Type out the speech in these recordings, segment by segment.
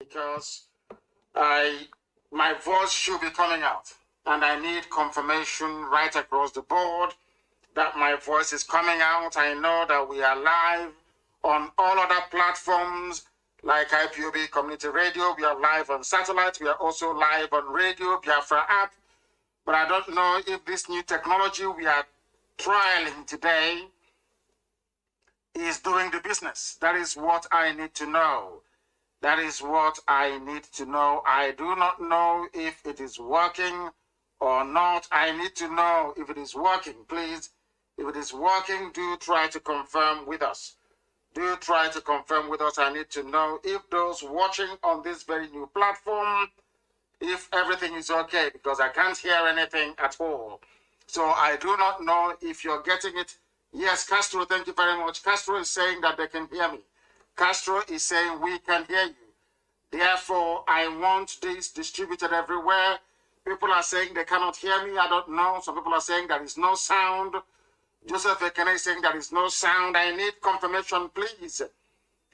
because my voice should be coming out, and I need confirmation right across the board that my voice is coming out. I know that we are live on all other platforms like IPOB Community Radio. We are live on satellite. We are also live on Radio Biafra app. But I don't know if this new technology we are trialing today is doing the business. That is what I need to know. That is what I need to know. I do not know if it is working or not. I need to know if it is working, please. If it is working, do try to confirm with us. Do try to confirm with us. I need to know if those watching on this very new platform, if everything is okay, because I can't hear anything at all. So I do not know if you're getting it. Yes, Castro, thank you very much. Castro is saying that they can hear me. Castro is saying we can hear you. Therefore, I want this distributed everywhere. People are saying they cannot hear me. I don't know. Some people are saying there is no sound. JOSEPHAT Kennedy is saying there is no sound. I need confirmation, please.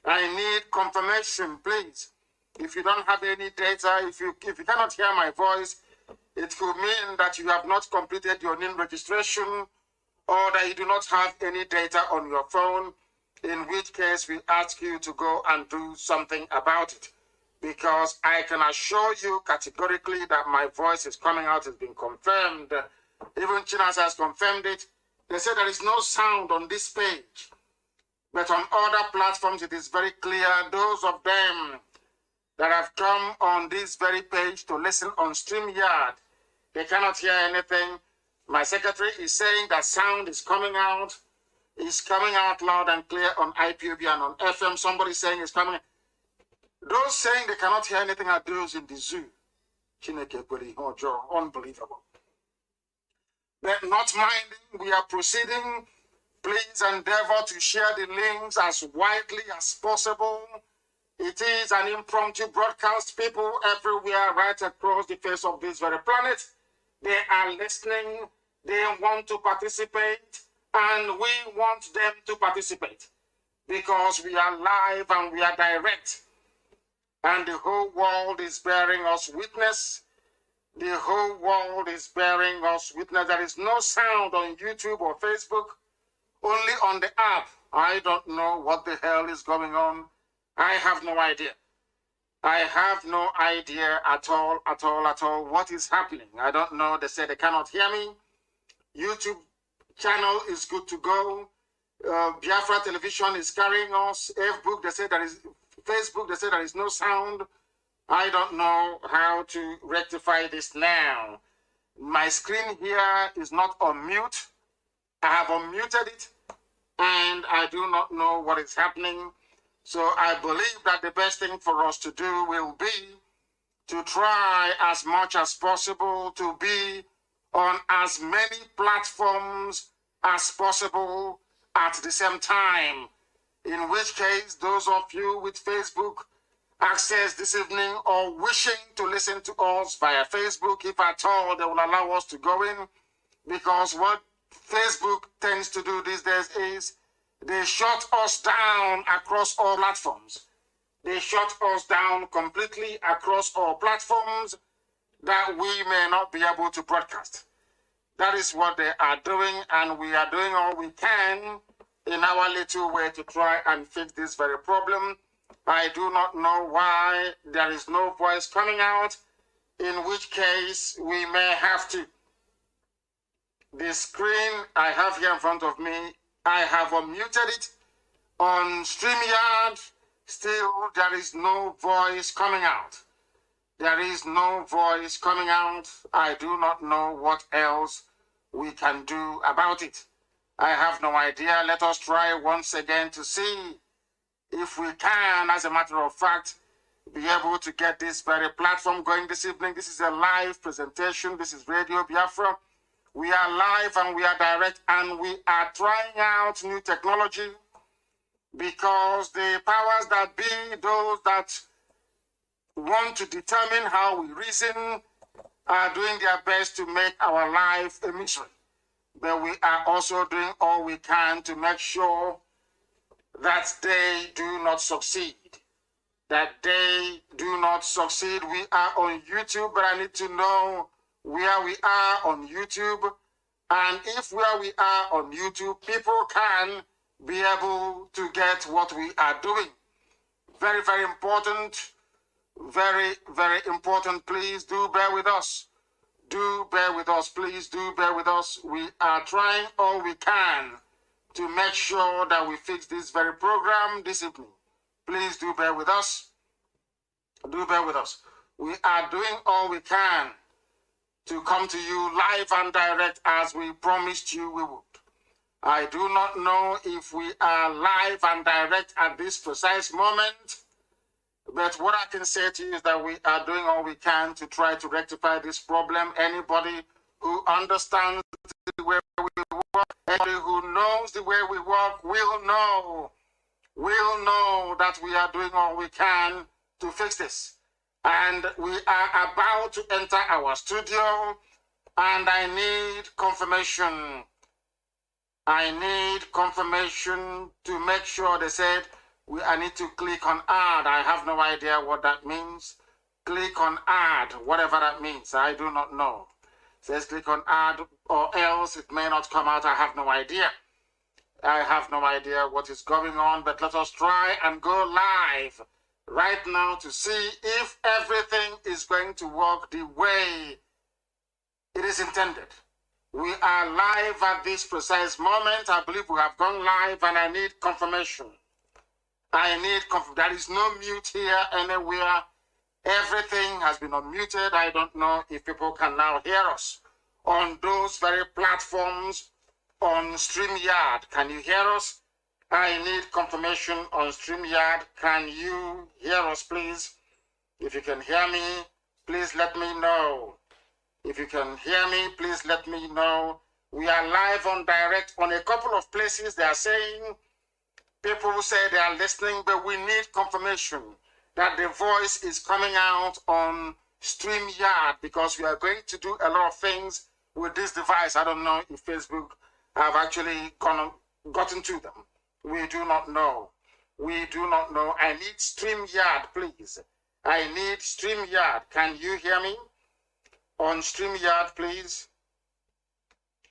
I need confirmation, please. If you don't have any data, if you cannot hear my voice, it could mean that you have not completed your name registration or that you do not have any data on your phone, in which case we ask you to go and do something about it. Because I can assure you categorically that my voice is coming out, has been confirmed. Even Chinas has confirmed it. They say there is no sound on this page. But on other platforms, it is very clear. Those of them that have come on this very page to listen on StreamYard, they cannot hear anything. My secretary is saying that sound is coming out. It's coming out loud and clear on IPOB and on FM. Somebody saying it's coming. Those saying they cannot hear anything are those in the zoo. Unbelievable. But not minding, we are proceeding. Please endeavor to share the links as widely as possible. It is an impromptu broadcast. People everywhere right across the face of this very planet, they are listening. They want to participate, and we want them to participate because we are live and we are direct. And the whole world is bearing us witness. The whole world is bearing us witness. There is no sound on YouTube or Facebook, only on the app. I don't know what the hell is going on. I have no idea. I have no idea at all what is happening. I don't know. They say they cannot hear me. YouTube channel is good to go. Biafra television is carrying us. Facebook, they say there is Facebook, they say there is no sound. I don't know how to rectify this now. My screen here is not on mute. I have unmuted it, and I do not know what is happening. So I believe that the best thing for us to do will be to try as much as possible to be on as many platforms as possible at the same time. In which case, those of you with Facebook access this evening or wishing to listen to us via Facebook, if at all they will allow us to go in, because what Facebook tends to do these days is they shut us down across all platforms. They shut us down completely across all platforms that we may not be able to broadcast. That is what they are doing, and we are doing all we can in our little way to try and fix this very problem. I do not know why there is no voice coming out, in which case we may have to. The screen I have here in front of me, I have unmuted it. On StreamYard, still there is no voice coming out. There is no voice coming out. I do not know what else we can do about it. I have no idea. Let us try once again to see if we can, as a matter of fact, be able to get this very platform going this evening. This is a live presentation. This is Radio Biafra. We are live and we are direct, and we are trying out new technology because the powers that be, those that want to determine how we reason, are doing their best to make our life a misery. But we are also doing all we can to make sure that they do not succeed. that they do not succeed. We are on YouTube, but I need to know where we are on YouTube. And if where we are on YouTube, people can be able to get what we are doing. Very, very important. Very, very important. Please do bear with us. Do bear with us. Please do bear with us. We are trying all we can to make sure that we fix this very program this evening. Please do bear with us. Do bear with us. We are doing all we can to come to you live and direct as we promised you we would. I do not know if we are live and direct at this precise moment, but what I can say to you is that we are doing all we can to try to rectify this problem. Anybody who understands the way we work, anybody who knows the way we work will know that we are doing all we can to fix this. And we are about to enter our studio, and I need confirmation. I need confirmation to make sure. They said I need to click on add. I have no idea what that means. Click on add, whatever that means. I do not know. It says click on add, or else it may not come out. I have no idea. I have no idea what is going on, but let us try and go live right now to see if everything is going to work the way it is intended. We are live at this precise moment. I believe we have gone live, and I need confirmation. There is no mute here anywhere. Everything has been unmuted. I don't know if people can now hear us on those very platforms on StreamYard. Can you hear us? I need confirmation on StreamYard. Can you hear us, please? If you can hear me, please let me know. If you can hear me, please let me know. We are live on direct on a couple of places. They are saying, people say they are listening, but we need confirmation that the voice is coming out on StreamYard, because we are going to do a lot of things with this device. I don't know if Facebook have actually gotten to them. We do not know. We do not know. I need StreamYard, please. I need StreamYard. Can you hear me? On StreamYard, please.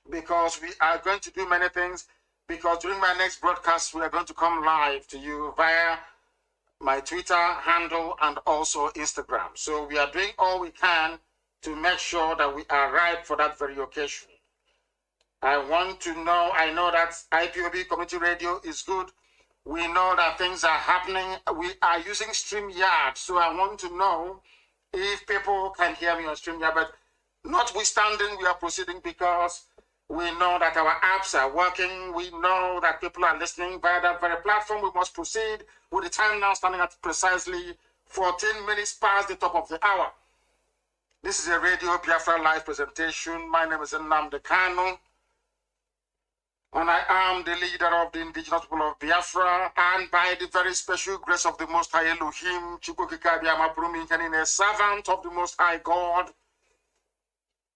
Because we are going to do many things. Because during my next broadcast, we are going to come live to you via my Twitter handle and also Instagram. So we are doing all we can to make sure that we are right for that very occasion. I want to know, I know that IPOB Community Radio is good. We know that things are happening. We are using StreamYard. So I want to know if people can hear me on StreamYard. But notwithstanding, we are proceeding because we know that our apps are working. We know that people are listening via that very platform. We must proceed with the time now standing at precisely 14 minutes past the top of the hour. This is a Radio Biafra live presentation. My name is Nnamdi Kanus, and I am the leader of the indigenous people of Biafra, and by the very special grace of the Most High Elohim, a servant of the Most High God,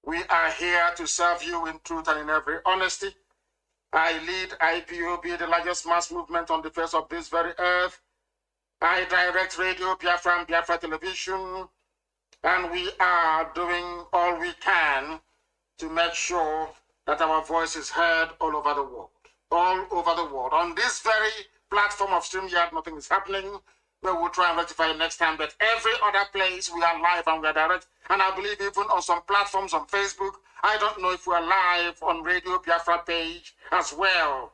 we are here to serve you in truth and in every honesty. I lead IPOB, the largest mass movement on the face of this very earth. I direct Radio Biafra and Biafra Television, and we are doing all we can to make sure that our voice is heard all over the world. All over the world. On this very platform of StreamYard, nothing is happening, but we'll try and rectify it next time. But every other place, we are live and we are direct. And I believe even on some platforms on Facebook, I don't know if we are live on Radio Biafra page as well.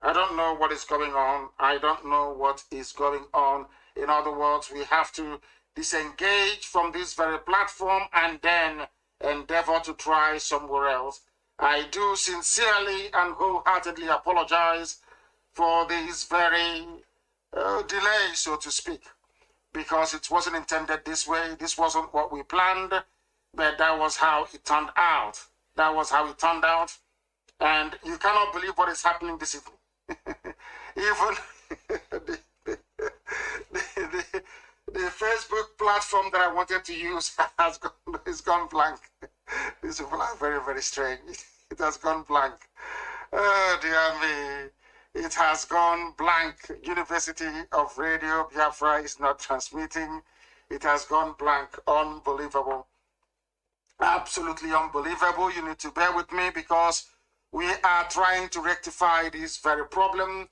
I don't know what is going on. I don't know what is going on. In other words, we have to disengage from this very platform and then endeavor to try somewhere else. I do sincerely and wholeheartedly apologize for this very delay, so to speak, because it wasn't intended this way. This wasn't what we planned, but that was how it turned out. That was how it turned out. And you cannot believe what is happening this evening. Even the Facebook platform that I wanted to use has gone blank. These people are very, very strange. It has gone blank. Oh, dear me. It has gone blank. University of Radio Biafra is not transmitting. It has gone blank. Unbelievable. Absolutely unbelievable. You need to bear with me because we are trying to rectify this very problem.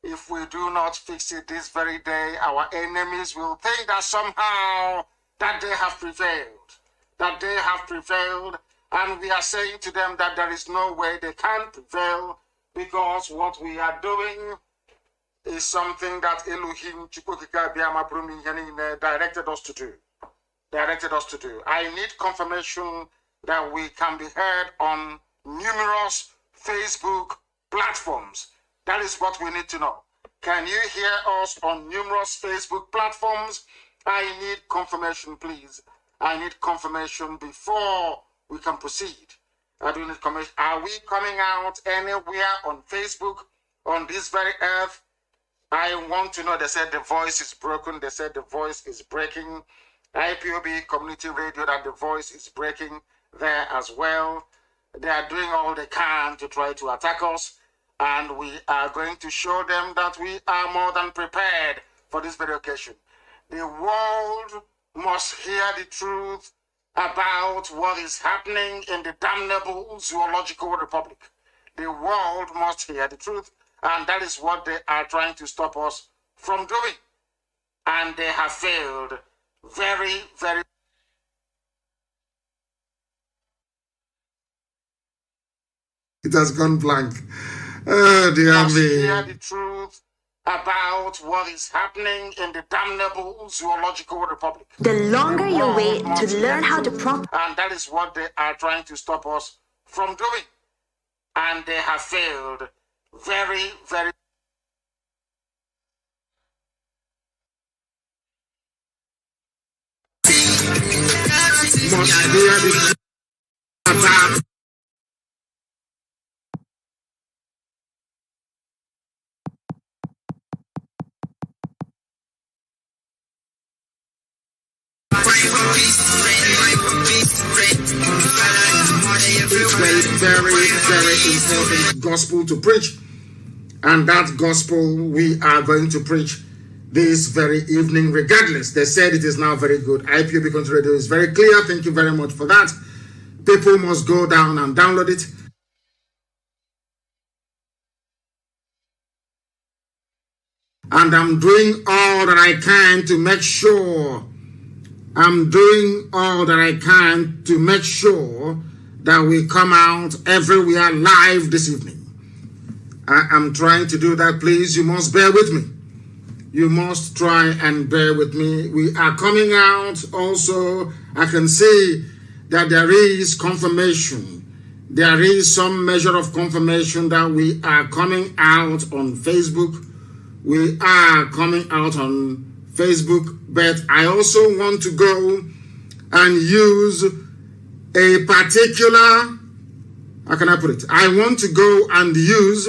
If we do not fix it this very day, our enemies will think that somehow that they have prevailed. That they have prevailed. And we are saying to them that there is no way they can prevail, because what we are doing is something that Elohim directed us to do. I need confirmation that we can be heard on numerous Facebook platforms. That is what we need to know. Can you hear us on numerous Facebook platforms? I need confirmation, please. I need confirmation before we can proceed. Are we coming out anywhere on Facebook, on this very earth? I want to know. They said the voice is broken. They said the voice is breaking. IPOB Community Radio, that the voice is breaking there as well. They are doing all they can to try to attack us. And we are going to show them that we are more than prepared for this very occasion. The world must hear the truth about what is happening in the damnable Zoological Republic. The world must hear the truth, and that is what they are trying to stop us from doing. And they have failed very, very. It has gone blank. Oh, dear me. Hear the truth about what is happening in the damnable Zoological Republic. The longer you wait to learn how to and that is what they are trying to stop us from doing. And they have failed very, very. Very important gospel to preach, and that gospel we are going to preach this very evening regardless. They said it is now very good. IPOB Country Radio is very clear. Thank you very much for that. People must go down and download it. And I'm doing all that I can to make sure that we come out everywhere live this evening. I am trying to do that. Please, you must bear with me. You must try and bear with me. We are coming out also. I can see that there is confirmation. There is some measure of confirmation that we are coming out on Facebook. We are coming out on Facebook, but I also want to go and use a particular, how can I put it? I want to go and use,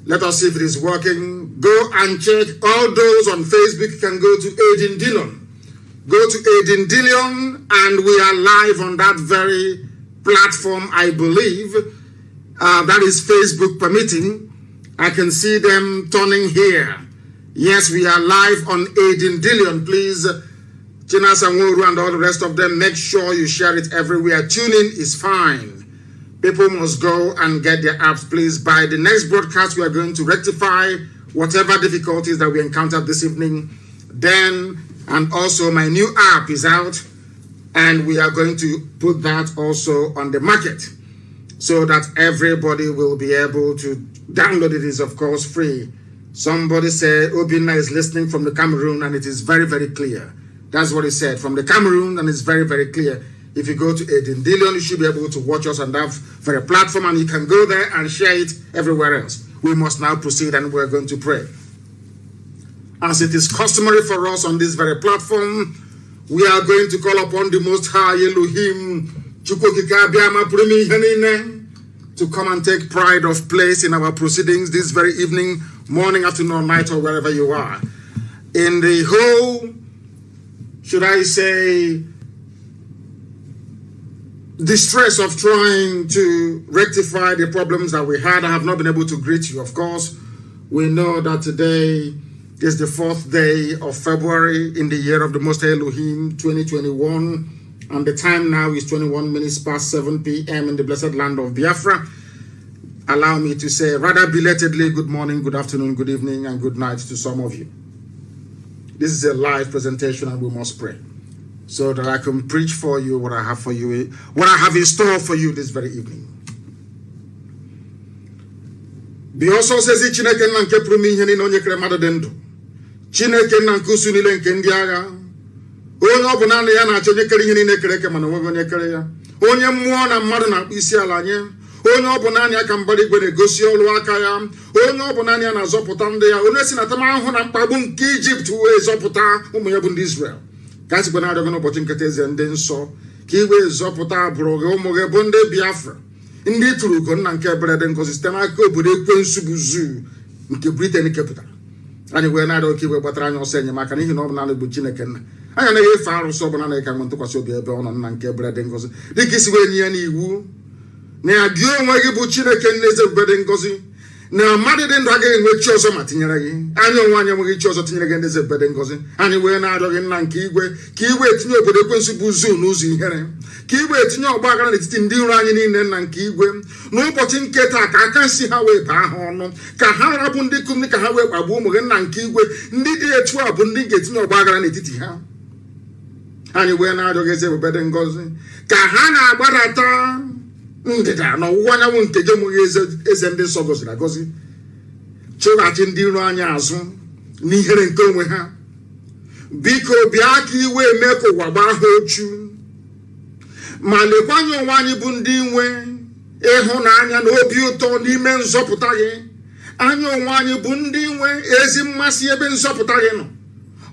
let us see if it is working. Go and check all those on Facebook. You can go to Aiden Dillon. Go to Aiden Dillon, and we are live on that very platform, I believe. That is Facebook permitting. I can see them turning here. Yes, we are live on Aiden Dillon. Please, China Sanworu and all the rest of them, make sure you share it everywhere. Tuning is fine. People must go and get their apps, please. By the next broadcast, we are going to rectify whatever difficulties that we encountered this evening. Then, and also my new app is out, and we are going to put that also on the market so that everybody will be able to download it. It is, of course, free. Somebody said Obina is listening from the Cameroon, and it is very, very clear. That's what he said, from the Cameroon, and it's very, very clear. If you go to Aiden Dillon, you should be able to watch us on that very platform, and you can go there and share it everywhere else. We must now proceed, and we're going to pray. As it is customary for us on this very platform, we are going to call upon the Most High Elohim to come and take pride of place in our proceedings this very evening, morning, afternoon, or night, or wherever you are. In the whole, should I say, the stress of trying to rectify the problems that we had, I have not been able to greet you. Of course, we know that today is the 4th day of February in the year of the Most High Elohim 2021, and the time now is 21 minutes past 7 p.m. in the blessed land of Biafra. Allow me to say rather belatedly good morning, good afternoon, good evening, and good night to some of you. This is a live presentation and we must pray so that I can preach for you what I have for you, what I have in store for you this very evening. Bioso says Chineke na nke pụrụ ihe niile onye kere mmadụ dị ndụ. Chineke na nke usu niile nke ndị agha. Onye ọ bụ naanị ya na-achọ onye kere ihe niile kere eke mana onweghị onye kere ya. Onye mmụọ na mmadụ na-akpụ isi ala nye. Onye ọ bụ naanị ya ka mbara igwe na-egosi ọrụ aka ya. Onye ọ bụ naanị ya na-azọpụta ndị ya. Onye si na tamanahụ na mkpagbu nke Ijipt wee zọpụta ụmụ ya bụ ndị Israel. Ka sikwa na-arịọ n'ụbọchị nketa eze ndị nsọ ka iwe zọpụta abụrụ gị ụmụ gị bụ ndị Biafra. Ndị tụrụ ugo nna nke ebere dị ngozi site n'aka obodo ekwensu bụ zoo nke Britain kepụtara. Anyị wee na-arịọ ka iwe gbatara anyị ọsọ enyemaka n'ihi na ọ bụ naanị bụ Chineke nna. Anyị anaghị efe arụsị ọ bụla na ka nwe ntụkwasị obi ebe ọ nọ nna nke ebere dị ngozi. Dịka isi wee nye ya n'iwu na ya gị onwe gị bụ Chineke nna eze ebube dị ngozi na mmadụ dị ndụ agaghị enwe chi ọzọ ma tinyere gị. Anyị onwe anyị enweghị chi ọzọ tinyere gị ndị eze ebube dị ngozi. Anyị wee na-arịọ gị nna nke igwe ka iwe etinye obodo ekwensu bụ zoo n'ụzọ ihere, ka iwe etinye ọgba aghara n'etiti ndị iro anyị niile nna nke igwe n'ụbọchị nke taa, ka aka nsi ha wee baa ha ọnụ, ka ha rabụ ndị kum ka ha wee kpagbuo ụmụ gị nna nke igwe. Ndị dị etu a bụ ndị ga-etinye ọgba aghara n'etiti ha. Anyị wee na-arịọ gị eze ebube dị ngozi ka ha na-agbadata ndịda na ọwụwa anyanwụ nke gị mụghị eze ndị nsọ gọziri agọzi, chụghachi ndị iro anyị azụ n'ihere nke onwe ha. Biko bịa ka iwe eme ka ụwa gbaa ha ochu, ma lekwanye onwe anyị bụ ndị nwe ịhụnanya na obi ụtọ n'ime nzọpụta gị. Anyị onwe anyị bụ ndị nwe ezi mmasị ebe nzọpụta gị nọ.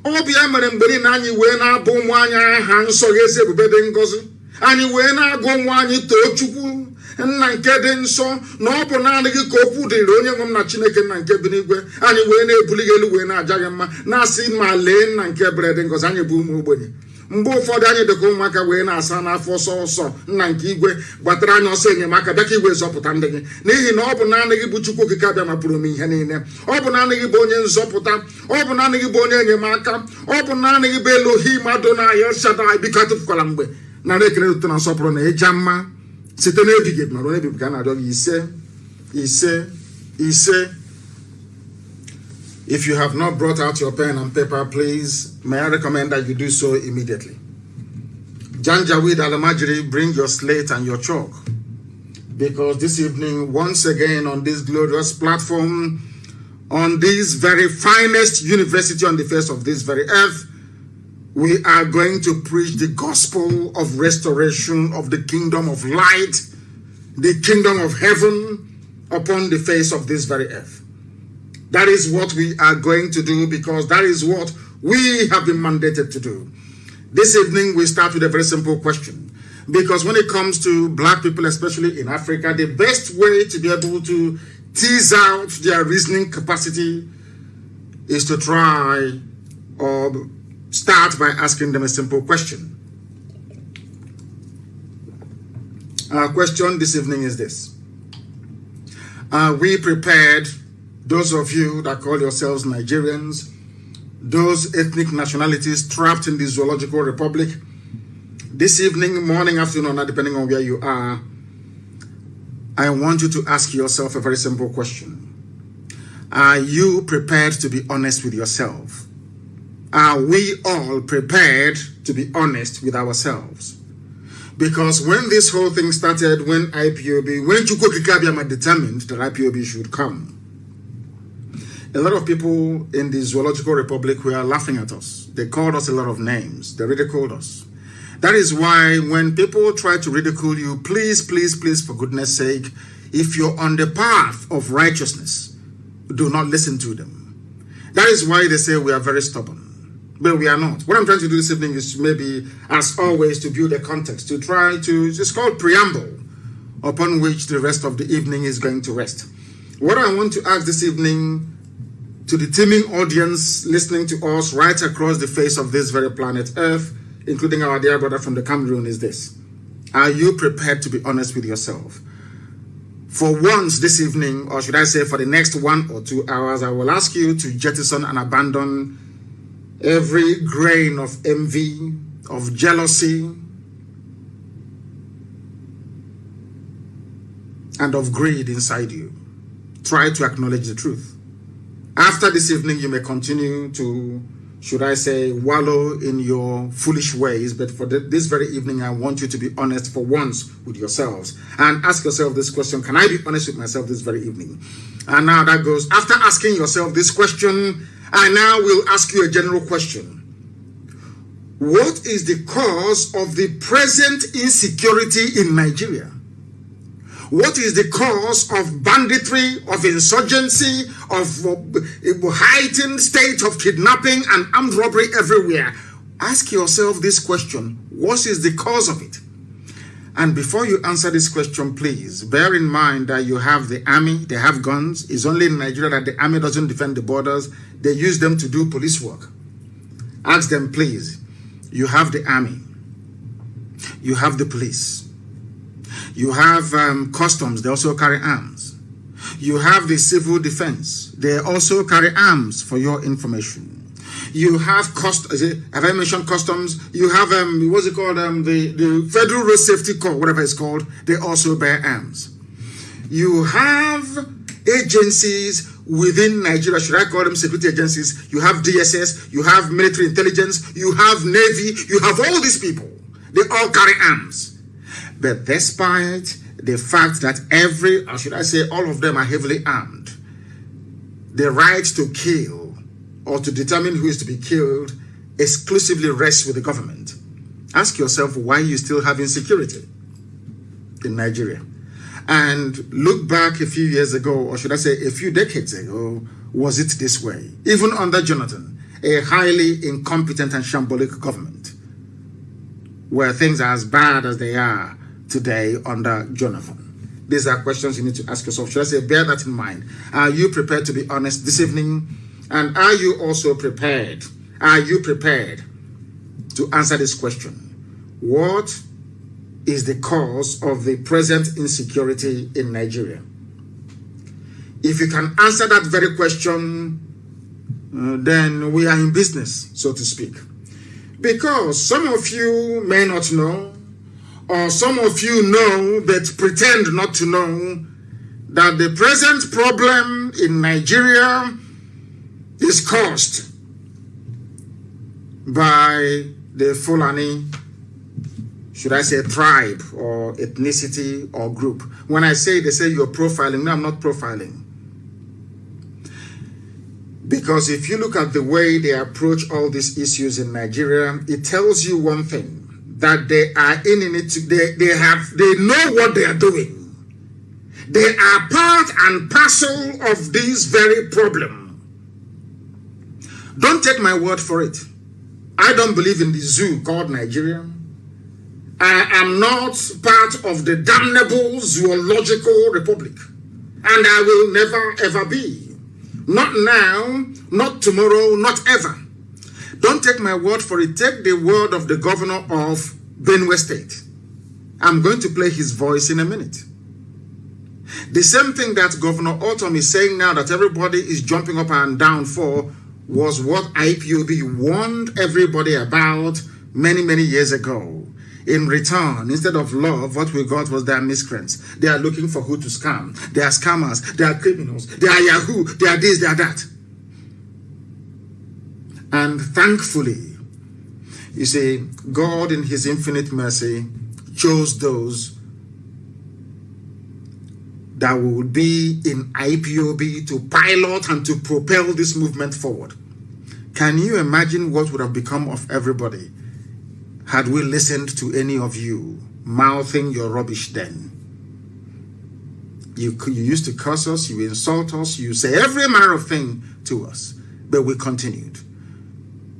Ọ bụ ya mere mgbe niile anyị wee na-abụ ụmụ anyị aha nsọ gị eze ebube dị ngozi. Anyị wee na-agụ ụmụ anyị too Chukwu nna nke dị nsọ na ọ bụ naanị gị ka okwu dịrị onye nwe m na Chineke nna nke bi n'igwe. Anyị wee na-ebuli gị elu wee na-aja gị mma na-asị ma lee nna nke ebere dị ngozi. Anyị bụ ụmụ ogbenye, mgbe ụfọdụ anyị dịka ụmụaka wee na-asa n'afọ ọsọ ọsọ nna nke igwe gbatara anyị ọsọ enyemaka bịa ka igwe zọpụta ndị gị, n'ihi na ọ bụ naanị gị bụ Chukwu okike abịa ma pụrụ m ihe niile. Ọ bụ naanị gị bụ onye nzọpụta, ọ bụ naanị gị bụ onye enyemaka, ọ bụ naanị gị bụ Elohim Adonai El Shaddai. Biko atụfukwala mgbe nara ekele ụtọ na nsọpụrụ na ịja mma site n'ebighị ebi ma ruo n'ebighị ka a na-arịọ gị ise. If you have not brought out your pen and paper, please, may I recommend that you do so immediately. Janjaweed Alamajiri, bring your slate and your chalk, because this evening, once again on this glorious platform, on this very finest university on the face of this very earth, we are going to preach the gospel of restoration of the kingdom of light, the kingdom of heaven upon the face of this very earth. That is what we are going to do, because that is what we have been mandated to do. This evening, we start with a very simple question. Because when it comes to black people, especially in Africa, the best way to be able to tease out their reasoning capacity is to try or start by asking them a simple question. Our question this evening is this: are we prepared, those of you that call yourselves Nigerians, those ethnic nationalities trapped in the Zoological Republic, this evening, morning, afternoon, or depending on where you are, I want you to ask yourself a very simple question. Are you prepared to be honest with yourself? Are we all prepared to be honest with ourselves? Because when this whole thing started, when Chukwukikabiyama determined that IPOB should come, a lot of people in the Zoological Republic were laughing at us. They called us a lot of names. They ridiculed us. That is why when people try to ridicule you, please, please, please, for goodness sake, if you're on the path of righteousness, do not listen to them. That is why they say we are very stubborn. But we are not. What I'm trying to do this evening is maybe, as always, to build a context, to try to, it's called preamble, upon which the rest of the evening is going to rest. What I want to ask this evening to the teeming audience listening to us right across the face of this very planet Earth, including our dear brother from the Cameroon, is this: Are you prepared to be honest with yourself? For once this evening, or should I say for the next 1 or 2 hours, I will ask you to jettison and abandon every grain of envy, of jealousy, and of greed inside you. Try to acknowledge the truth. After this evening, you may continue to, should I say, wallow in your foolish ways, but for this very evening, I want you to be honest for once with yourselves and ask yourself this question: can I be honest with myself this very evening? And now that goes, after asking yourself this question, I now will ask you a general question. What is the cause of the present insecurity in Nigeria? What is the cause of banditry, of insurgency, of a heightened state of kidnapping and armed robbery everywhere? Ask yourself this question. What is the cause of it? And before you answer this question, please bear in mind that you have the army, they have guns. It's only in Nigeria that the army doesn't defend the borders. They use them to do police work. Ask them, please. You have the army. You have the police. You have customs, they also carry arms. You have the civil defense, they also carry arms, for your information. You have have I mentioned customs? You have what's it called? The Federal Road Safety Corps, whatever it's called, they also bear arms. You have agencies within Nigeria, should I call them security agencies? You have DSS, you have military intelligence, you have Navy, you have all these people. They all carry arms. But despite the fact that or should I say all of them are heavily armed, the right to kill or to determine who is to be killed exclusively rests with the government. Ask yourself why you still have insecurity in Nigeria. And look back a few years ago, or should I say a few decades ago, was it this way? Even under Jonathan, a highly incompetent and shambolic government, where things are as bad as they are today under Jonathan. These are questions you need to ask yourself. Should I say, bear that in mind. Are you prepared to be honest this evening? And are you also prepared? Are you prepared to answer this question? What is the cause of the present insecurity in Nigeria? If you can answer that very question, then we are in business, so to speak. Because some of you may not know, or some of you know but pretend not to know, that the present problem in Nigeria is caused by the Fulani, should I say tribe or ethnicity or group. When I say, they say you're profiling. No, I'm not profiling. Because if you look at the way they approach all these issues in Nigeria, it tells you one thing, that they are in it, they know what they are doing. They are part and parcel of this very problem. Don't take my word for it. I don't believe in the zoo called Nigeria. I am not part of the damnable zoological republic. And I will never ever be. Not now, not tomorrow, not ever. Don't take my word for it. Take the word of the governor of Benue State. I'm going to play his voice in a minute. The same thing that Governor Autumn is saying now that everybody is jumping up and down for was what IPOB warned everybody about many, many years ago. In return, instead of love, what we got was their miscreants. They are looking for who to scam. They are scammers. They are criminals. They are Yahoo. They are this, they are that. And thankfully, you see, God in his infinite mercy chose those that would be in IPOB to pilot and to propel this movement forward. Can you imagine what would have become of everybody had we listened to any of you mouthing your rubbish then? You used to curse us, you insult us, you say every manner of thing to us, but we continued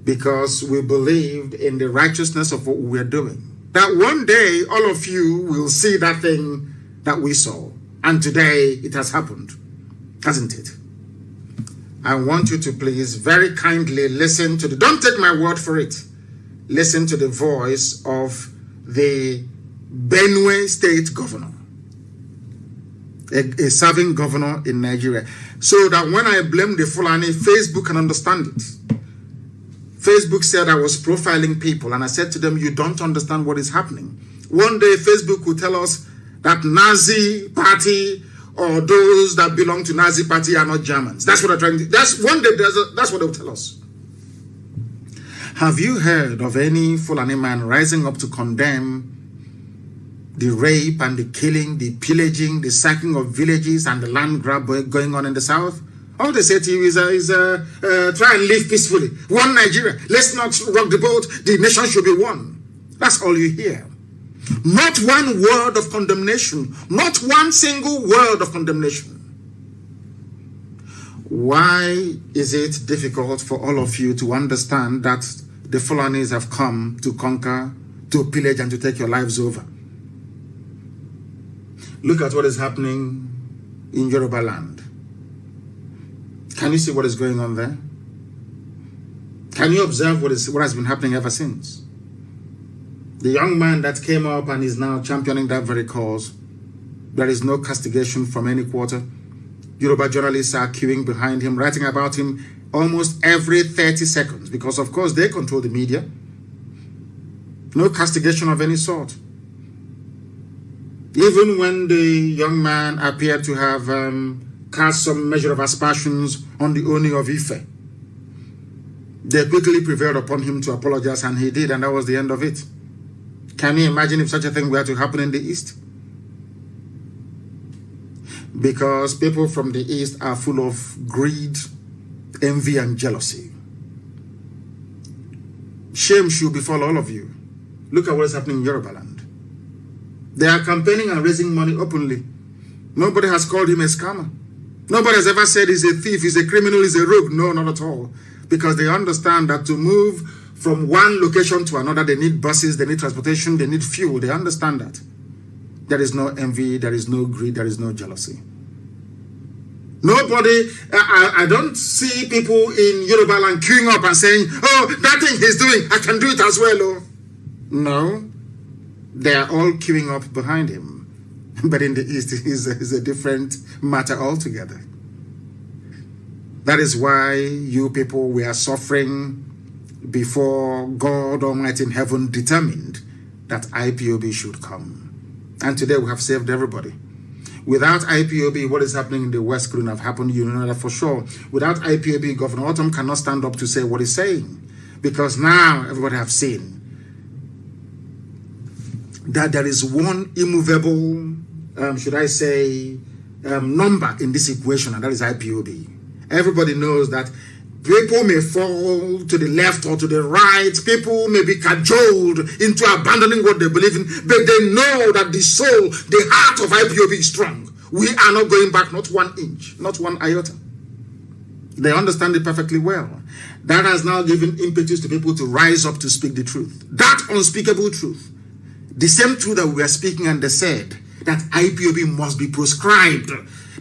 because we believed in the righteousness of what we were doing. That one day, all of you will see that thing that we saw. And today, it has happened, hasn't it? I want you to please very kindly listen to don't take my word for it. Listen to the voice of the Benue State governor, a serving governor in Nigeria. So that when I blame the Fulani, Facebook can understand it. Facebook said I was profiling people, and I said to them, you don't understand what is happening. One day Facebook will tell us that Nazi party or those that belong to Nazi party are not Germans. That's what they're trying to do. That's one day, that's what they'll tell us. Have you heard of any Fulani man rising up to condemn the rape and the killing, the pillaging, the sacking of villages and the land grab going on in the south? All they say to you is try and live peacefully. One Nigeria. Let's not rock the boat. The nation should be one. That's all you hear. Not one word of condemnation. Not one single word of condemnation. Why is it difficult for all of you to understand that the Fulanis have come to conquer, to pillage, and to take your lives over? Look at what is happening in Yoruba land. Can you see what is going on there? Can you observe what has been happening ever since? The young man that came up and is now championing that very cause, there is no castigation from any quarter. Yoruba journalists are queuing behind him, writing about him almost every 30 seconds because, of course, they control the media. No castigation of any sort. Even when the young man appeared to have cast some measure of aspersions on the Oni of Ife, they quickly prevailed upon him to apologize, and he did, and that was the end of it. Can you imagine if such a thing were to happen in the East? Because people from the East are full of greed, envy, and jealousy. Shame should befall all of you. Look at what is happening in Yoruba land. They are campaigning and raising money openly. Nobody has called him a scammer. Nobody has ever said he's a thief, he's a criminal, he's a rogue. No, not at all. Because they understand that to move from one location to another, they need buses, they need transportation, they need fuel. They understand that. There is no envy, there is no greed, there is no jealousy. Nobody, I don't see people in Yoruba land queuing up and saying, oh, that thing he's doing, I can do it as well. Oh. No, they are all queuing up behind him. But in the East, it is a different matter altogether. That is why you people were suffering before God Almighty in heaven determined that IPOB should come. And today we have saved everybody. Without IPOB, what is happening in the West couldn't have happened, you know that for sure. Without IPOB, Governor Autumn cannot stand up to say what he's saying. Because now everybody have seen that there is one immovable, should I say, number in this equation, and that is IPOB. Everybody knows that people may fall to the left or to the right. People may be cajoled into abandoning what they believe in, but they know that the soul, the heart of IPOB is strong. We are not going back, not 1 inch, not 1 iota. They understand it perfectly well. That has now given impetus to people to rise up to speak the truth. That unspeakable truth. The same truth that we were speaking, and they said that IPOB must be proscribed.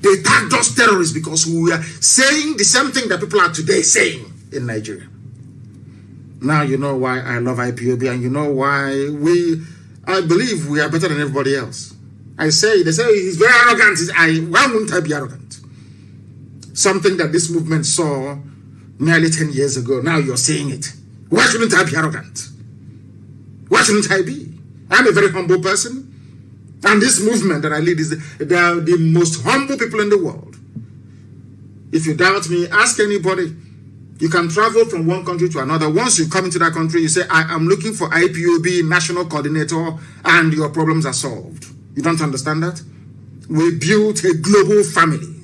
They tagged us terrorists because we were saying the same thing that people are today saying in Nigeria. Now you know why I love IPOB, and you know why I believe we are better than everybody else. They say he's very arrogant. Why wouldn't I be arrogant? Something that this movement saw nearly 10 years ago. Now you're saying it. Why shouldn't I be arrogant? Why shouldn't I be? I'm a very humble person. And this movement that I lead, they are the most humble people in the world. If you doubt me, ask anybody. You can travel from one country to another. Once you come into that country, you say, I am looking for IPOB national coordinator, and your problems are solved. You don't understand that? We built a global family.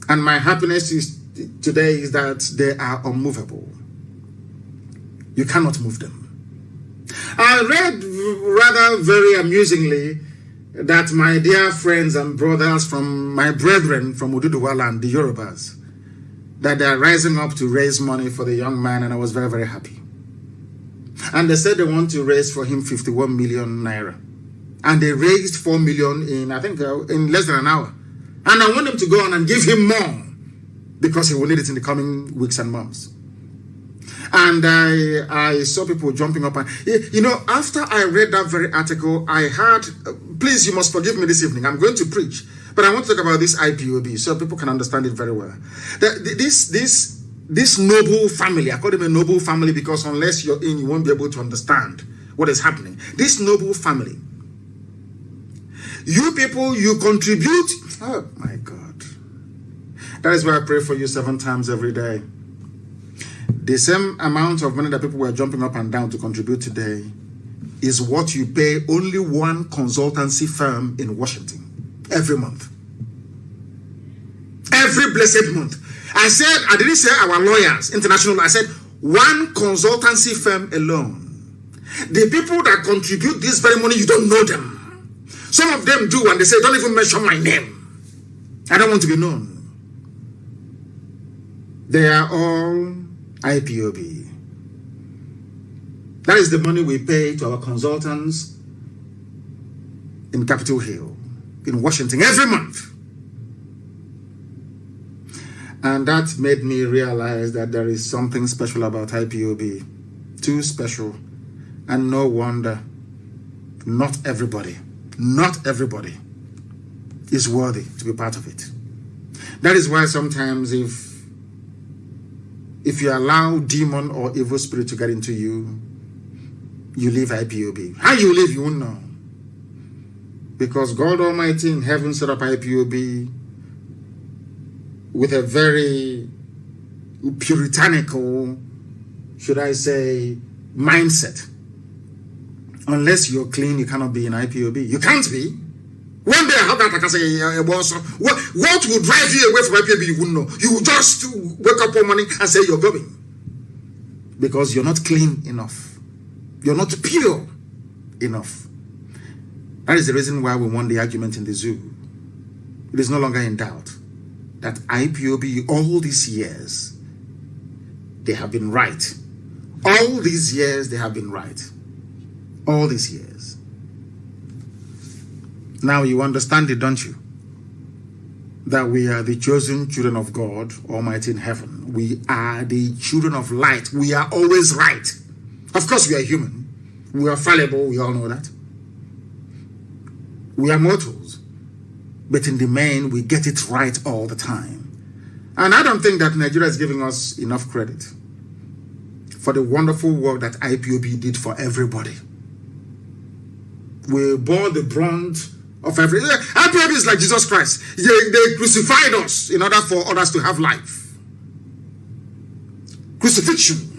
And my happiness today is that they are unmovable. You cannot move them. I read rather very amusingly that my dear friends and brothers from my brethren from Oduduwa land, the Yorubas, that they are rising up to raise money for the young man, and I was very, very happy. And they said they want to raise for him 51 million naira. And they raised 4 million in, I think, in less than an hour. And I want them to go on and give him more because he will need it in the coming weeks and months. And I saw people jumping up. And, you know, after I read that very article, I had, please, you must forgive me this evening. I'm going to preach. But I want to talk about this IPOB so people can understand it very well. This noble family, I call them a noble family because unless you're in, you won't be able to understand what is happening. This noble family, you people, you contribute. Oh my God. That is why I pray for you 7 times every day. The same amount of money that people were jumping up and down to contribute today is what you pay only one consultancy firm in Washington every month. Every blessed month. I didn't say our lawyers, international, I said one consultancy firm alone. The people that contribute this very money, you don't know them. Some of them do, and they say, don't even mention my name. I don't want to be known. They are all IPOB. That is the money we pay to our consultants in Capitol Hill, in Washington, every month. And that made me realize that there is something special about IPOB. Too special. And no wonder, not everybody is worthy to be part of it. That is why sometimes if you allow demon or evil spirit to get into you, you leave IPOB. How you leave, you won't know. Because God Almighty in heaven set up IPOB with a very puritanical, should I say, mindset. Unless you're clean, you cannot be in IPOB. You can't be. One day I heard that I can say, what will drive you away from IPOB, you wouldn't know. You will just wake up one morning and say you're going. Because you're not clean enough. You're not pure enough. That is the reason why we won the argument in the zoo. It is no longer in doubt that IPOB, all these years, they have been right. All these years, they have been right. All these years. Now you understand it, don't you? That we are the chosen children of God Almighty in heaven. We are the children of light. We are always right. Of course, we are human. We are fallible. We all know that. We are mortals. But in the main, we get it right all the time. And I don't think that Nigeria is giving us enough credit for the wonderful work that IPOB did for everybody. We bore the brunt of everything. IPOB is like Jesus Christ. They crucified us in order for others to have life. Crucifixion.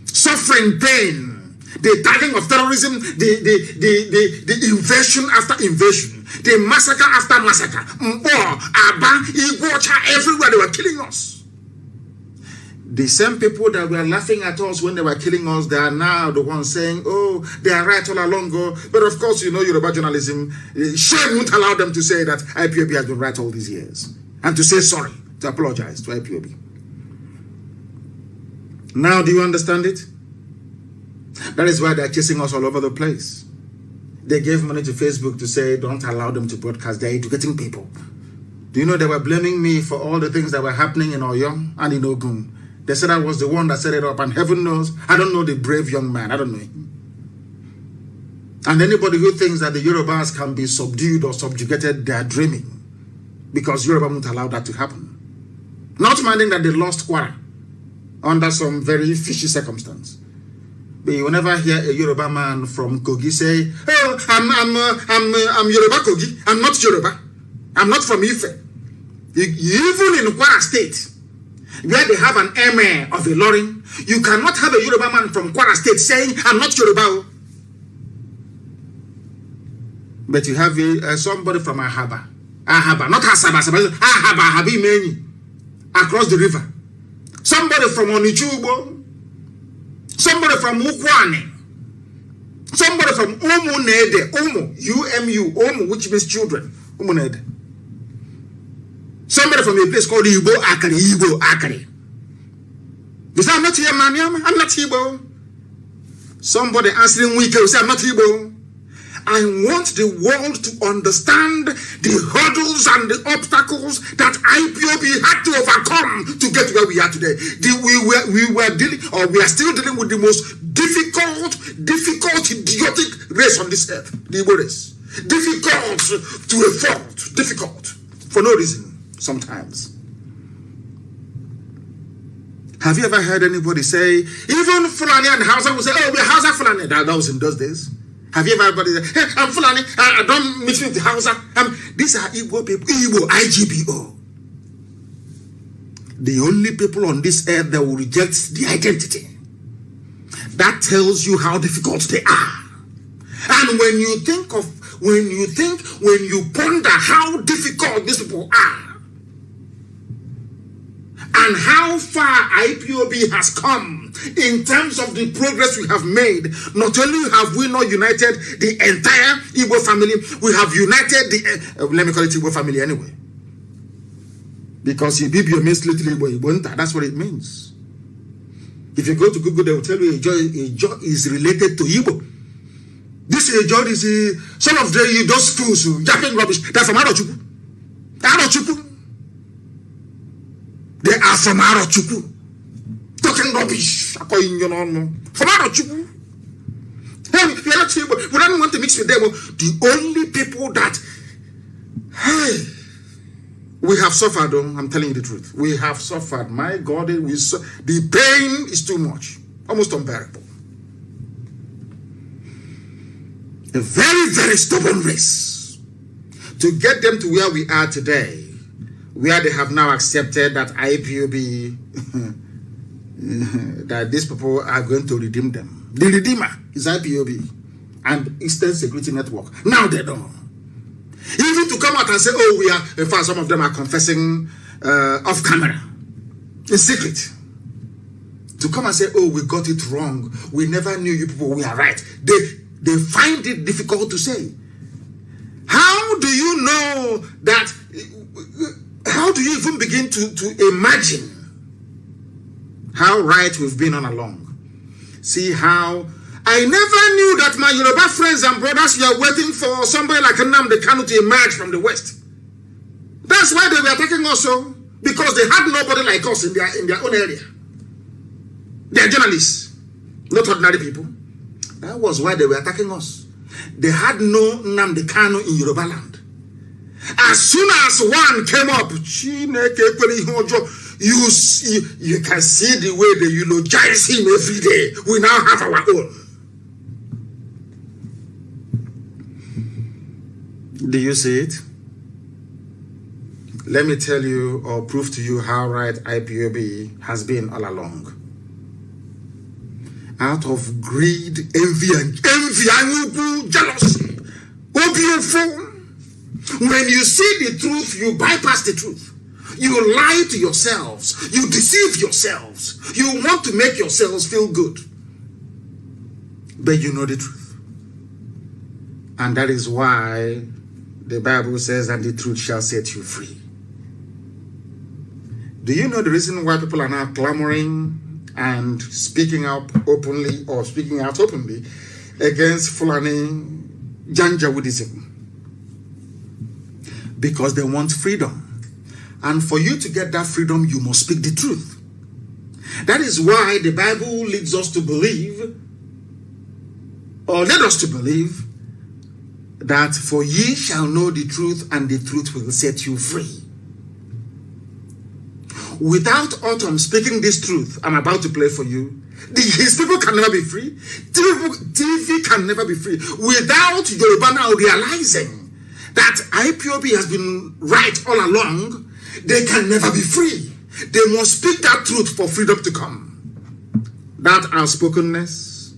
Suffering, pain. The tagging of terrorism, the invasion after invasion, the massacre after massacre. Mbo, Aba, Igbocha, everywhere they were killing us. The same people that were laughing at us when they were killing us, they are now the ones saying, oh, they are right all along. But of course, you know, Yoruba journalism, shame won't allow them to say that IPOB has been right all these years. And to say sorry, to apologize to IPOB. Now, do you understand it? That is why they're chasing us all over the place. They gave money to Facebook to say, don't allow them to broadcast. They're educating people. Do you know they were blaming me for all the things that were happening in Oyo and in Ogun? They said I was the one that set it up, and heaven knows, I don't know the brave young man. I don't know him. And anybody who thinks that the Yorubas can be subdued or subjugated, they are dreaming. Because Yoruba won't allow that to happen. Not minding that they lost Kwara under some very fishy circumstance. But you will never hear a Yoruba man from Kogi say, oh, I'm Yoruba Kogi. I'm not Yoruba. I'm not from Ife. Even in Kwara State, where they have an emir of Ilorin, you cannot have a Yoruba man from Kwara State saying, I'm not Yoruba. But you have somebody from Ahaba, not Asaba, Ahaba, Habimeni, across the river. Somebody from Onichubo. Somebody from Ukwane. Somebody from Umunede. Umu, which means children. Umunede. Somebody from a place called Igbo Akari. You say, I'm not here, man. I'm not Igbo. Somebody answering Wike will say, I'm not Igbo. I want the world to understand the hurdles and the obstacles that IPOB had to overcome to get where we are today. We are still dealing with the most difficult, idiotic race on this earth, the Igbo race. Difficult to a fault, difficult for no reason sometimes. Have you ever heard anybody say, even Fulani and Hausa will say, oh, we're Hausa Fulani? That was in those days. Have you ever heard anybody say, hey, I'm Fulani, I don't mix with the Hausa. These are Igbo people, Igbo, IGBO. The only people on this earth that will reject the identity. That tells you how difficult they are. And when you ponder how difficult these people are, and how far IPOB has come in terms of the progress we have made, not only have we not united the entire Igbo family, we have united the, let me call it Igbo family anyway. Because Ibibio means little Igbo, that's what it means. If you go to Google, they will tell you Ijo is related to Igbo. This Ijo is some of those fools who yapping rubbish. They're from Arochukwu. They are from Arochukwu. Talking rubbish. From Arochukwu. We don't want to mix with them. The only people that, hey, we have suffered, I'm telling you the truth. We have suffered. My God, the pain is too much. Almost unbearable. A very, very stubborn race. To get them to where we are today, where they have now accepted that IPOB, that these people are going to redeem them. The redeemer is IPOB and Eastern Security Network. Now they don't. Even to come out and say, oh, we are, in fact, some of them are confessing off camera, in secret. To come and say, oh, we got it wrong. We never knew you people, we are right. They find it difficult to say. How do you know that? How do you even begin to imagine how right we've been on along? See how I never knew that my Yoruba friends and brothers were waiting for somebody like Nnamdi Kanus to emerge from the West. That's why they were attacking us, so because they had nobody like us in their own area. They are journalists, not ordinary people. That was why they were attacking us. They had no Nnamdi Kanus in Yoruba land. As soon as one came up, you can see the way they eulogize him every day. We now have our own. Do you see it? Let me tell you or prove to you how right IPOB has been all along. Out of greed, envy, jealousy, when you see the truth, you bypass the truth. You lie to yourselves. You deceive yourselves. You want to make yourselves feel good. But you know the truth. And that is why the Bible says that the truth shall set you free. Do you know the reason why people are now clamoring and speaking up openly or speaking out openly against Fulani Janjaweedism? Because they want freedom. And for you to get that freedom, you must speak the truth. That is why the Bible leads us to believe, or led us to believe, that for ye shall know the truth, and the truth will set you free. Without Autumn speaking this truth I'm about to play for you, his people can never be free. TV can never be free. Without Yoruba now realizing that IPOB has been right all along, they can never be free. They must speak that truth for freedom to come. That outspokenness.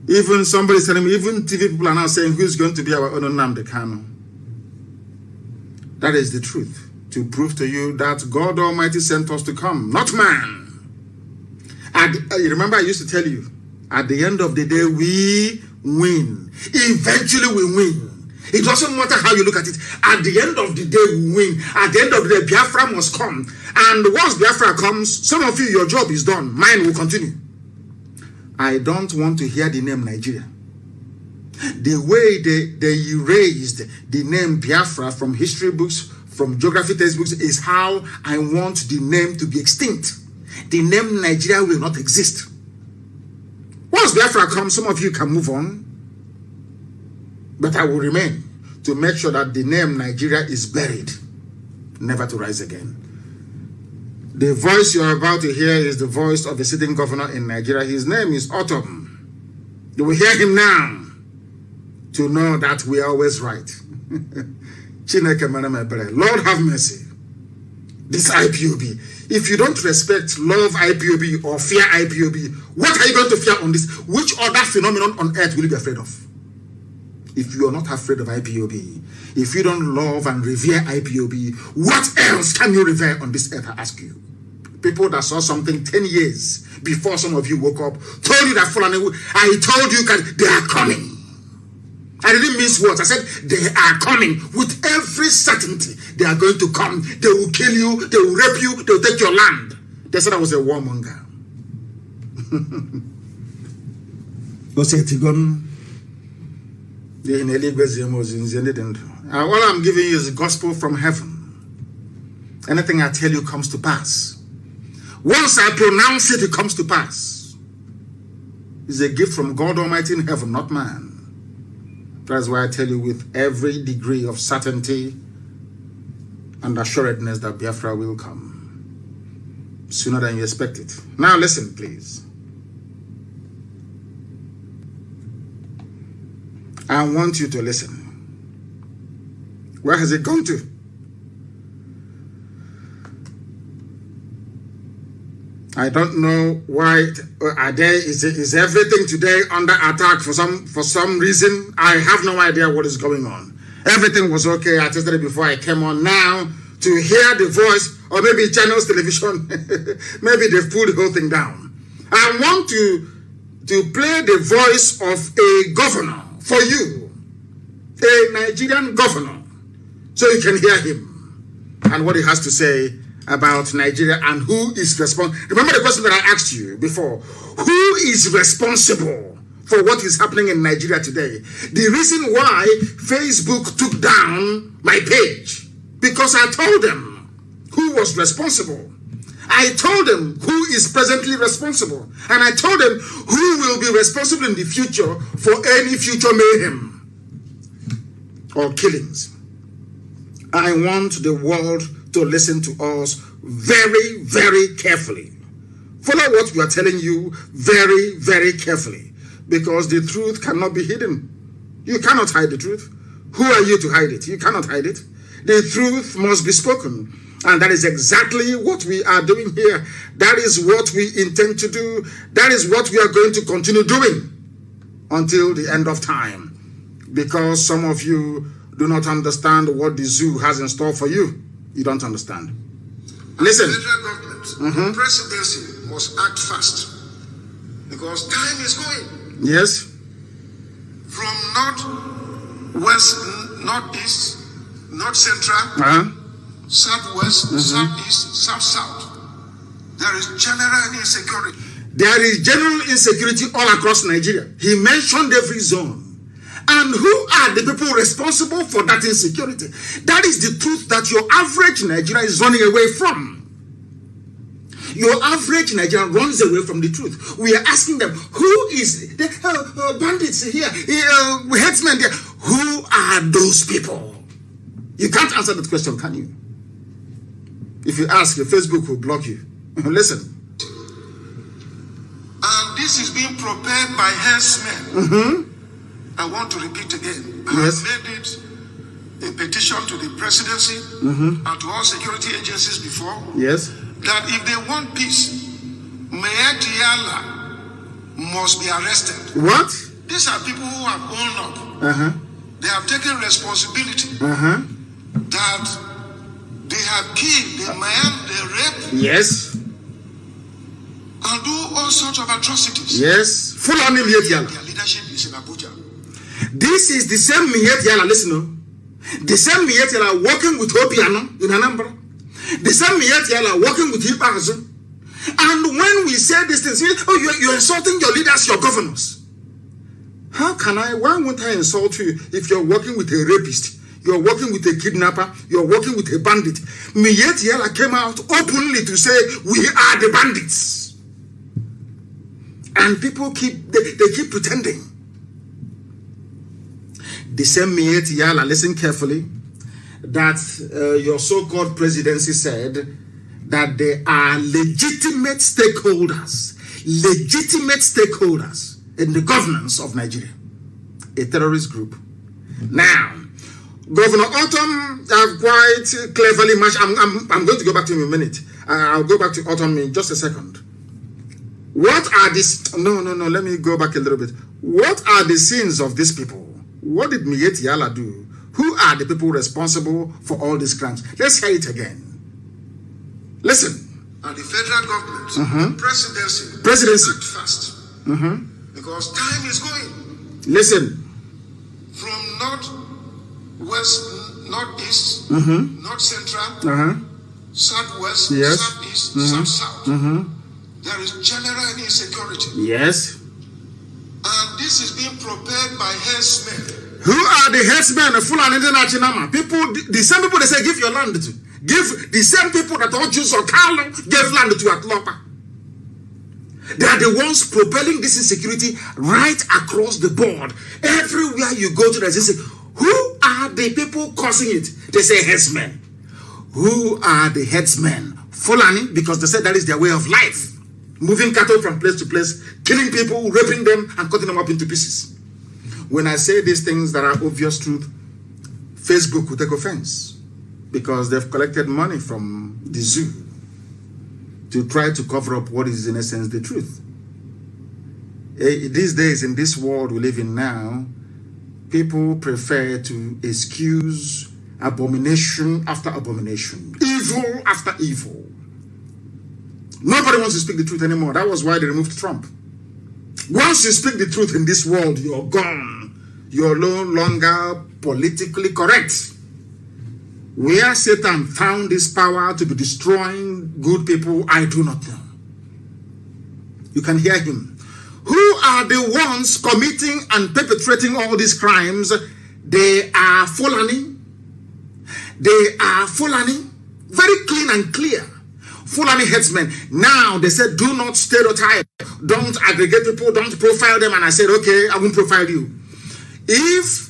Even somebody telling me, even TV people are now saying, who's going to be our own Nnamdi Kanus? That is the truth. To prove to you that God Almighty sent us to come, not man. And you remember I used to tell you, at the end of the day, we win. Eventually we win. It doesn't matter how you look at it. At the end of the day, we win. At the end of the day, Biafra must come. And once Biafra comes, some of you, your job is done. Mine will continue. I don't want to hear the name Nigeria. The way they erased the name Biafra from history books, from geography textbooks, is how I want the name to be extinct. The name Nigeria will not exist. Once Biafra comes, some of you can move on, but I will remain to make sure that the name Nigeria is buried, never to rise again. The voice you're about to hear is the voice of the sitting governor in Nigeria. His name is Autumn. You will hear him now to know that we are always right. Lord have mercy. This IPOB. If you don't respect, love IPOB or fear IPOB, what are you going to fear on this? Which other phenomenon on earth will you be afraid of? If you are not afraid of IPOB, if you don't love and revere IPOB, what else can you revere on this earth, I ask you? People that saw something 10 years before some of you woke up, told you that I told you they are coming. I didn't miss words. I said they are coming with every certainty. They are going to come. They will kill you. They will rape you. They will take your land. They said I was a warmonger. All I'm giving you is gospel from heaven. Anything I tell you comes to pass. Once I pronounce it, it comes to pass. It's a gift from God Almighty in heaven, not man. That's why I tell you with every degree of certainty and assuredness that Biafra will come sooner than you expect it. Now listen, please. I want you to listen. Where has it gone to? I don't know why is everything today under attack for some reason. I have no idea what is going on. Everything was okay. I tested it before I came on. Now to hear the voice, or maybe channels television, maybe they've pulled the whole thing down. I want to play the voice of a governor for you, a Nigerian governor, so you can hear him and what he has to say about Nigeria and who is responsible. Remember the question that I asked you before. Who is responsible for what is happening in Nigeria today? The reason why Facebook took down my page, because I told them who was responsible. I told them who is presently responsible. And I told them who will be responsible in the future for any future mayhem or killings. I want the world to listen to us very, very carefully. Follow what we are telling you very, very carefully, because the truth cannot be hidden. You cannot hide the truth. Who are you to hide it? You cannot hide it. The truth must be spoken. And that is exactly what we are doing here. That is what we intend to do. That is what we are going to continue doing until the end of time. Because some of you do not understand what the zoo has in store for you. You don't understand. Listen. The federal government, presidency must act fast, because time is going. Yes. From north, west, northeast, north central, southwest, southeast, south. There is general insecurity. There is general insecurity all across Nigeria. He mentioned every zone. And who are the people responsible for that insecurity? That is the truth that your average Nigerian is running away from. Your average Nigerian runs away from the truth. We are asking them, who is the bandits here, headsmen there? Who are those people? You can't answer that question, can you? If you ask, your Facebook will block you. Listen. And this is being prepared by herdsmen. I want to repeat again. I have made it a petition to the presidency and to all security agencies before. Yes. That if they want peace, Mayor Tiala must be arrested. What? These are people who have owned up. They have taken responsibility. That they have killed the man, they rape. Yes. And do all sorts of atrocities. Yes. Full on Mayor Tiala. Their leadership is in Abuja. This is the same Mayor Tiala, listen. The same Mayor Tiala working with Obiano in Anambra. The same Mayor Tiala working with Ipazu. And when we say these things, oh, you're insulting your leaders, your governors. Why won't I insult you if you're working with a rapist, you're working with a kidnapper, you're working with a bandit? Miet Yala came out openly to say, we are the bandits. And people keep pretending. The same Miet Yala, listen carefully, that your so-called presidency said that there are legitimate stakeholders in the governance of Nigeria, a terrorist group. Now, Governor Autumn quite cleverly matched. I'm going to go back to him in a minute. I'll go back to Autumn in just a second. What are these? No. Let me go back a little bit. What are the sins of these people? What did Miet Yala do? Who are the people responsible for all these crimes? Let's hear it again. Listen. And the federal government, presidency act fast. Because time is going. Listen. From north, west, northeast, north central, southwest, southeast, south. There is general insecurity. Yes. And this is being propelled by headsmen. Who are the headsmen of Fulani International? People, the same people they say give your land to. Give the same people that all Jews or Carlo gave land to Atlopa. They are the ones propelling this insecurity right across the board. Everywhere you go to, they say, who are the people causing it? They say headsmen. Who are the headsmen? Fulani, because they said that is their way of life. Moving cattle from place to place, killing people, raping them, and cutting them up into pieces. When I say these things that are obvious truth, Facebook will take offense because they've collected money from the zoo to try to cover up what is in essence the truth. These days, in this world we live in now, people prefer to excuse abomination after abomination, evil after evil. Nobody wants to speak the truth anymore. That was why they removed Trump. Once you speak the truth in this world, you're gone. You're no longer politically correct. Where Satan found this power to be destroying good people, I do not know. You can hear him. Who are the ones committing and perpetrating all these crimes? They are Fulani. They are Fulani. Very clean and clear. Fulani headsmen. Now they said, do not stereotype. Don't aggregate people. Don't profile them. And I said, okay, I won't profile you. If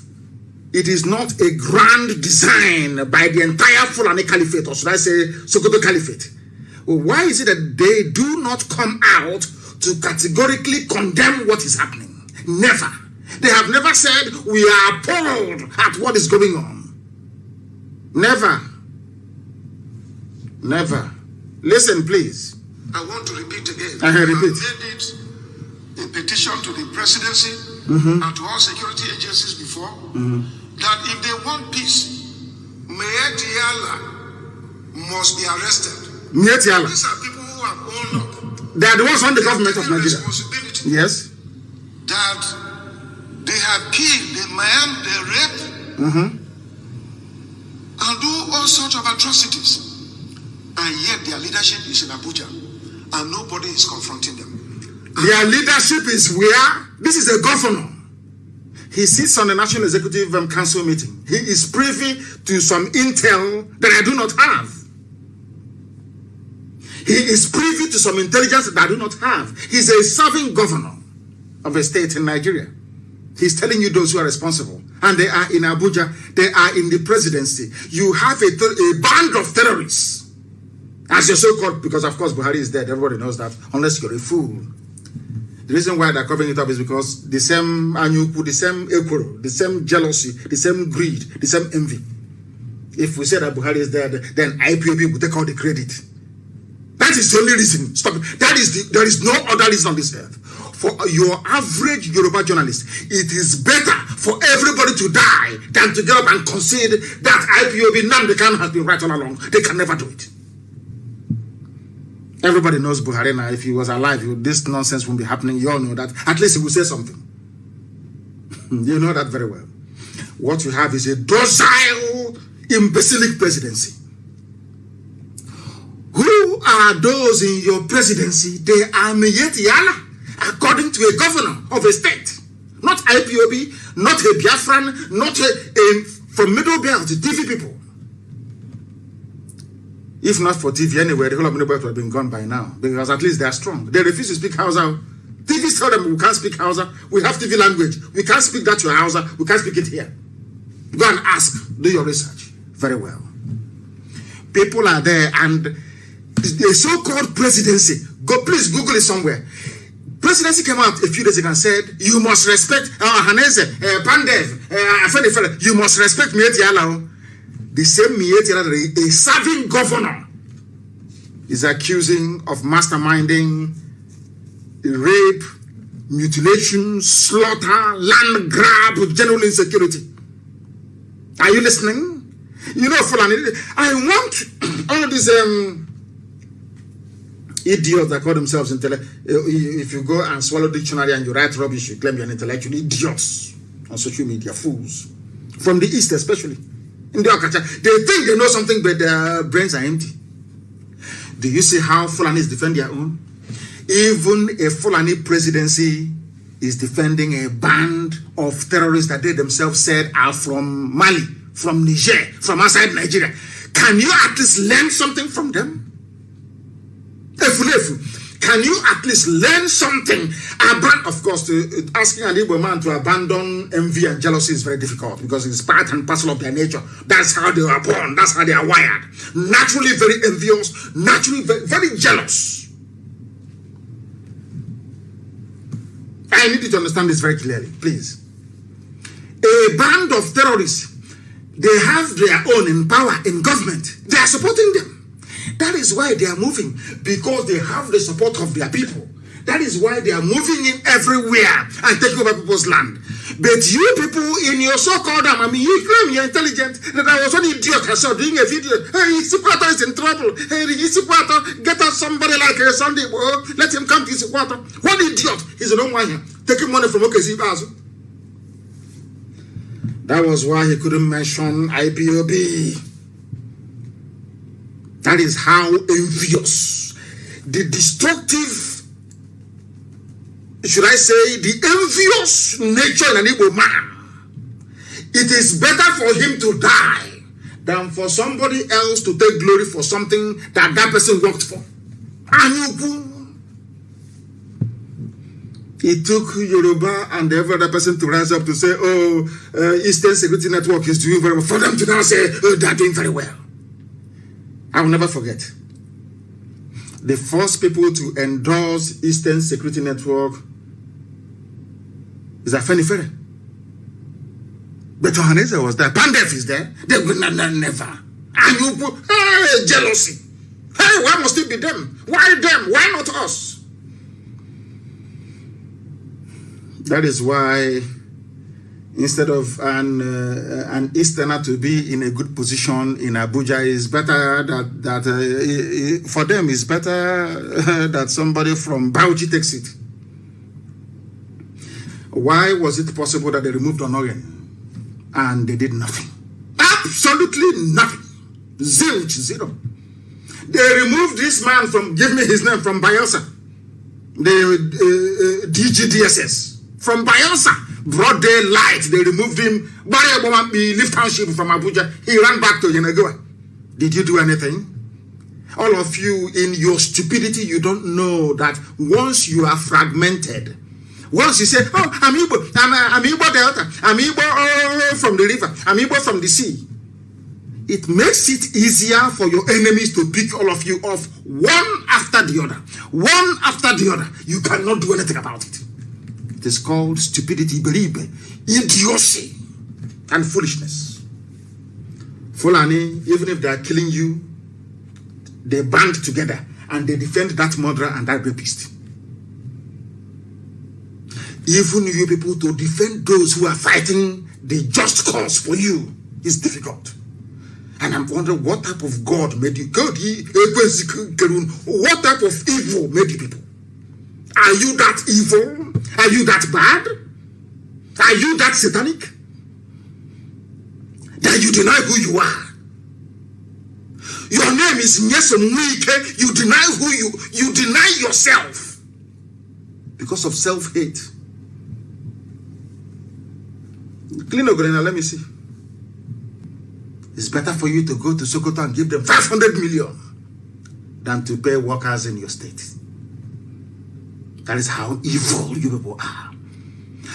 it is not a grand design by the entire Fulani Caliphate, or should I say Sokoto Caliphate, well, why is it that they do not come out to categorically condemn what is happening? Never. They have never said, we are appalled at what is going on. Never. Never. Listen, please. I want to repeat again. I repeat. I made it a petition to the presidency and to all security agencies before that if they want peace, Miet Yala must be arrested. Miet Yala. These are people who have owned up. They are the ones on the government of Nigeria. Responsibility. Yes. That they have killed, they maimed, they raped, and do all sorts of atrocities. And yet their leadership is in Abuja, and nobody is confronting them. Their leadership is where? This is a governor. He sits on the National Executive Council meeting. He is privy to some intel that I do not have. He is privy to some intelligence that I do not have. He's a serving governor of a state in Nigeria. He's telling you those who are responsible. And they are in Abuja. They are in the presidency. You have a band of terrorists. As you're so-called, because of course Buhari is dead. Everybody knows that, unless you're a fool. The reason why they're covering it up is because the same Anyuku, the same Ekuro, the same jealousy, the same greed, the same envy. If we say that Buhari is dead, then IPOB will take all the credit. That is the only reason. Stop it. There is no other reason on this earth. For your average Yoruba journalist, it is better for everybody to die than to get up and concede that IPOB Nnamdi has been right all along. They can never do it. Everybody knows Buhari now. If he was alive, this nonsense wouldn't be happening. You all know that. At least he will say something. You know that very well. What you have is a docile, imbecilic presidency. Who are those in your presidency? They are Miet Yala, according to a governor of a state. Not IPOB, not a Biafran, not from Middle Belt, TV people. If not for TV anyway, the whole of Middle Belt would have been gone by now. Because at least they are strong. They refuse to speak Hausa. TV tell them we can't speak Hausa. We have TV language. We can't speak that to Hausa. We can't speak it here. Go and ask. Do your research. Very well. People are there, and the so-called presidency. Please Google it somewhere. Presidency came out a few days ago and said, you must respect Haneze, Pandev, you must respect Mieti Alao. The same Mieti Alao, a serving governor, is accusing of masterminding rape, mutilation, slaughter, land grab, general insecurity. Are you listening? You know, Fulani, I want all these idiots that call themselves intellectual. If you go and swallow dictionary and you write rubbish, you claim you're an intellectual. Idiots on social media, fools. From the East especially. In the Okacha, they think they know something, but their brains are empty. Do you see how Fulanis defend their own? Even a Fulani presidency is defending a band of terrorists that they themselves said are from Mali, from Niger, from outside Nigeria. Can you at least learn something from them? Can you at least learn something about, of course, asking an Igbo man to abandon envy and jealousy is very difficult because it's part and parcel of their nature. That's how they are born. That's how they are wired. Naturally very envious, naturally very, very jealous. I need you to understand this very clearly, please. A band of terrorists, they have their own in power in government. They are supporting them. That is why they are moving, because they have the support of their people. That is why they are moving in everywhere and taking over people's land. But you people in your so-called you claim you're intelligent, that I was an idiot I saw doing a video. Hey, Isiquato is in trouble. Hey, Isiquato, get us somebody like a Sunday, let him come to Isiquato. What idiot? He's an Omwanya, taking money from Okezi Bazu. That was why he couldn't mention IPOB. That is how envious, the destructive, should I say, the envious nature in an Igbo man. It is better for him to die than for somebody else to take glory for something that that person worked for. It took Yoruba and every other person to rise up to say, Eastern Security Network is doing very well. For them to now say, they're doing very well. I will never forget. The first people to endorse Eastern Security Network is Afenifere. But Johannes was there. Pandef is there. They will never. And you put jealousy. Hey, why must it be them? Why them? Why not us? That is why, instead of an Easterner to be in a good position in Abuja, is better that for them is better that somebody from Bauchi takes it. Why was it possible that they removed Onoyen and they did nothing? Absolutely nothing. Zilch, zero. They removed this man from, give me his name, from Bayelsa, the DGDSS. From Bayelsa, broad daylight, they removed him. Lift township from Abuja. He ran back to Yenagoa. Did you do anything? All of you, in your stupidity, you don't know that once you are fragmented, once you say, oh, I'm Igbo, I'm Igbo Delta, I'm Igbo from the river, I'm Igbo from the sea, it makes it easier for your enemies to pick all of you off one after the other. One after the other. You cannot do anything about it. It is called stupidity, believe, idiocy, and foolishness. Fulani, even if they are killing you, they band together and they defend that murderer and that rapist. Even you people to defend those who are fighting the just cause for you is difficult. And I'm wondering what type of God made you? What type of evil made you people? Are you that evil? Are you that bad? Are you that satanic? That you deny who you are? Your name is Nyesomwike. You deny who you deny yourself because of self-hate. Clean Ogorena, let me see. It's better for you to go to Sokoto and give them 500 million than to pay workers in your state. That is how evil you people are.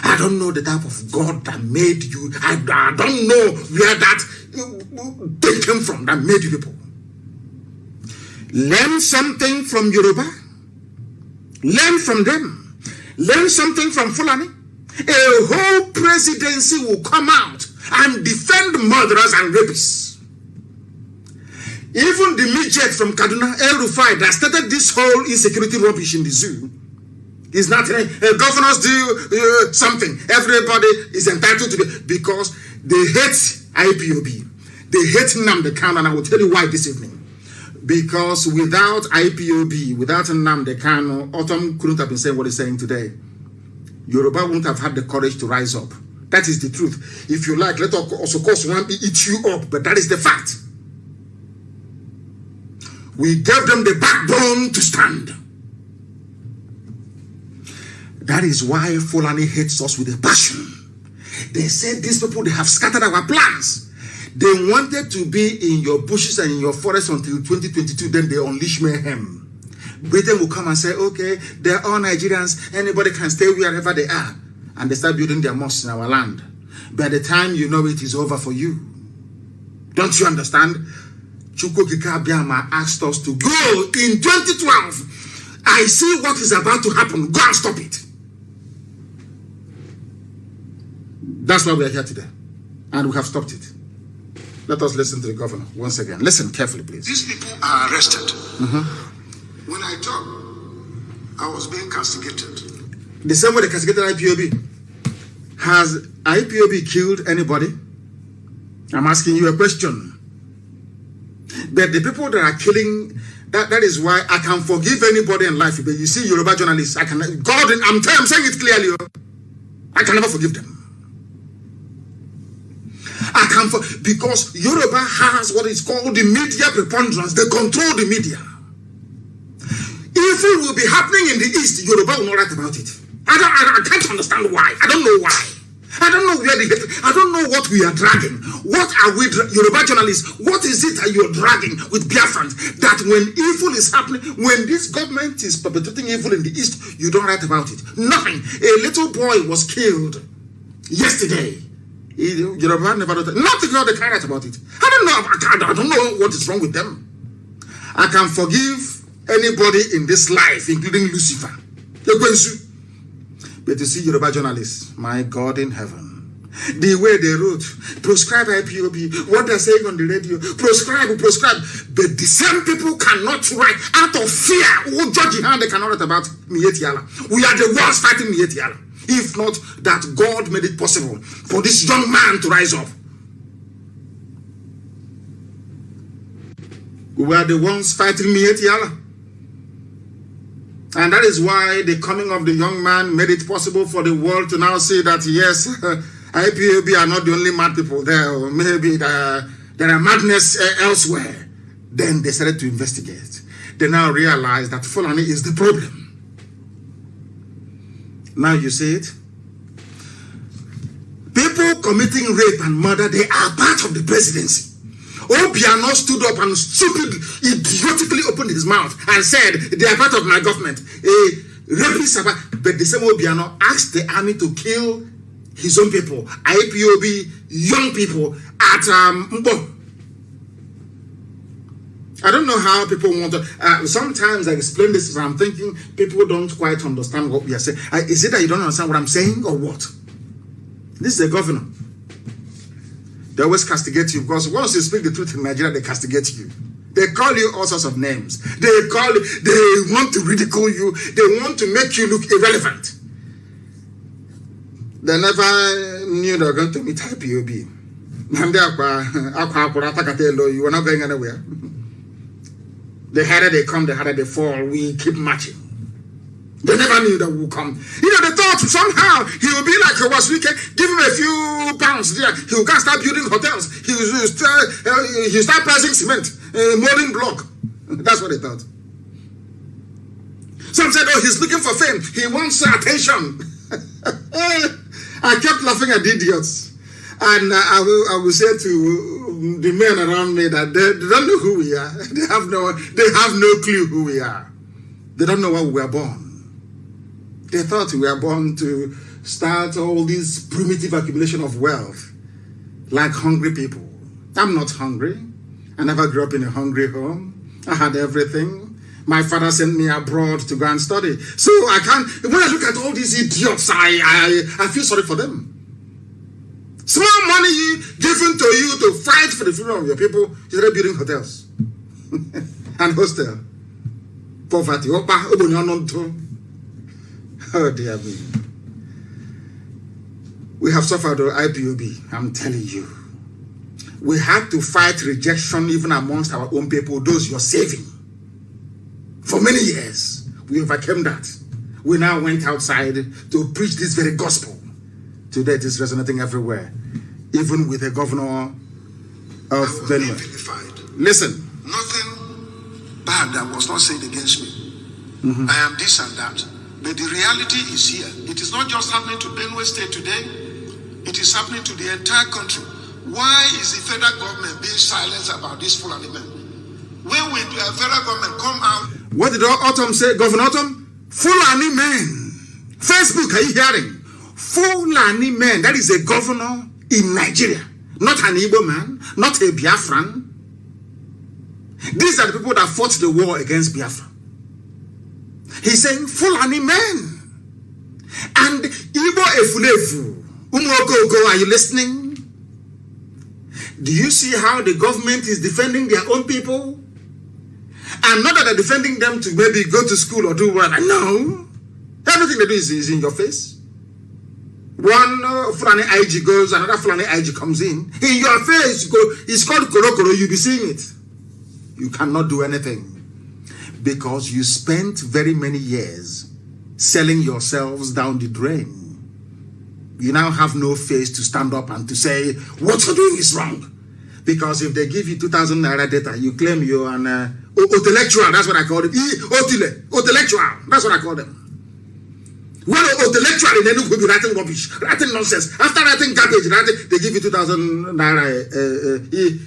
I don't know the type of God that made you. I don't know where that thing came from that made you people. Learn something from Yoruba. Learn from them. Learn something from Fulani. A whole presidency will come out and defend murderers and rapists. Even the midget from Kaduna, El Rufai, that started this whole insecurity rubbish in the zoo, is not governors do something. Everybody is entitled to it because they hate IPOB. They hate Nnamdi, and I will tell you why this evening. Because without IPOB, without Nnamdi, Autumn couldn't have been saying what he's saying today. Yoruba wouldn't have had the courage to rise up. That is the truth. If you like, let us of course one eat you up, but that is the fact. We gave them the backbone to stand. That is why Fulani hates us with a passion. They said these people, they have scattered our plans. They wanted to be in your bushes and in your forest until 2022, then they unleash mayhem. Britain will come and say, okay, they're all Nigerians, anybody can stay wherever they are. And they start building their mosques in our land. By the time you know it is over for you. Don't you understand? Chukwukika Abiyama asked us to go in 2012. I see what is about to happen. Go and stop it. That's why we are here today. And we have stopped it. Let us listen to the governor once again. Listen carefully, please. These people are arrested. When I talk, I was being castigated. The same way they castigated IPOB. Has IPOB killed anybody? I'm asking you a question. But the people that are killing, that is why I can forgive anybody in life. But you see, Yoruba journalists, I'm saying it clearly. I can never forgive them. Because Yoruba has what is called the media preponderance. They control the media. Evil will be happening in the East. Yoruba will not write about it. I can't understand why. I don't know why. I don't know where I don't know what we are dragging. What are we, Yoruba journalists, what is it that you're dragging with Biafrans? That when evil is happening, when this government is perpetrating evil in the East, you don't write about it. Nothing. A little boy was killed yesterday. Yoruba never wrote nothing. They can't write about it. I don't know what is wrong with them. I can forgive anybody in this life, including Lucifer. But you see, Yoruba journalists, my God in heaven, the way they wrote, proscribe IPOB, what they're saying on the radio, proscribe. But the same people cannot write out of fear. Oh, Judge they cannot write about Mietiala. We are the ones fighting Mietiala. If not that God made it possible for this young man to rise up. We are the ones fighting Mietiala. And that is why the coming of the young man made it possible for the world to now see that, yes, IPOB are not the only mad people there, or maybe there are madness elsewhere. Then they started to investigate. They now realize that Fulani is the problem. Now you see it. People committing rape and murder, they are part of the presidency. Obiano stood up and idiotically opened his mouth and said, they are part of my government. But the same Obiano asked the army to kill his own people, IPOB, young people at Mbo. I don't know how people want to. Sometimes I explain this and I'm thinking people don't quite understand what we are saying. Is it that you don't understand what I'm saying or what? This is a governor. They always castigate you because once you speak the truth in Nigeria, they castigate you. They call you all sorts of names. They want to ridicule you. They want to make you look irrelevant. They never knew they were going to meet IPOB. You were not going anywhere. The harder they come, the harder they fall. We keep marching. They never knew that we would come. They thought somehow he will be like Waswike, give him a few pounds there. He will start building hotels. He will start pricing cement, molding block. That's what they thought. Some said, oh, he's looking for fame. He wants attention. I kept laughing at the idiots. And I will say to the men around me that they don't know who we are. They have no clue who we are. They don't know why we were born. They thought we were born to start all this primitive accumulation of wealth like hungry people. I'm not hungry. I never grew up in a hungry home. I had everything. My father sent me abroad to go and study. So I can't, when I look at all these idiots, I feel sorry for them. Small money given to you to fight for the freedom of your people, you started building hotels and hostel. Poverty. Oh dear me. We have suffered IPOB, I'm telling you. We had to fight rejection even amongst our own people, those you're saving. For many years, we overcame that. We now went outside to preach this very gospel. Today it is resonating everywhere, even with the governor of Benue. Listen. Nothing bad that was not said against me. I am this and that. But the reality is here. It is not just happening to Benue State today. It is happening to the entire country. Why is the federal government being silent about this Fulani men? When will the federal government come out? What did Autumn say, Governor Autumn? Fulani men. Facebook, are you hearing? Fulani men. That is a governor in Nigeria. Not an Igbo man. Not a Biafran. These are the people that fought the war against Biafra. He's saying Fulani men. And Igbo Efulefu. Umokoko, are you listening? Do you see how the government is defending their own people? And not that they're defending them to maybe go to school or do whatever. No. Everything they do is in your face. One Fulani IG goes, another Fulani IG comes in your face. It's called Korokoro. You'll be seeing it. You cannot do anything. Because you spent very many years selling yourselves down the drain. You now have no face to stand up and to say, what you're doing is wrong. Because if they give you 2,000 naira data, you claim you're an intellectual. That's what I call it. Intellectual. That's what I call them. Well, intellectual in Enugu will be writing rubbish, writing nonsense. After writing garbage, they give you 2,000 naira.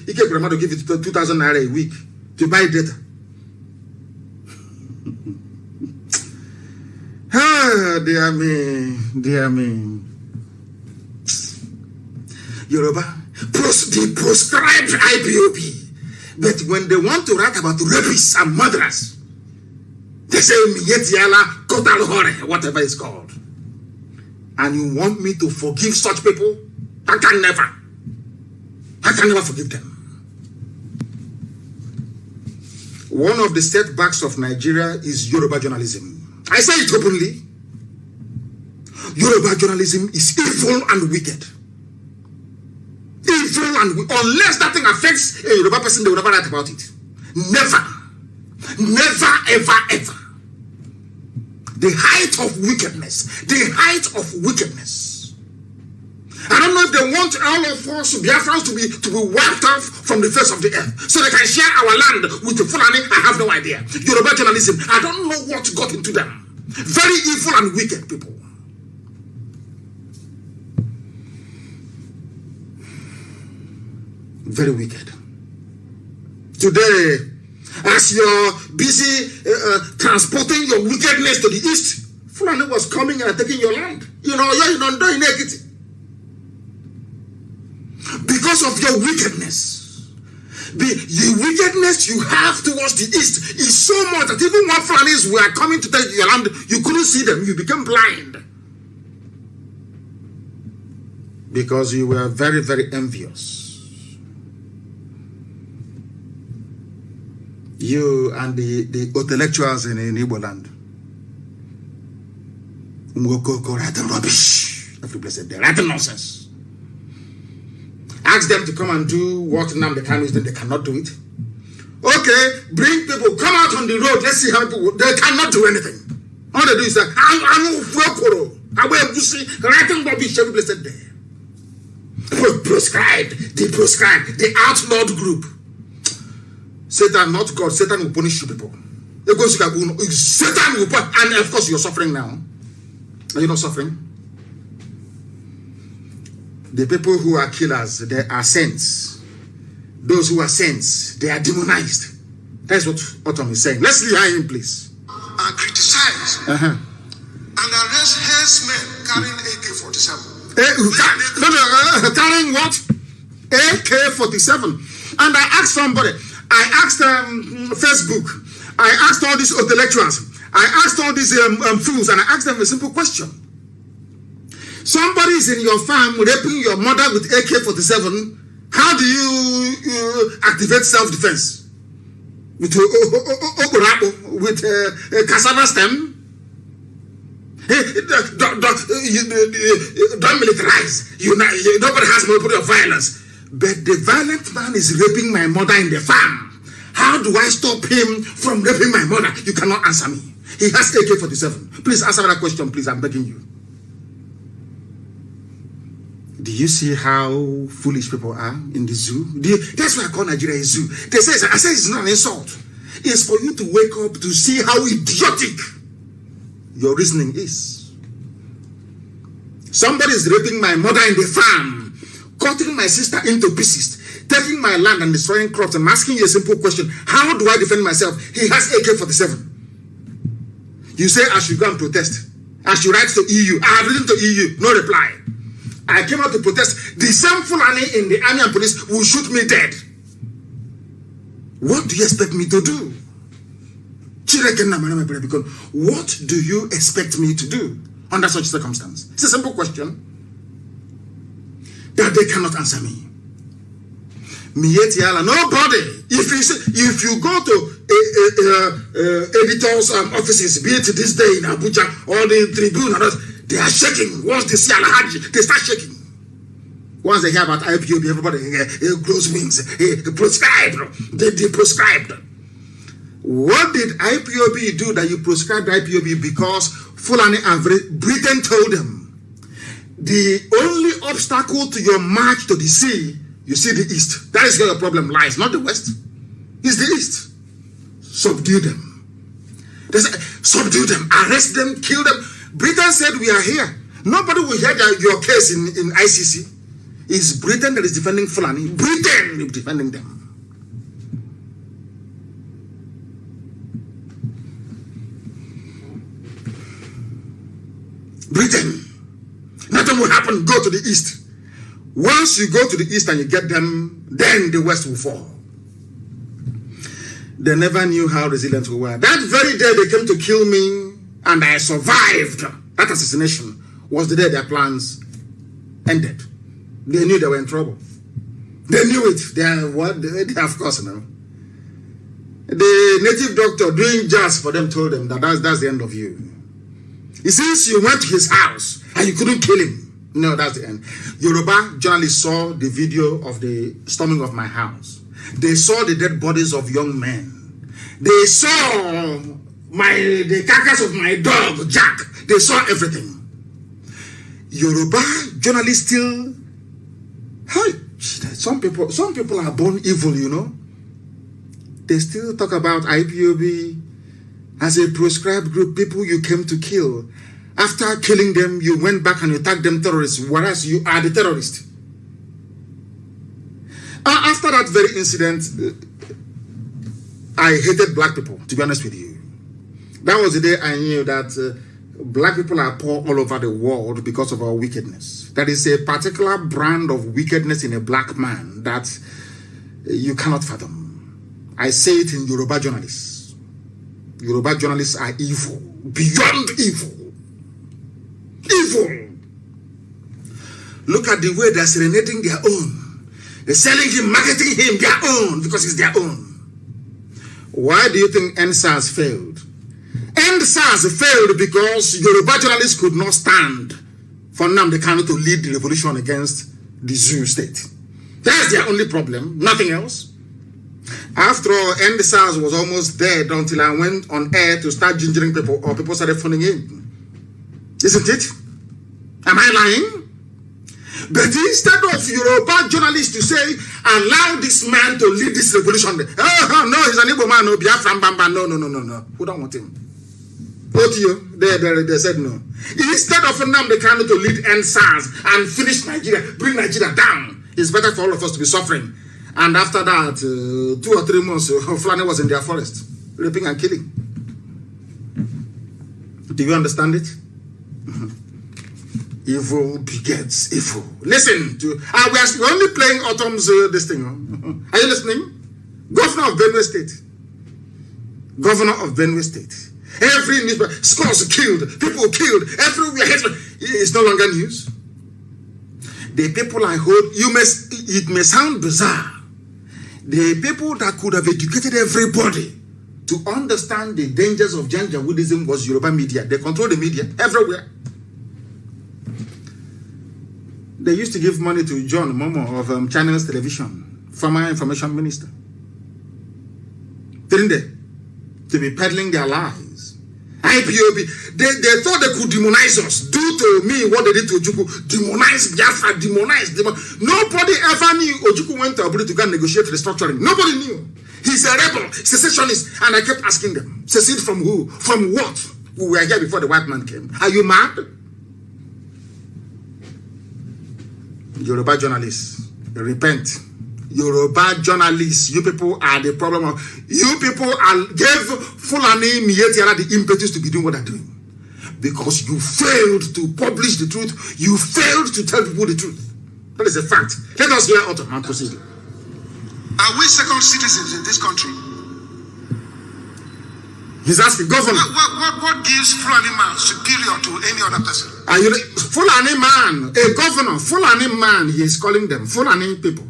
Ike Brahma to give you 2,000 naira a week to buy data. Ah, dear me, dear me. Yoruba, they proscribed IPOB. But when they want to write about rapists and murderers, they say, whatever it's called. And you want me to forgive such people? I can never forgive them. One of the setbacks of Nigeria is Yoruba journalism. I say it openly. Yoruba journalism is evil and wicked. Evil and unless that thing affects a Yoruba person, they will never write about it. Never. Never, ever, ever. The height of wickedness. The height of wickedness. I don't know if they want all of us Biafrans to be wiped off from the face of the earth so they can share our land with the Fulani. I have no idea. Yoruba journalism, I don't know what got into them. Very evil and wicked people. Very wicked. Today, as you're busy transporting your wickedness to the east, Fulani was coming and taking your land. You know, you're not doing it. Because of your wickedness. The wickedness you have towards the east is so much that even when Fulanis were coming to take your land, you couldn't see them. You became blind. Because you were very, very envious. You and the intellectuals in Igbo land. Writing rubbish. Every blessed day. Writing nonsense. Ask them to come and do what Nnamdi Kanus, then they cannot do it. Okay, bring people, come out on the road, let's see how people, they cannot do anything. All they do is that, writing rubbish every blessed day. Proscribed, the outlawed group. Satan, not God, Satan will punish you people. Satan will punish, and of course you're suffering now. Are you not suffering? The people who are killers, they are saints. Those who are saints, they are demonized. That's what Autumn is saying. Let's hear him, please. And criticize and arrest herdsmen carrying AK-47. Carrying what? AK-47. And I asked somebody, I asked Facebook, I asked all these intellectuals, I asked all these fools, and I asked them a simple question. Somebody is in your farm raping your mother with AK-47. How do you activate self-defense? With a cassava stem? Don't militarize. Nobody has monopoly of violence. But the violent man is raping my mother in the farm. How do I stop him from raping my mother? You cannot answer me. He has AK-47. Please answer that question, please. I'm begging you. Do you see how foolish people are in the zoo? That's why I call Nigeria a zoo. I say it's not an insult. It's for you to wake up to see how idiotic your reasoning is. Somebody is raping my mother in the farm, cutting my sister into pieces, taking my land and destroying crops. I'm asking you a simple question. How do I defend myself? He has AK-47. You say I should go and protest. I should write to EU. I have written to EU. No reply. I came out to protest. The same Fulani in the army and police will shoot me dead. What do you expect me to do? What do you expect me to do under such circumstance? It's a simple question that they cannot answer me. Nobody. If you go to editors' offices, be it this day in Abuja or the Tribune, they are shaking. Once they see Alhaji, they start shaking. Once they hear about IPOB, everybody grows wings. Prescribed. They prescribed. What did IPOB do that you prescribed IPOB? Because Fulani and Britain told them the only obstacle to your march to the sea, you see the east. That is where your problem lies, not the west. It's the east. Subdue them. They said, subdue them, arrest them, kill them. Britain said, we are here. Nobody will hear your case in ICC. It's Britain that is defending Fulani. Britain is defending them. Britain. Nothing will happen. Go to the east. Once you go to the east and you get them, then the west will fall. They never knew how resilient we were. That very day they came to kill me, and I survived. That assassination was the day their plans ended. They knew they were in trouble. They knew it. They of course, you know. The native doctor doing just for them told them that that's the end of you. Since you went to his house and you couldn't kill him, no, that's the end. Yoruba journalists saw the video of the storming of my house. They saw the dead bodies of young men. They saw the carcass of my dog, Jack. They saw everything. Yoruba journalists still, some people are born evil, you know. They still talk about IPOB as a proscribed group, people you came to kill. After killing them, you went back and you tagged them terrorists, whereas you are the terrorist. After that very incident, I hated black people, to be honest with you. That was the day I knew that black people are poor all over the world because of our wickedness. There is a particular brand of wickedness in a black man that you cannot fathom. I say it in Yoruba journalists. Yoruba journalists are evil, beyond evil. Evil. Look at the way they're serenading their own. They're selling him, marketing him their own because it's their own. Why do you think NSAS failed? NSAS failed because Yoruba journalists could not stand for Nnamdi to lead the revolution against the Zoo state. That's their only problem, nothing else. After all, NSAS was almost dead until I went on air to start gingering people, or people started phoning in. Isn't it? Am I lying? But instead of Yoruba journalists to say, allow this man to lead this revolution. Oh, no, he's an Igbo man, no, Biafran Bamba. No. We don't want him. OTO, they said no. Instead of Nnamdi Kanus to lead NSAS and finish Nigeria, bring Nigeria down, it's better for all of us to be suffering. And after that, 2 or 3 months, Fulani was in their forest, raping and killing. Do you understand it? Evil begets evil. Listen to, we're only playing Autumn's this thing. Are you listening? Governor of Benue State. Governor of Benue State. Every newspaper, scores killed, people killed, everywhere. It's no longer news. The people I hold, it may sound bizarre. The people that could have educated everybody to understand the dangers of Janjaweedism was Yoruba media. They control the media everywhere. They used to give money to John Momo of Channels Television, former information minister. Didn't they? To be peddling their lies. IPOB, they thought they could demonize us. Do to me what they did to Ojukwu. Demonize Biafra, demonize. Nobody ever knew Ojukwu went to Abuja to go and negotiate restructuring. Nobody knew. He's a rebel, secessionist. And I kept asking them, secede from who? From what? We were here before the white man came. Are you mad? Yoruba journalists, repent. Yoruba journalists, you people are the problem. You people gave Fulani Mietiara the impetus to be doing what they're doing. Because you failed to publish the truth. You failed to tell people the truth. That is a fact. Let us hear Autumn and proceed. Are we second citizens in this country? He's asking, Governor. What gives Fulani man superior to any other person? Are you Fulani man, a governor, Fulani man, he is calling them Fulani people.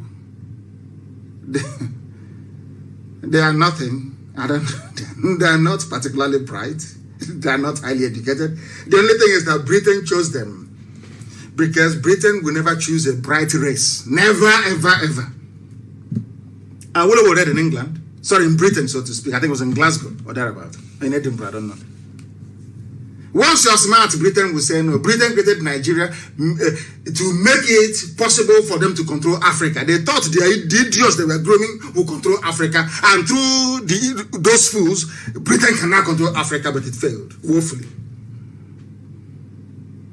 They are nothing. They are not particularly bright. They are not highly educated. The only thing is that Britain chose them. Because Britain will never choose a bright race. Never, ever, ever. I would have read in England. Sorry, in Britain, so to speak. I think it was in Glasgow or thereabout. In Edinburgh, I don't know. Once you're smart, Britain will say no. Britain created Nigeria to make it possible for them to control Africa. They thought the idiots they were grooming would control Africa. And through those fools, Britain can now control Africa, but it failed, woefully.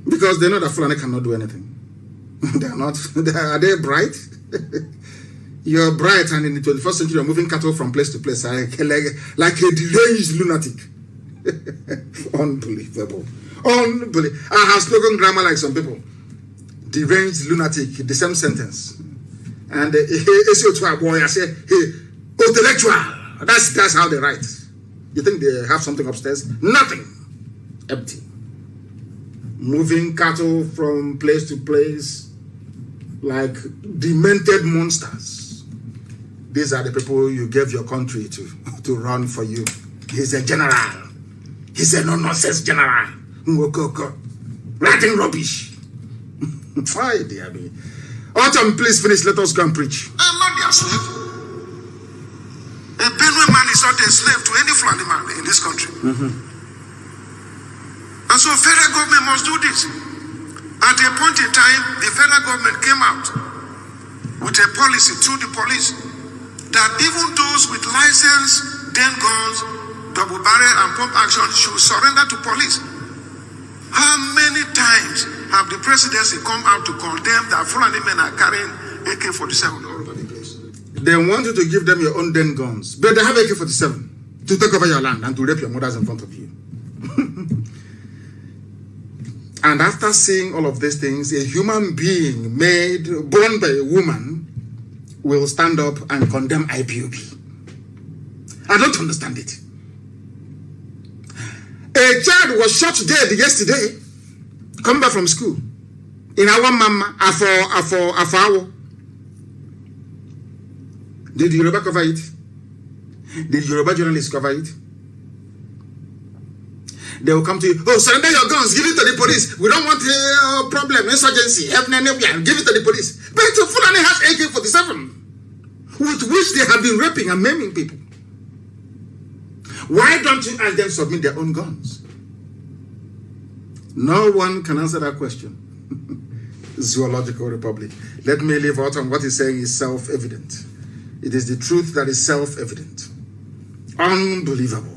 Because they know that Fulani cannot do anything. They are not. Are they bright? You're bright, and in the 21st century, you're moving cattle from place to place like a deranged lunatic. Unbelievable. Unbelievable. I have spoken grammar like some people. Deranged lunatic, the same sentence. And I say, hey, intellectual. That's how they write. You think they have something upstairs? Nothing. Empty. Moving cattle from place to place like demented monsters. These are the people you gave your country to run for you. He's a general. He's a no-nonsense general. Writing rubbish. Why, dear me? Autumn, please finish. Let us go and preach. I'm not their slave. A Benue man is not a slave to any Fulani man in this country. And so federal government must do this. At a point in time, the federal government came out with a policy through the police that even those with license, then guns, double barrel and pump action should surrender to police. How many times have the presidency come out to condemn that Fulani men are carrying AK-47 all over the place? They want you to give them your own den guns, but they have AK-47 to take over your land and to rape your mothers in front of you. And after seeing all of these things, a human being born by a woman will stand up and condemn IPOB. I don't understand it. A child was shot dead yesterday, coming back from school. In our mama, Afo. Did Yoruba cover it? Did Yoruba journalists cover it? They will come to you, oh, surrender your guns, give it to the police. We don't want a problem, insurgency, give it to the police. But Fulani has AK-47, with which they have been raping and maiming people. Why don't you ask them to submit their own guns? No one can answer that question. Zoological Republic. Let me leave out on what he's saying is self-evident. It is the truth that is self-evident. Unbelievable.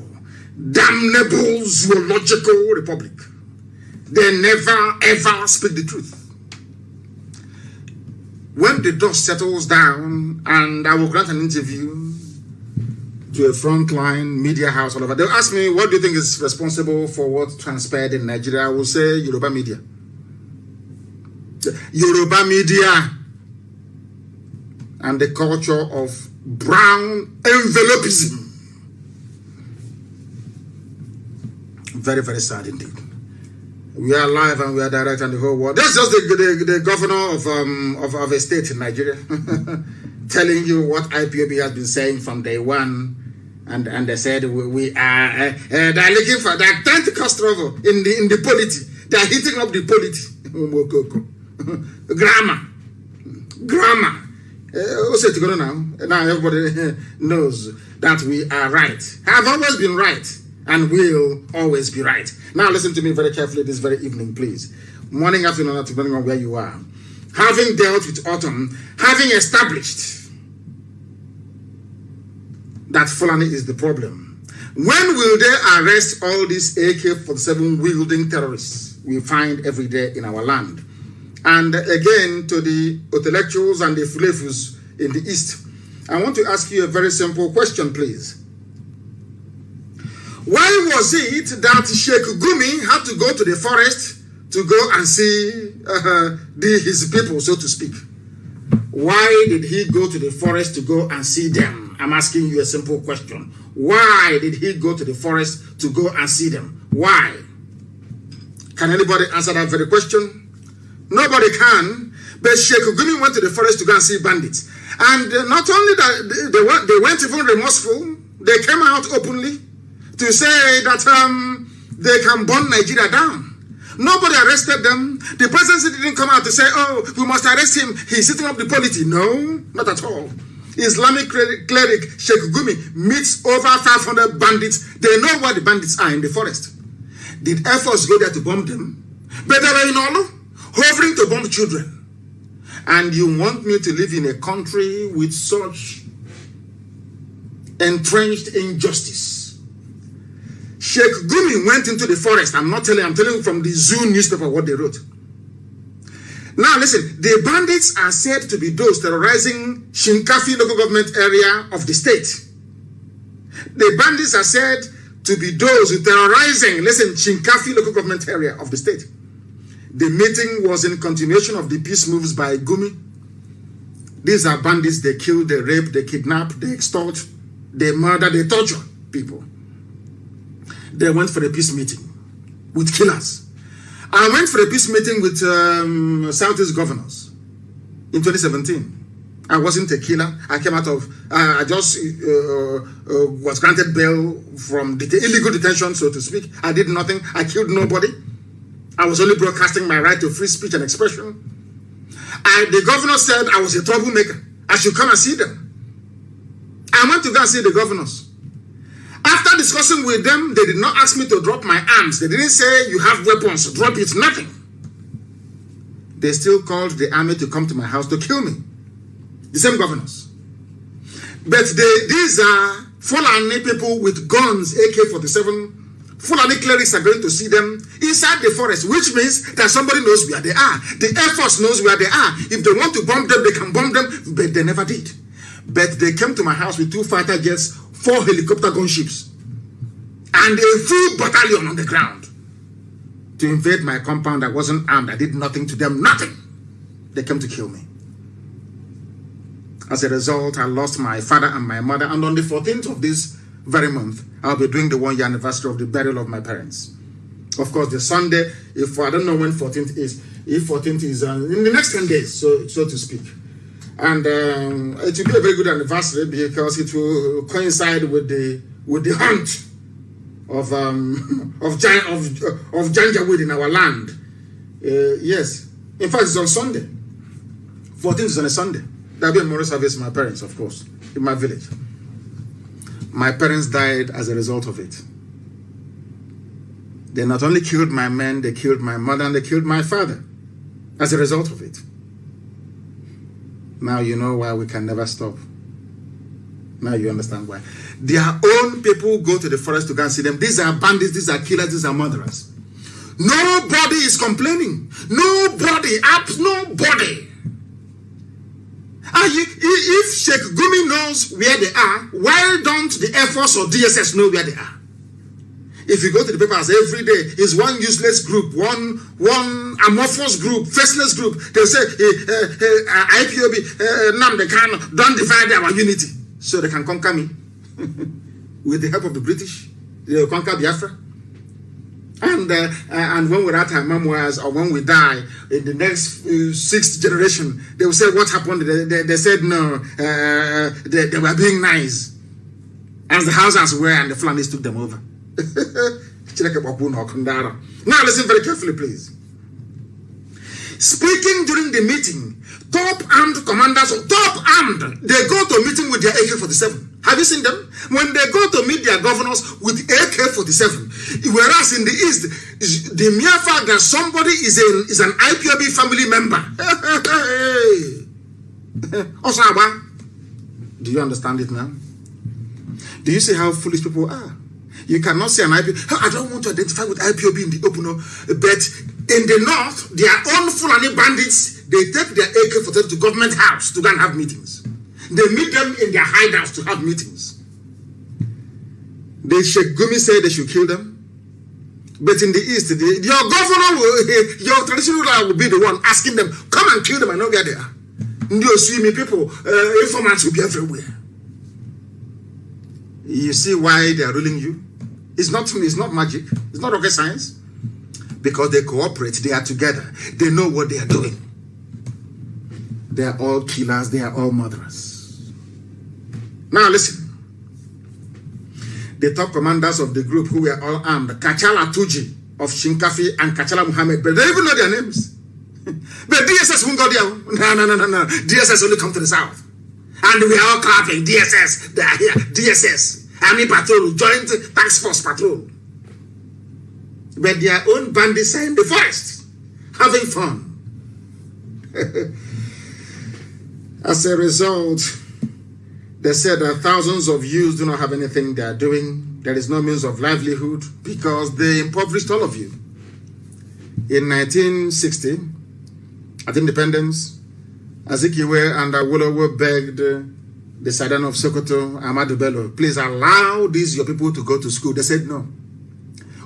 damnable zoological republic. They never ever speak the truth. When the dust settles down and I will grant an interview to a frontline media house all over, they'll ask me, what do you think is responsible for what transpired in Nigeria? I will say Yoruba media. Yoruba media and the culture of brown envelopism. Very, very sad indeed. We are live and we are direct on the whole world. That's just the governor of a state in Nigeria telling you what IPOB has been saying from day one. And they said we are they're looking for that 10th cost trouble in the polity. They are hitting up the polity. Grammar. Also to go now everybody knows that we are right. Have always been right and will always be right. Now listen to me very carefully this very evening, please. Morning, afternoon, depending on where you are. Having dealt with autumn, having established that Fulani is the problem, when will they arrest all these AK-47 wielding terrorists we find every day in our land? And again, to the intellectuals and the fulefus in the East, I want to ask you a very simple question, please. Why was it that Sheikh Gumi had to go to the forest to go and see his people, so to speak? Why did he go to the forest to go and see them? I'm asking you a simple question. Why did he go to the forest to go and see them? Why? Can anybody answer that very question? Nobody can. But Sheikh Gumi went to the forest to go and see bandits. And not only that, they weren't even remorseful. They came out openly to say that they can burn Nigeria down. Nobody arrested them. The presidency didn't come out to say, oh, we must arrest him. He's setting up the polity. No, not at all. Islamic cleric Sheikh Gumi meets over 500 bandits. They know where the bandits are in the forest. Did Air Force go there to bomb them? But they were in Olo, hovering to bomb children. And you want me to live in a country with such entrenched injustice? Sheikh Gumi went into the forest. I'm telling you from the Zoo newspaper what they wrote. Now listen, the bandits are said to be those terrorizing Shinkafi local government area of the state. The bandits are said to be those who terrorizing, listen, Shinkafi local government area of the state. The meeting was in continuation of the peace moves by Gumi. These are bandits. They kill, they rape, they kidnap, they extort, they murder, they torture people. They went for a peace meeting with killers. I went for a peace meeting with Southeast governors in 2017. I wasn't a killer. I came out of, I just was granted bail from illegal detention, so to speak. I did nothing. I killed nobody. I was only broadcasting my right to free speech and expression. The governor said I was a troublemaker. I should come and see them. I went to go and see the governors. After discussing with them, they did not ask me to drop my arms. They didn't say, you have weapons, drop it, nothing. They still called the army to come to my house to kill me. The same governors. But these are Fulani people with guns, AK-47. Fulani clerics are going to see them inside the forest, which means that somebody knows where they are. The Air Force knows where they are. If they want to bomb them, they can bomb them, but they never did. But they came to my house with 2 fighter jets, 4 helicopter gunships, and a full battalion on the ground to invade my compound. I wasn't armed. I did nothing to them. Nothing. They came to kill me. As a result, I lost my father and my mother. And on the 14th of this very month, I'll be doing the 1-year anniversary of the burial of my parents. Of course, the Sunday, if I don't know when 14th is, if 14th is in the next 10 days, so to speak. And it will be a very good anniversary because it will coincide with the hunt of Janjaweed in our land. Yes, in fact, it's on Sunday. 14th is on a Sunday. There'll be a memorial service for my parents, of course, in my village. My parents died as a result of it. They not only killed my men, they killed my mother and they killed my father as a result of it. Now you know why we can never stop. Now you understand why. Their own people go to the forest to go and see them. These are bandits, these are killers, these are murderers. Nobody is complaining. Nobody. And if Sheikh Gumi knows where they are, why don't the Air Force or DSS know where they are? If you go to the papers every day, it's one useless group, one amorphous group, faceless group. They'll say, IPOB, Nnamdi, don't divide our unity. So they can conquer me. With the help of the British, they will conquer Biafra. And when we write our memoirs or when we die in the next 6th generation, they will say what happened. They said no, they were being nice, as the Hausas were, and the Flanders took them over. Now listen very carefully, please. Speaking during the meeting, top armed commanders, they go to meeting with their AK-47. Have you seen them? When they go to meet their governors with AK-47, whereas in the East, the mere fact that somebody is an IPOB family member. Osaba, do you understand it now? Do you see how foolish people are? You cannot say an IPOB. I don't want to identify with IPOB in the open, but in the North, their own Fulani bandits, they take their AK-47 to government house to go and have meetings. They meet them in their hideouts to have meetings. The Sheikh Gumi said they should kill them. But in the East, your governor, your traditional ruler will be the one asking them, come and kill them, I know where they are. You see me, people, informants will be everywhere. You see why they are ruling you? It's not magic. It's not rocket science. Because they cooperate, they are together. They know what they are doing. They are all killers, they are all murderers. Now listen. The top commanders of the group who were all armed, Kachala Tuji of Shinkafi and Kachala Muhammad, but they don't even know their names. But DSS won't go there. No. DSS only come to the south. And we are all clapping. DSS, they are here. DSS, Army Patrol, Joint Task Force Patrol. But their own bandits are in the forest, having fun. As a result, they said that thousands of youths do not have anything they are doing. There is no means of livelihood because they impoverished all of you. In 1960, at independence, Azikiwe and Awolowo begged the Sultan of Sokoto, Ahmadu Bello, please allow these your people to go to school. They said no.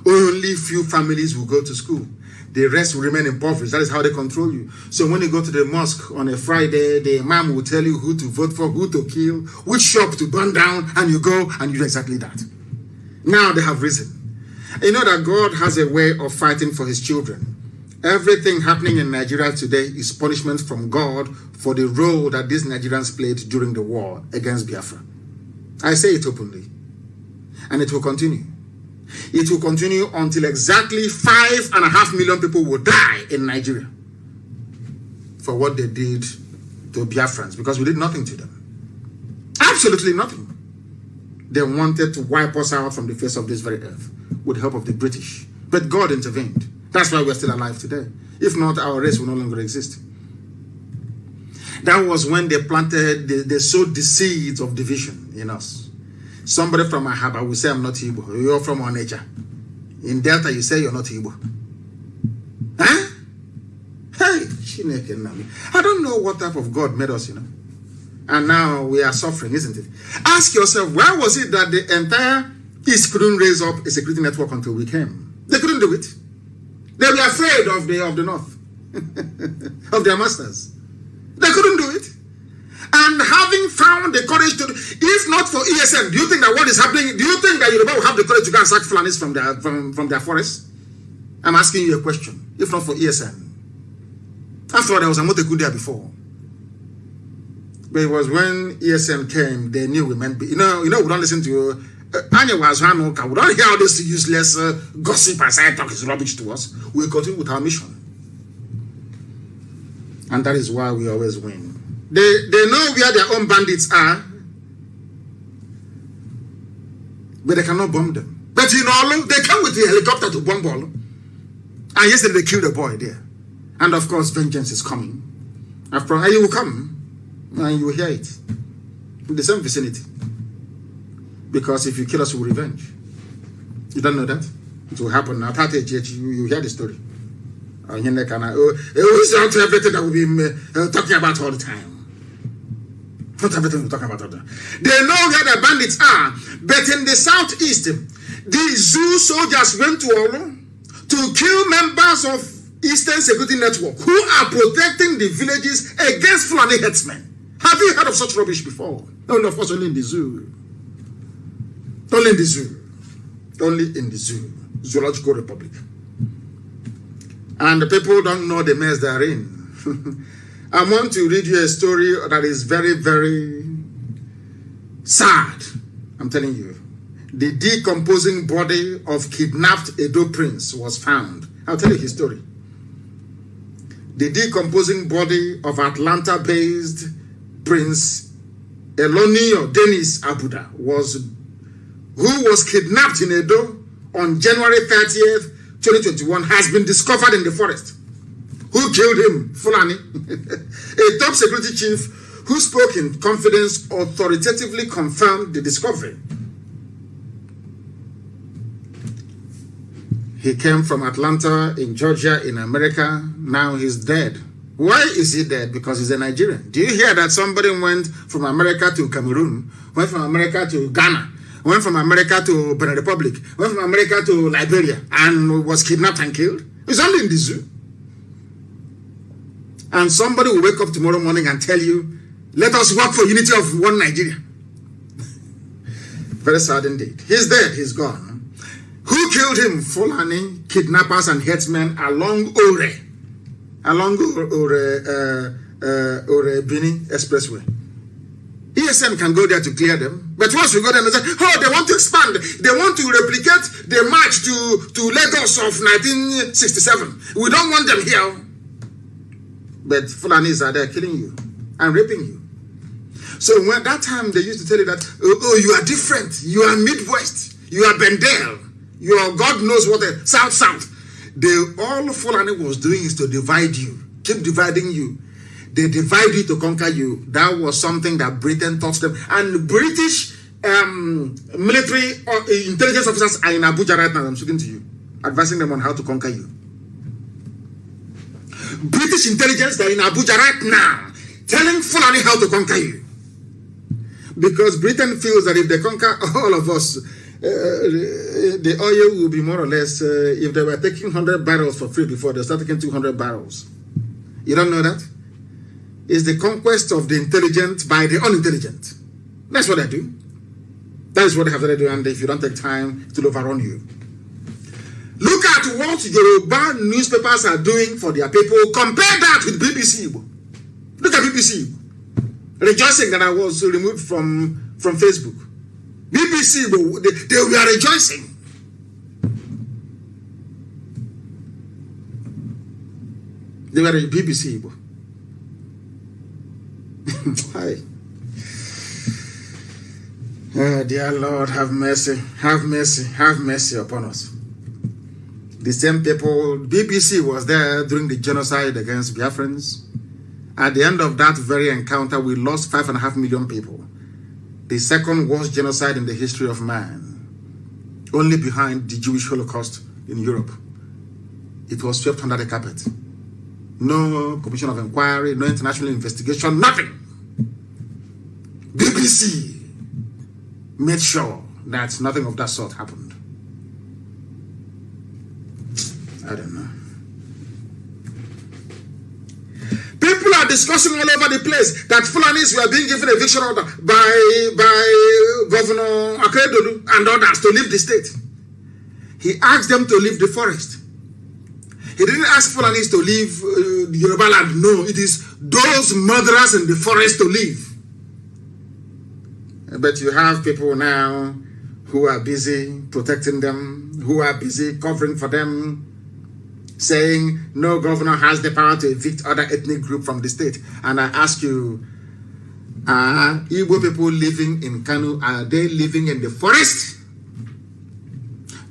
Only few families will go to school. The rest will remain impoverished. That is how they control you. So when you go to the mosque on a Friday, the imam will tell you who to vote for, who to kill, which shop to burn down, and you go and you do exactly that. Now they have risen. You know that God has a way of fighting for his children. Everything happening in Nigeria today is punishment from God for the role that these Nigerians played during the war against Biafra. I say it openly. And it will continue. It will continue until exactly 5.5 million people will die in Nigeria for what they did to Biafrans, because we did nothing to them. Absolutely nothing. They wanted to wipe us out from the face of this very earth with the help of the British. But God intervened. That's why we're still alive today. If not, our race will no longer exist. That was when they planted, they sowed the seeds of division in us. Somebody from Ahaba will say, I'm not Igbo. You're from Onitsha. In Delta, you say you're not Igbo. Huh? Hey, Chineke Nnamdi. I don't know what type of God made us, And now we are suffering, isn't it? Ask yourself, why was it that the entire East couldn't raise up a security network until we came? They couldn't do it. They were afraid of the North, of their masters. They couldn't do it. And having found the courage to, if not for ESN, do you think that what is happening, do you think that Yoruba will have the courage to go and sack Fulanis from their forests? I'm asking you a question. If not for ESN. After all, there was a Moteku there before. But it was when ESN came, they knew we meant, we don't listen to Anya was we don't hear all this useless gossip and side talk is rubbish to us. We continue with our mission. And that is why we always win. They know where their own bandits are, but they cannot bomb them. But they come with the helicopter to bomb all. And yesterday they killed a boy there. And of course, vengeance is coming. And you will come and you will hear it in the same vicinity. Because if you kill us, we'll revenge. You don't know that? It will happen now. You hear the story. It's not everything that we'll be talking about all the time. Not everything we're talking about all the time. They know where the bandits are, but in the southeast, the zoo soldiers went to Olu to kill members of Eastern Security Network who are protecting the villages against Fulani herdsmen. Have you heard of such rubbish before? No, of course, only in the zoo. Only in the zoo. Only in the zoo. Zoological Republic. And the people don't know the mess they're in. I want to read you a story that is very, very sad. I'm telling you. The decomposing body of kidnapped Edo prince was found. I'll tell you his story. The decomposing body of Atlanta-based Prince Elonio Dennis Abuda who was kidnapped in Edo on January 30th, 2021, has been discovered in the forest. Who killed him? Fulani. A top security chief who spoke in confidence authoritatively confirmed the discovery. He came from Atlanta in Georgia in America. Now he's dead. Why is he dead? Because he's a Nigerian. Do you hear that somebody went from America to Cameroon, went from America to Ghana, went from America to Benin Republic, went from America to Liberia, and was kidnapped and killed? It's only in the zoo. And somebody will wake up tomorrow morning and tell you, let us work for unity of one Nigeria. Very sad indeed. He's dead, he's gone. Who killed him? Fulani kidnappers and headsmen along Ore Bini Expressway. ESN can go there to clear them, but once we go there and say, oh, they want to expand, they want to replicate the march to Lagos of 1967. We don't want them here. But Fulanis are there killing you and raping you. So when that time they used to tell you that, oh, you are different, you are Midwest, you are Bendel, you are God knows what the South. All Fulani was doing is to divide you, keep dividing you. They divide you to conquer you. That was something that Britain taught them. And British military intelligence officers are in Abuja right now. I'm speaking to you, advising them on how to conquer you. British intelligence, they're in Abuja right now, telling Fulani how to conquer you. Because Britain feels that if they conquer all of us, the oil will be more or less, if they were taking 100 barrels for free before, they'll start taking 200 barrels. You don't know that? It's the conquest of the intelligent by the unintelligent. That's what they do. That is what they have to do, and if you don't take time, it will overrun you. Look at what Yoruba newspapers are doing for their people. Compare that with BBC. Look at BBC. Rejoicing that I was removed from Facebook. BBC, they were rejoicing. They were BBC. Hi. Oh, dear Lord, have mercy, have mercy, have mercy upon us. The same people, BBC was there during the genocide against Biafrans. At the end of that very encounter, we lost 5.5 million people. The second worst genocide in the history of man. Only behind the Jewish Holocaust in Europe. It was swept under the carpet. No commission of inquiry, no international investigation, nothing. BBC made sure that nothing of that sort happened. I don't know. People are discussing all over the place that Fulanis were being given eviction order by Governor Akeredolu and others to leave the state. He asked them to leave the forest. He didn't ask Fulanis to leave the Yoruba land. No, it is those murderers in the forest to leave. But you have people now who are busy protecting them, who are busy covering for them, saying no governor has the power to evict other ethnic group from the state. And I ask you, are Igbo people living in Kanu, are they living in the forest?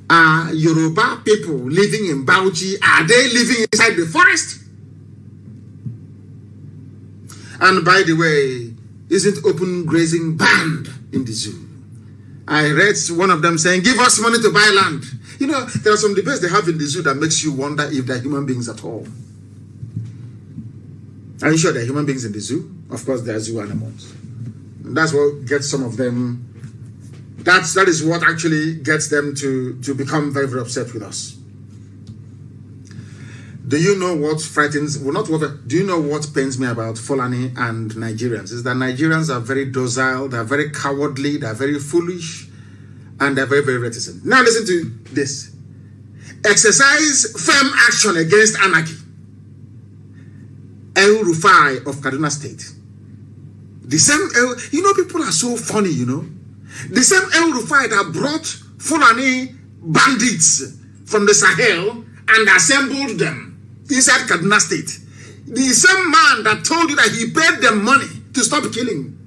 Are Yoruba people living in Bauchi, are they living inside the forest? And by the way, isn't open grazing banned in the zoo? I read one of them saying, give us money to buy land. You know, there are some debates they have in the zoo that makes you wonder if they're human beings at all. Are you sure they're human beings in the zoo? Of course, they're zoo animals. And that's what gets some of them. That is what actually gets them to become very, very upset with us. Do you know what frightens, well, not what, do you know what pains me about Fulani and Nigerians? Is that Nigerians are very docile, they're very cowardly, they're very foolish, and they're very, very reticent. Now listen to this. Exercise firm action against anarchy. El Rufai of Kaduna State. The same, you know, people are so funny, you know. The same El Rufai that brought Fulani bandits from the Sahel and assembled them inside Kaduna State. The same man that told you that he paid them money to stop killing,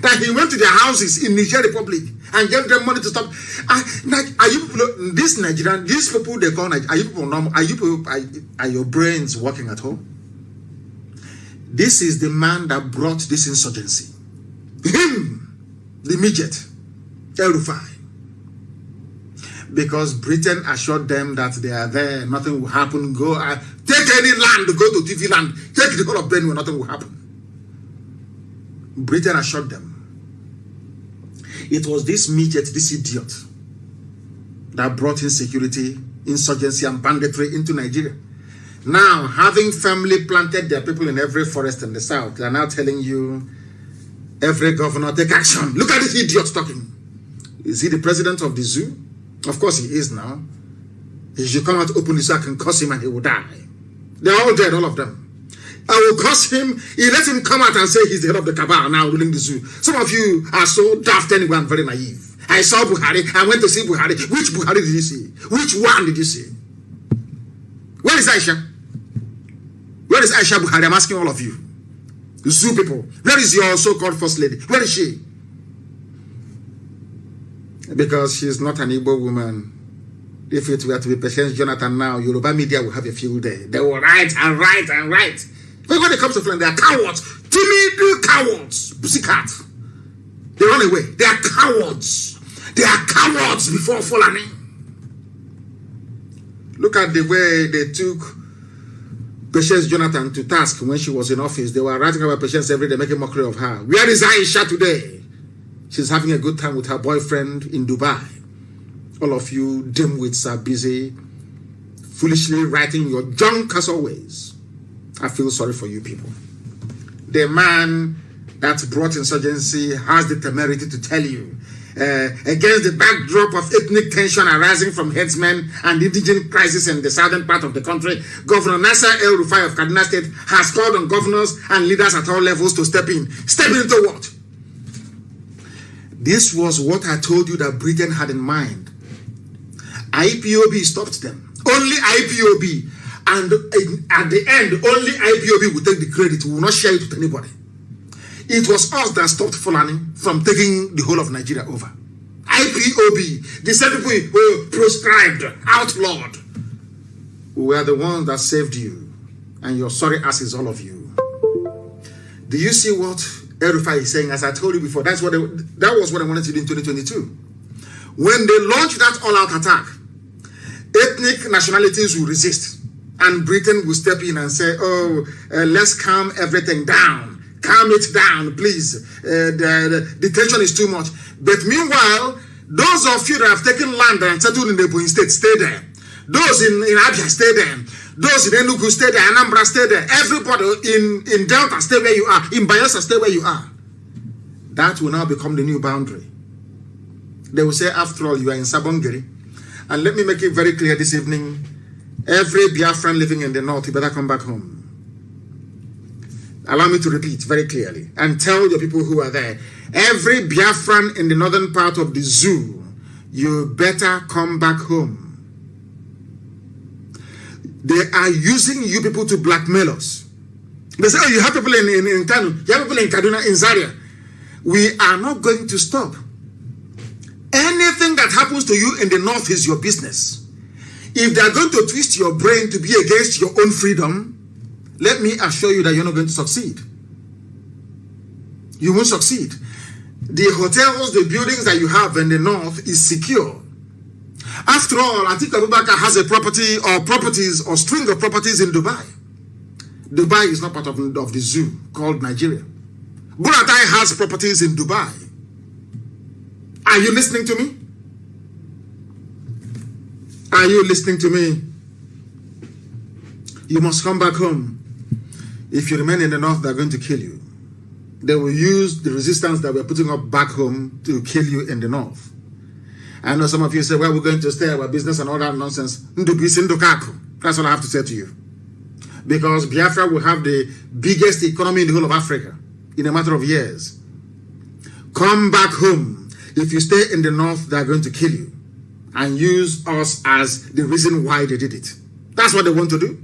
that he went to their houses in Niger Republic and gave them money to stop. Are you people, this Nigerian, these people they call, are you people normal? Are your brains working at home? This is the man that brought this insurgency. Him, the midget, El Rufai. Because Britain assured them that they are there, nothing will happen. Go, take any land, go to TV land, take the whole of Benue, nothing will happen. Britain assured them. It was this midget, this idiot, that brought insecurity, insurgency, and banditry into Nigeria. Now, having firmly planted their people in every forest in the south, they are now telling you, every governor, take action. Look at this idiot talking. Is he the president of the zoo? Of course he is now. He should come out openly so I can curse him and he will die. They're all dead, all of them. I will curse him. You let him come out and say he's the head of the cabal now ruling the zoo. Some of you are so daft anyway and very naive. I saw Buhari. I went to see Buhari. Which Buhari did you see? Which one did you see? Where is Aisha? Where is Aisha Buhari? I'm asking all of you. Zoo people. Where is your so-called first lady? Where is she? Because she's not an Igbo woman. If it were to be Patience Jonathan now, Yoruba media will have a field day. They will write and write and write. But when it comes to Fulani, they are cowards. Timid cowards. Pussycat. They run away. They are cowards. They are cowards before Fulani. Look at the way they took Patience Jonathan to task when she was in office. They were writing about Patience every day, making mockery of her. Where is Aisha today? She's having a good time with her boyfriend in Dubai. All of you dimwits are busy foolishly writing your junk as always. I feel sorry for you people. The man that brought insurgency has the temerity to tell you, against the backdrop of ethnic tension arising from headsmen and indigent crisis in the southern part of the country, Governor Nasser El Rufai of Kaduna State has called on governors and leaders at all levels to step in. Step into what? This was what I told you that Britain had in mind. IPOB stopped them. Only IPOB. And at the end, only IPOB will take the credit. We will not share it with anybody. It was us that stopped Fulani from taking the whole of Nigeria over. IPOB. The same people who proscribed, outlawed. We were the ones that saved you. And your sorry asses, all of you. Do you see what El Rufai is saying? As I told you before, that was what I wanted to do in 2022. When they launched that all-out attack, ethnic nationalities will resist. And Britain will step in and say, oh, let's calm everything down. Calm it down, please. The tension is too much. But meanwhile, those of you that have taken land and settled in the Ebonyi State, stay there. Those in Abia, stay there. Those in Enugu, stay there. Anambra, stay there. Everybody in Delta, stay where you are. In Bayelsa, stay where you are. That will now become the new boundary. They will say, after all, you are in Sabongeri. And let me make it very clear this evening, every Biafran living in the north, you better come back home. Allow me to repeat very clearly and tell your people who are there, every Biafran in the northern part of the zoo, you better come back home. They are using you people to blackmail us. They say, oh, you have people in Kanus, you have people in Kaduna, in Zaria. We are not going to stop. Anything that happens to you in the north is your business. If they are going to twist your brain to be against your own freedom, let me assure you that you're not going to succeed. You won't succeed. the hotels, the buildings that you have in the north is secure. After all, I think Abubakar has a property or properties or string of properties in Dubai. Dubai is not part of the zoo called Nigeria. Buratai has properties in Dubai. Are you listening to me? Are you listening to me? You must come back home. If you remain in the north, they're going to kill you. They will use the resistance that we're putting up back home to kill you in the north. I know some of you say, well, we're going to stay our business and all that nonsense. That's all I have to say to you. Because Biafra will have the biggest economy in the whole of Africa in a matter of years. Come back home. If you stay in the north, they're going to kill you and use us as the reason why they did it. That's what they want to do.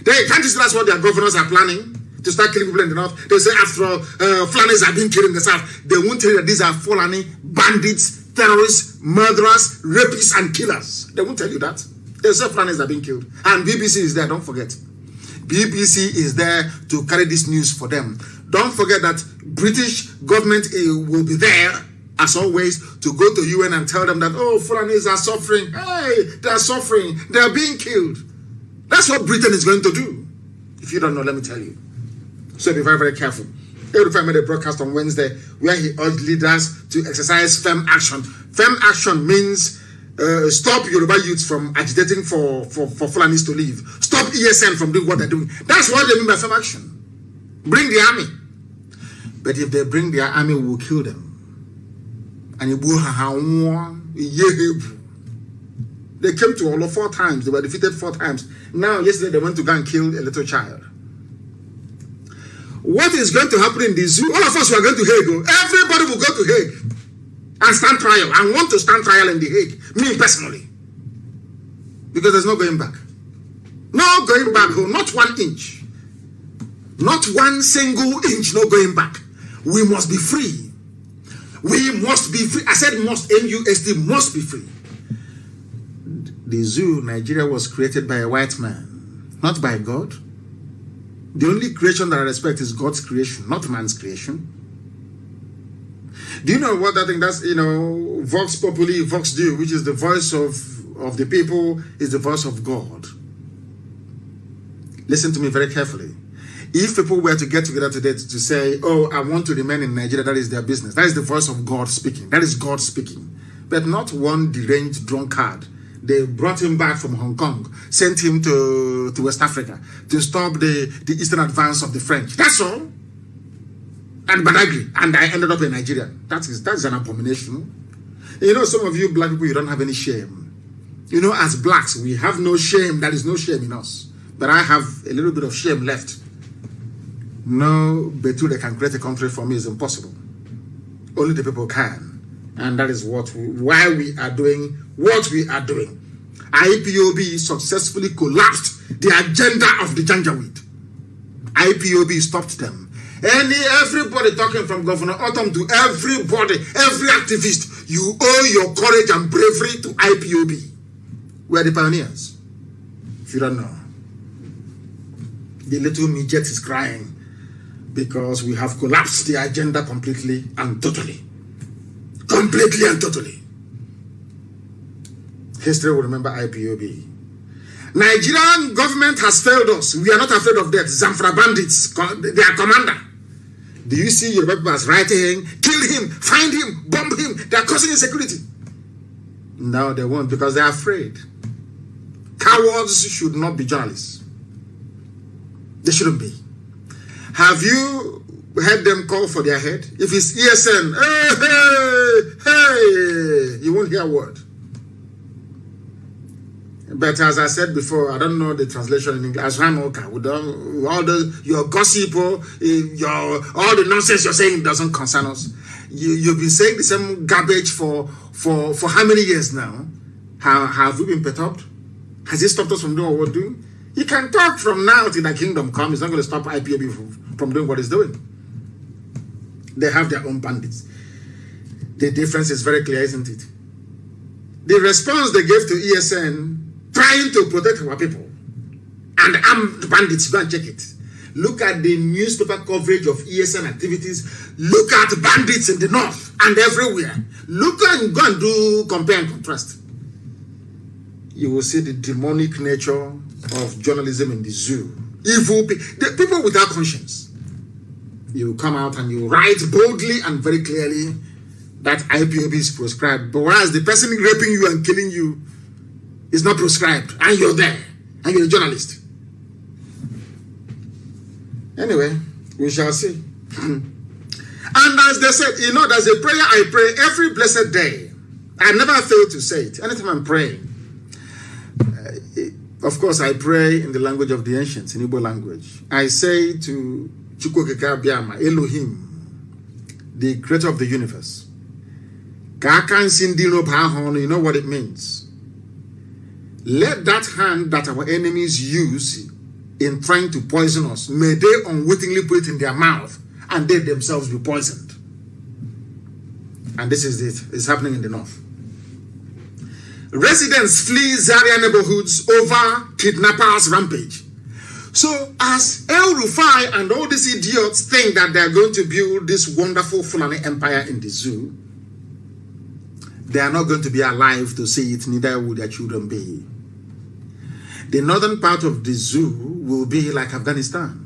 Can't you see that's what their governors are planning? To start killing people in the north. They say after all, Fulanis are being killed in the south. They won't tell you that these are Fulani bandits, terrorists, murderers, rapists, and killers. They won't tell you that. They say Fulanis are being killed. And BBC is there, don't forget. BBC is there to carry this news for them. Don't forget that British government will be there, as always, to go to UN and tell them that, oh, Fulanis are suffering. Hey, they are suffering. They are being killed. That's what Britain is going to do. If you don't know, let me tell you. So be very, very careful. Every made a broadcast on Wednesday where he urged leaders to exercise firm action. Firm action means stop Yoruba youths from agitating for Fulanis to leave. Stop ESN from doing what they're doing. That's what they mean by firm action. Bring the army. But if they bring their army, we will kill them. And they came to Olo 4 times. They were defeated 4 times. Now, yesterday, they went to go and kill a little child. What is going to happen in the zoo? All of us who are going to Hague. Everybody will go to Hague and stand trial. I want to stand trial in the Hague. Me personally. Because there's no going back. No going back home. Not 1 inch. Not 1 single inch. No going back. We must be free. We must be free. I said must. M-U-S-T. Must be free. The zoo, Nigeria, was created by a white man. Not by God. The only creation that I respect is God's creation, not man's creation. Do you know what I think? That's, Vox Populi, Vox Deo, which is the voice of the people, is the voice of God. Listen to me very carefully. If people were to get together today to say, oh, I want to remain in Nigeria, that is their business. That is the voice of God speaking. That is God speaking. But not one deranged drunkard. They brought him back from Hong Kong, sent him to West Africa to stop the eastern advance of the French. That's all. And Badagry. And I ended up in Nigeria. That's an abomination. Some of you black people, you don't have any shame. As blacks, we have no shame. There is no shame in us. But I have a little bit of shame left. No Betul can create a country for me is impossible. Only the people can. And that is why we are doing what we are doing. IPOB successfully collapsed the agenda of the Janjaweed. IPOB stopped them. Everybody talking from Governor Autumn to everybody, every activist, you owe your courage and bravery to IPOB. We are the pioneers. If you don't know. The little midget is crying because we have collapsed the agenda completely and totally. Completely and totally. History will remember IPOB. Nigerian government has failed us. We are not afraid of death. Zamfara bandits, their commander. Do you see your people writing, kill him, find him, bomb him? They are causing insecurity. No, they won't because they are afraid. Cowards should not be journalists. They shouldn't be. Have you heard them call for their head? If it's ESN, hey, you won't hear a word. But as I said before, I don't know the translation in English. Your gossip, all the nonsense you're saying doesn't concern us. You've been saying the same garbage for how many years now? Have we been perturbed? Has it stopped us from doing what we're doing? You can talk from now till the kingdom comes. It's not going to stop IPOB from doing what it's doing. They have their own bandits. The difference is very clear, isn't it? The response they gave to ESN, trying to protect our people, and armed bandits, go and check it. Look at the newspaper coverage of ESN activities. Look at bandits in the north and everywhere. Look and go and do compare and contrast. You will see the demonic nature of journalism in the zoo. Evil the people without conscience. You will come out and you write boldly and very clearly that IPOB is proscribed. But whereas the person raping you and killing you is not proscribed, and you're there, and you're a journalist. Anyway, we shall see. And as they said, you know, there's a prayer I pray every blessed day. I never fail to say it. Anytime I'm praying. Of course, I pray in the language of the ancients, in Igbo language. I say to Chukwokeka Biama, Elohim, the creator of the universe. You know what it means. Let that hand that our enemies use in trying to poison us, may they unwittingly put it in their mouth and they themselves be poisoned. And this is it. It's happening in the north. Residents flee Zaria neighborhoods over kidnappers' rampage. So as El Rufai and all these idiots think that they're going to build this wonderful Fulani empire in the zoo, they are not going to be alive to see it, neither will their children be. The northern part of the zoo will be like Afghanistan.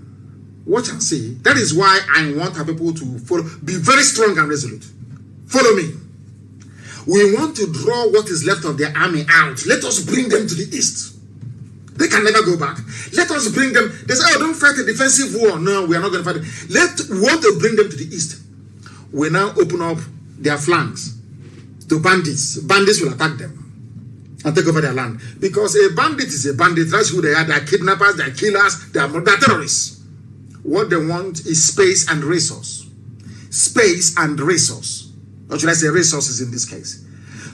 Watch and see. That is why I want our people to follow, be very strong and resolute. Follow me. We want to draw what is left of their army out. Let us bring them to the east. They can never go back. Let us bring them. They say, oh, don't fight a defensive war. No, we are not going to fight. We want to bring them to the east. We now open up their flanks to bandits. Bandits will attack them and take over their land. Because a bandit is a bandit. That's who they are. They are kidnappers, they are killers, they are terrorists. What they want is space and resource. Space and resource. Or should I say resources in this case.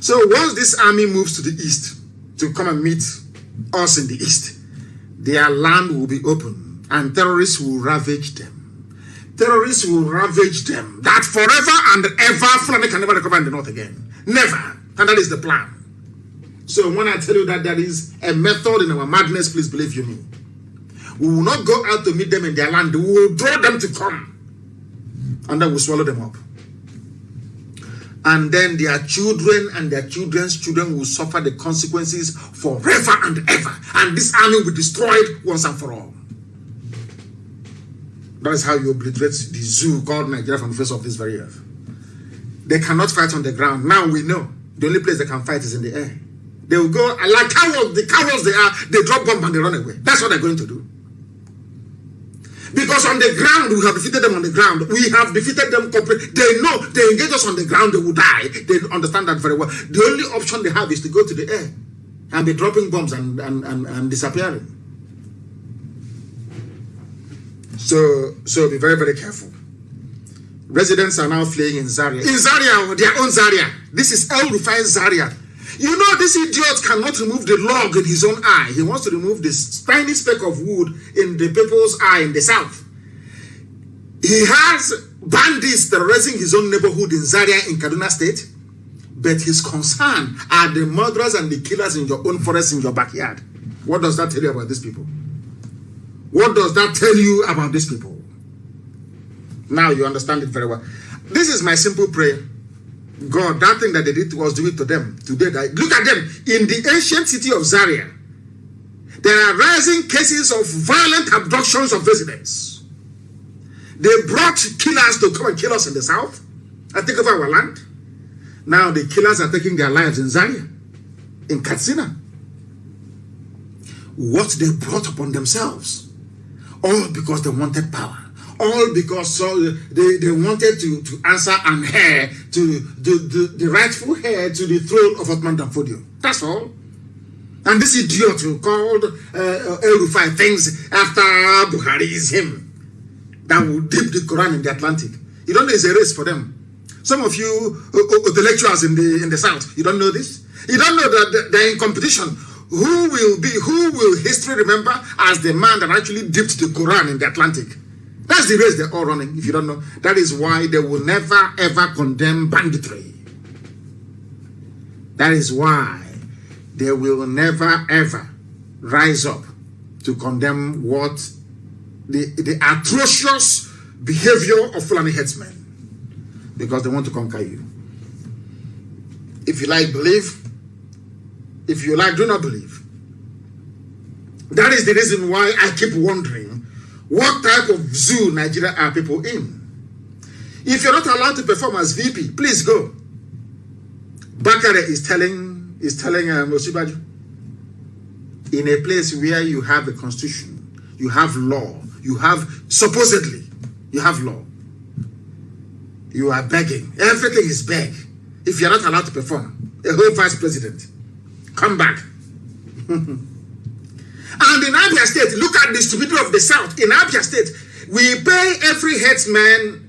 So once this army moves to the east to come and meet us in the east, their land will be open and terrorists will ravage them. Terrorists will ravage them. That forever and ever, Fulani can never recover in the north again. Never. And that is the plan. So when I tell you that there is a method in our madness, please believe you me. We will not go out to meet them in their land. We will draw them to come. And then we'll swallow them up. And then their children and their children's children will suffer the consequences forever and ever. And this army will be destroyed once and for all. That is how you obliterate the zoo called Nigeria from the face of this very earth. They cannot fight on the ground. Now we know the only place they can fight is in the air. They will go like cowards, the cowards they are, they drop bomb and they run away. That's what they're going to do. Because on the ground, we have defeated them on the ground. We have defeated them completely. They know they engage us on the ground, they will die. They understand that very well. The only option they have is to go to the air and be dropping bombs and disappearing. So be very, very careful. Residents are now fleeing in Zaria. In Zaria, their own Zaria. This is El Rufai's Zaria. You know, this idiot cannot remove the log in his own eye. He wants to remove this tiny speck of wood in the people's eye in the south. He has bandits terrorizing his own neighborhood in Zaria in Kaduna State. But his concern are the murderers and the killers in your own forest, in your backyard. What does that tell you about these people? What does that tell you about these people? Now you understand it very well. This is my simple prayer. God, that thing that they did was do it to them. Today, look at them. In the ancient city of Zaria, there are rising cases of violent abductions of residents. They brought killers to come and kill us in the south and take over our land. Now the killers are taking their lives in Zaria, in Katsina. What they brought upon themselves, all because they wanted power. All because they wanted to answer and heir to the rightful heir to the throne of Ottoman Danfodio. That's all. And this idiot who called El Rufai thinks after Buhari is him that will dip the Quran in the Atlantic. You don't know it's a race for them. Some of you, the lecturers in the south, you don't know this? You don't know that they're in competition. Who will history remember as the man that actually dipped the Quran in the Atlantic? That's the race they're all running, if you don't know. That is why they will never, ever condemn banditry. That is why they will never, ever rise up to condemn what the atrocious behavior of Fulani headsmen, because they want to conquer you. If you like, believe. If you like, do not believe. That is the reason why I keep wondering what type of zoo Nigeria are people in. If you're not allowed to perform as VP, please go. Bakare is telling Osibaju, in a place where you have a constitution, you have law, you have, supposedly, you have law. You are begging. Everything is beg. If you're not allowed to perform, a whole vice president, come back. And in Abia State, look at the stupidity of the South. In Abia State, we pay every headsman,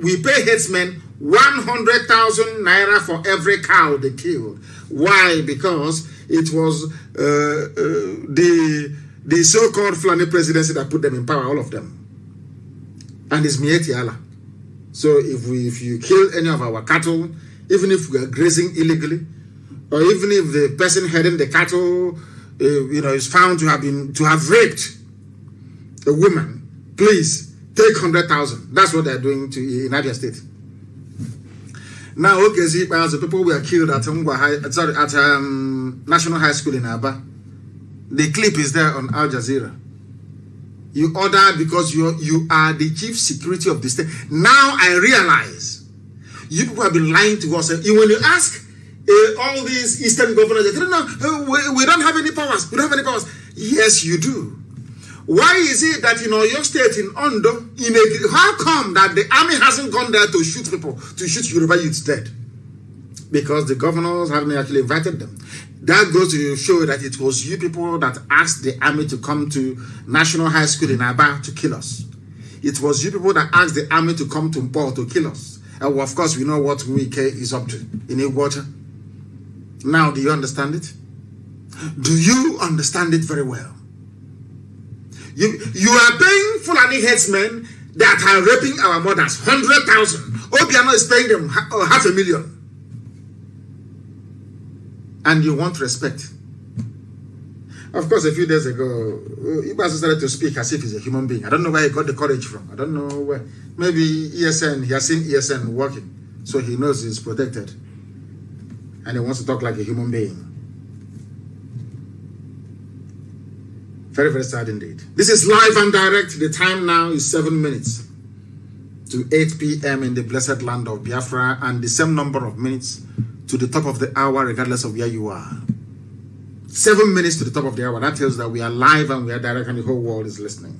we pay headsmen 100,000 naira for every cow they killed. Why? Because it was the so-called Fulani presidency that put them in power, all of them. And it's Mieti Allah. So if you kill any of our cattle, even if we are grazing illegally, or even if the person heading the cattle, is found to have raped a woman, please take 100,000. That's what they're doing in Abia State. Now, okay, see, as the people were killed at National High School in Aba, the clip is there on Al Jazeera. You ordered because you are the chief security of the state. Now I realize you people have been lying to us. When you ask all these Eastern governors, they don't know, we don't have any powers. We don't have any powers. Yes, you do. Why is it that in your state, in Ondo, how come that the army hasn't gone there to shoot people, to shoot Yoruba youths dead? Because the governors haven't actually invited them. That goes to show that it was you people that asked the army to come to National High School in Aba to kill us. It was you people that asked the army to come to Mpo to kill us. And of course, we know what Wike is up to in Iguacha. Now, do you understand it? Do you understand it very well? You are paying Fulani headsmen that are raping our mothers 100,000. Obiano is paying them 500,000. And you want respect. Of course, a few days ago, Ibasu started to speak as if he's a human being. I don't know where he got the courage from. I don't know where. Maybe ESN, he has seen ESN working, so he knows he's protected. And he wants to talk like a human being. Very, very sad indeed. This is live and direct. The time now is 7 minutes to 8 p.m. in the blessed land of Biafra, and the same number of minutes to the top of the hour, regardless of where you are. 7 minutes to the top of the hour. That tells that we are live and we are direct and the whole world is listening.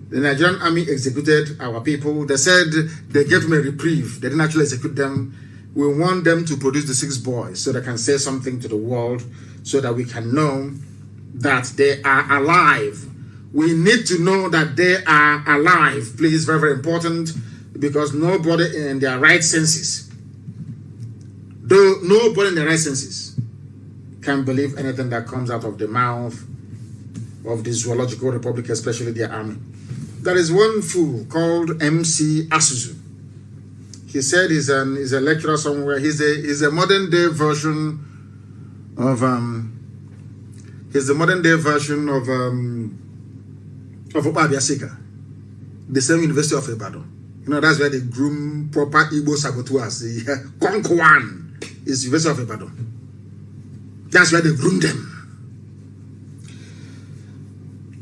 The Nigerian army executed our people. They said they gave them a reprieve. They didn't actually execute them. We want them to produce the 6 boys so they can say something to the world, so that we can know that they are alive. We need to know that they are alive. Please, very, very important, because nobody in their right senses, can believe anything that comes out of the mouth of the Zoological Republic, especially their army. There is one fool called MC Asuzu. He said he's a lecturer somewhere. He's a modern day version of Obabiasika, the same University of Ibadan. You know, that's where they groom proper Igbo saboteurs. The Konkwan is University of Ibadan. That's where they groom them.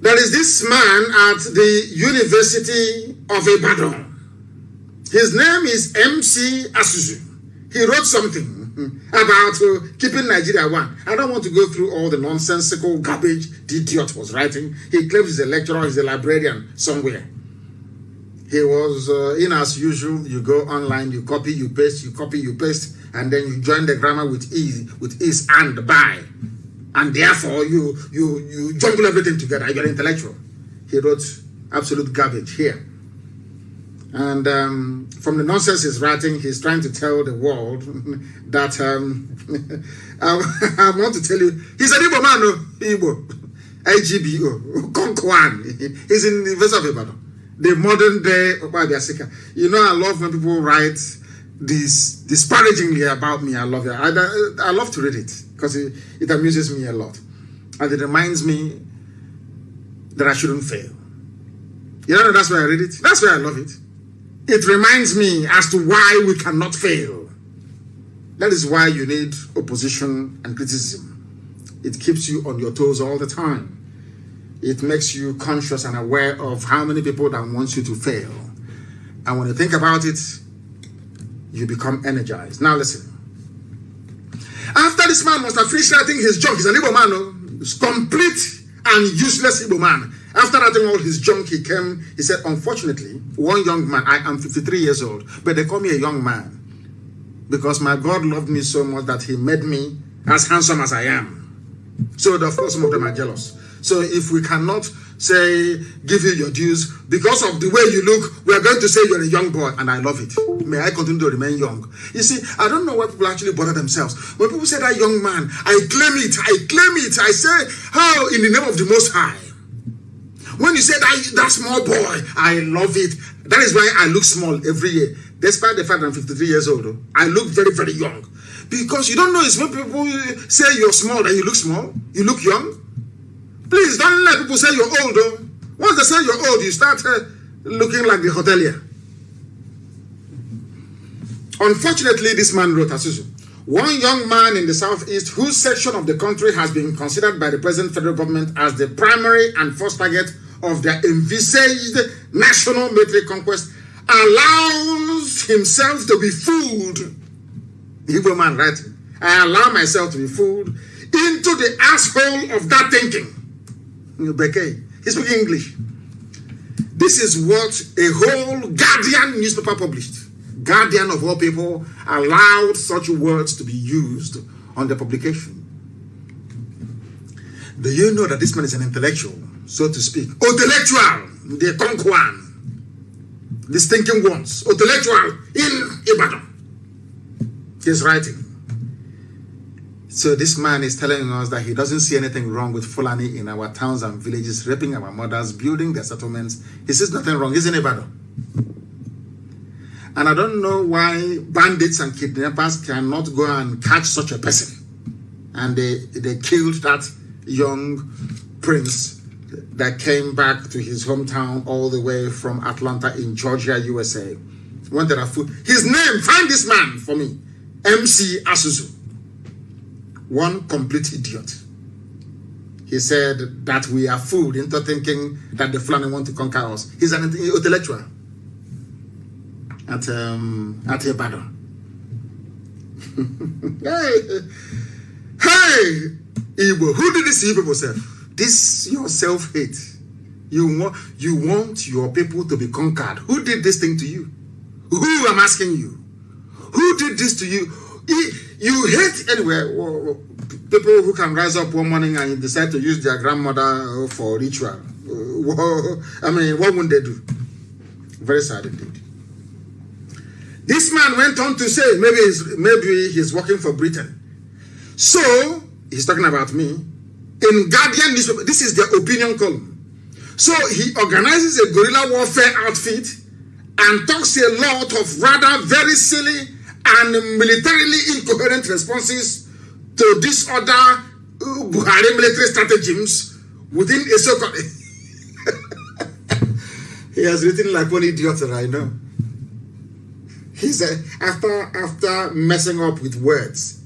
There is this man at the University of Ibadan. His name is MC Asuzu. He wrote something about keeping Nigeria one. I don't want to go through all the nonsensical garbage the idiot was writing. He claims he's a lecturer, he's a librarian somewhere. He was, in as usual, you go online, you copy, you paste, and then you join the grammar with is and by. And therefore, you jumble everything together. You're intellectual. He wrote absolute garbage here. And from the nonsense he's writing, he's trying to tell the world that I want to tell you, he's an Igbo man, Igbo, IGBO, Konkwan. He's in the University of Ibadan, the modern day Obabiasika. You know, I love when people write this disparagingly about me. I love it. I love to read it because it amuses me a lot, and it reminds me that I shouldn't fail. You know, that's why I read it. That's why I love it. It reminds me as to why we cannot fail. That is why you need opposition and criticism. It keeps you on your toes all the time. It makes you conscious and aware of how many people that want you to fail. And when you think about it, you become energized. Now listen. After this man must have finished writing his junk, he's an Igbo man, he's complete and useless Igbo man. After writing all his junk, he came, he said, unfortunately, one young man, I am 53 years old, but they call me a young man because my God loved me so much that he made me as handsome as I am. So of course some of them are jealous. So if we cannot say, give you your dues, because of the way you look, we are going to say you're a young boy, and I love it. May I continue to remain young. You see, I don't know why people actually bother themselves. When people say that young man, I claim it, I say, how in the name of the Most High. When you say that small boy, I love it. That is why I look small every year. Despite the fact that I'm 53 years old, I look very, very young. Because you don't know, it's when people say you're small and you look small, you look young. Please don't let people say you're old. Though. Once they say you're old, you start looking like the hotelier. Unfortunately, this man wrote, Asusu, one young man in the southeast whose section of the country has been considered by the present federal government as the primary and first target of their envisaged national military conquest allows himself to be fooled. The Igbo man writing, I allow myself to be fooled into the asshole of that thinking. He's speaking English. This is what a whole Guardian newspaper published. Guardian of all people allowed such words to be used on the publication. Do you know that this man is an intellectual, so to speak? Intellectual, the conquan. These thinking ones, intellectual in Ibadan. He's writing. So this man is telling us that he doesn't see anything wrong with Fulani in our towns and villages, raping our mothers, building their settlements. He sees nothing wrong. He's in Ibadan. And I don't know why bandits and kidnappers cannot go and catch such a person. And they killed that young prince that came back to his hometown all the way from Atlanta in Georgia, USA. Wanted a food. His name, find this man for me. MC Asuzu. One complete idiot. He said that we are fooled into thinking that the Fulani want to conquer us. He's an intellectual at Ibadan. Hey, Igbo, who did this to you people self? This your self-hate. You want your people to be conquered. Who did this thing to you? Who, I'm asking you? Who did this to you? You hate anyway people who can rise up one morning and decide to use their grandmother for ritual. I mean, what would they do? Very sad indeed. This man went on to say, maybe he's working for Britain. So he's talking about me in Guardian newspaper. This is their opinion column. So he organizes a guerrilla warfare outfit and talks a lot of rather very silly and militarily incoherent responses to these other Buhari military stratagems within a so-called... He has written like one idiot, I know. He said, after messing up with words,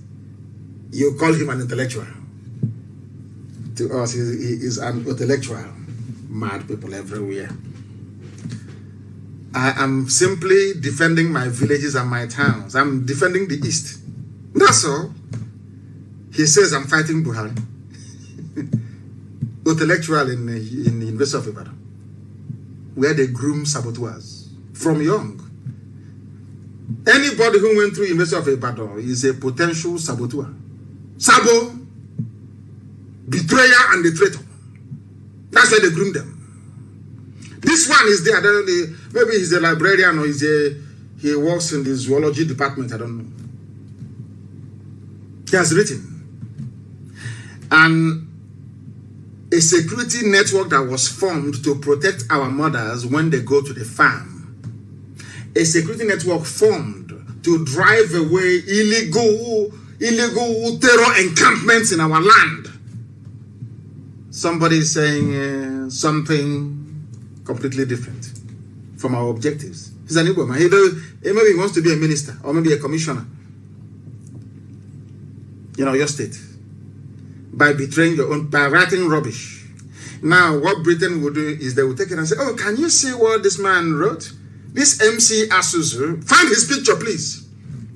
you call him an intellectual. To us, he is an intellectual. Mad people everywhere. I am simply defending my villages and my towns. I'm defending the East. That's all. He says I'm fighting Buhari. Intellectual in the University of Ibadan, where they groom saboteurs from young. Anybody who went through University of Ibadan is a potential saboteur. Sabo, betrayer, and the traitor. That's why they groom them. This one is there. I don't know, maybe he's a librarian or he works in the zoology department. I don't know. He has written. And a security network that was formed to protect our mothers when they go to the farm. A security network formed to drive away illegal terror encampments in our land. Somebody is saying something completely different from our objectives. He's an Igbo man. Maybe he wants to be a minister or maybe a commissioner in your state by betraying your own, by writing rubbish. Now, what Britain will do is they will take it and say, oh, can you see what this man wrote? This MC Asuzu, find his picture, please.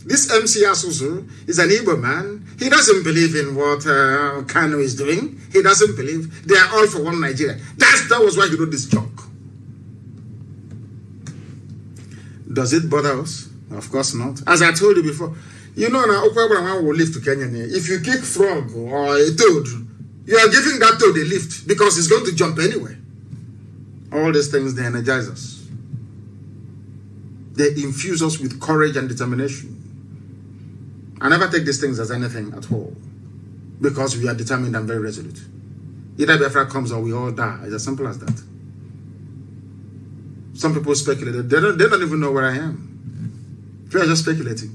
This MC Asuzu is an Igbo man. He doesn't believe in what Kanus is doing. He doesn't believe. They are all for one Nigeria. That was why he wrote this junk. Does it bother us? Of course not. As I told you before, you know now, Okwe will live to Kenya. If you kick frog or a toad, you are giving that toad a lift because it's going to jump anyway. All these things, they energize us. They infuse us with courage and determination. I never take these things as anything at all because we are determined and very resolute. Either Biafra comes or we all die. It's as simple as that. Some people speculate. They don't even know where I am. They are just speculating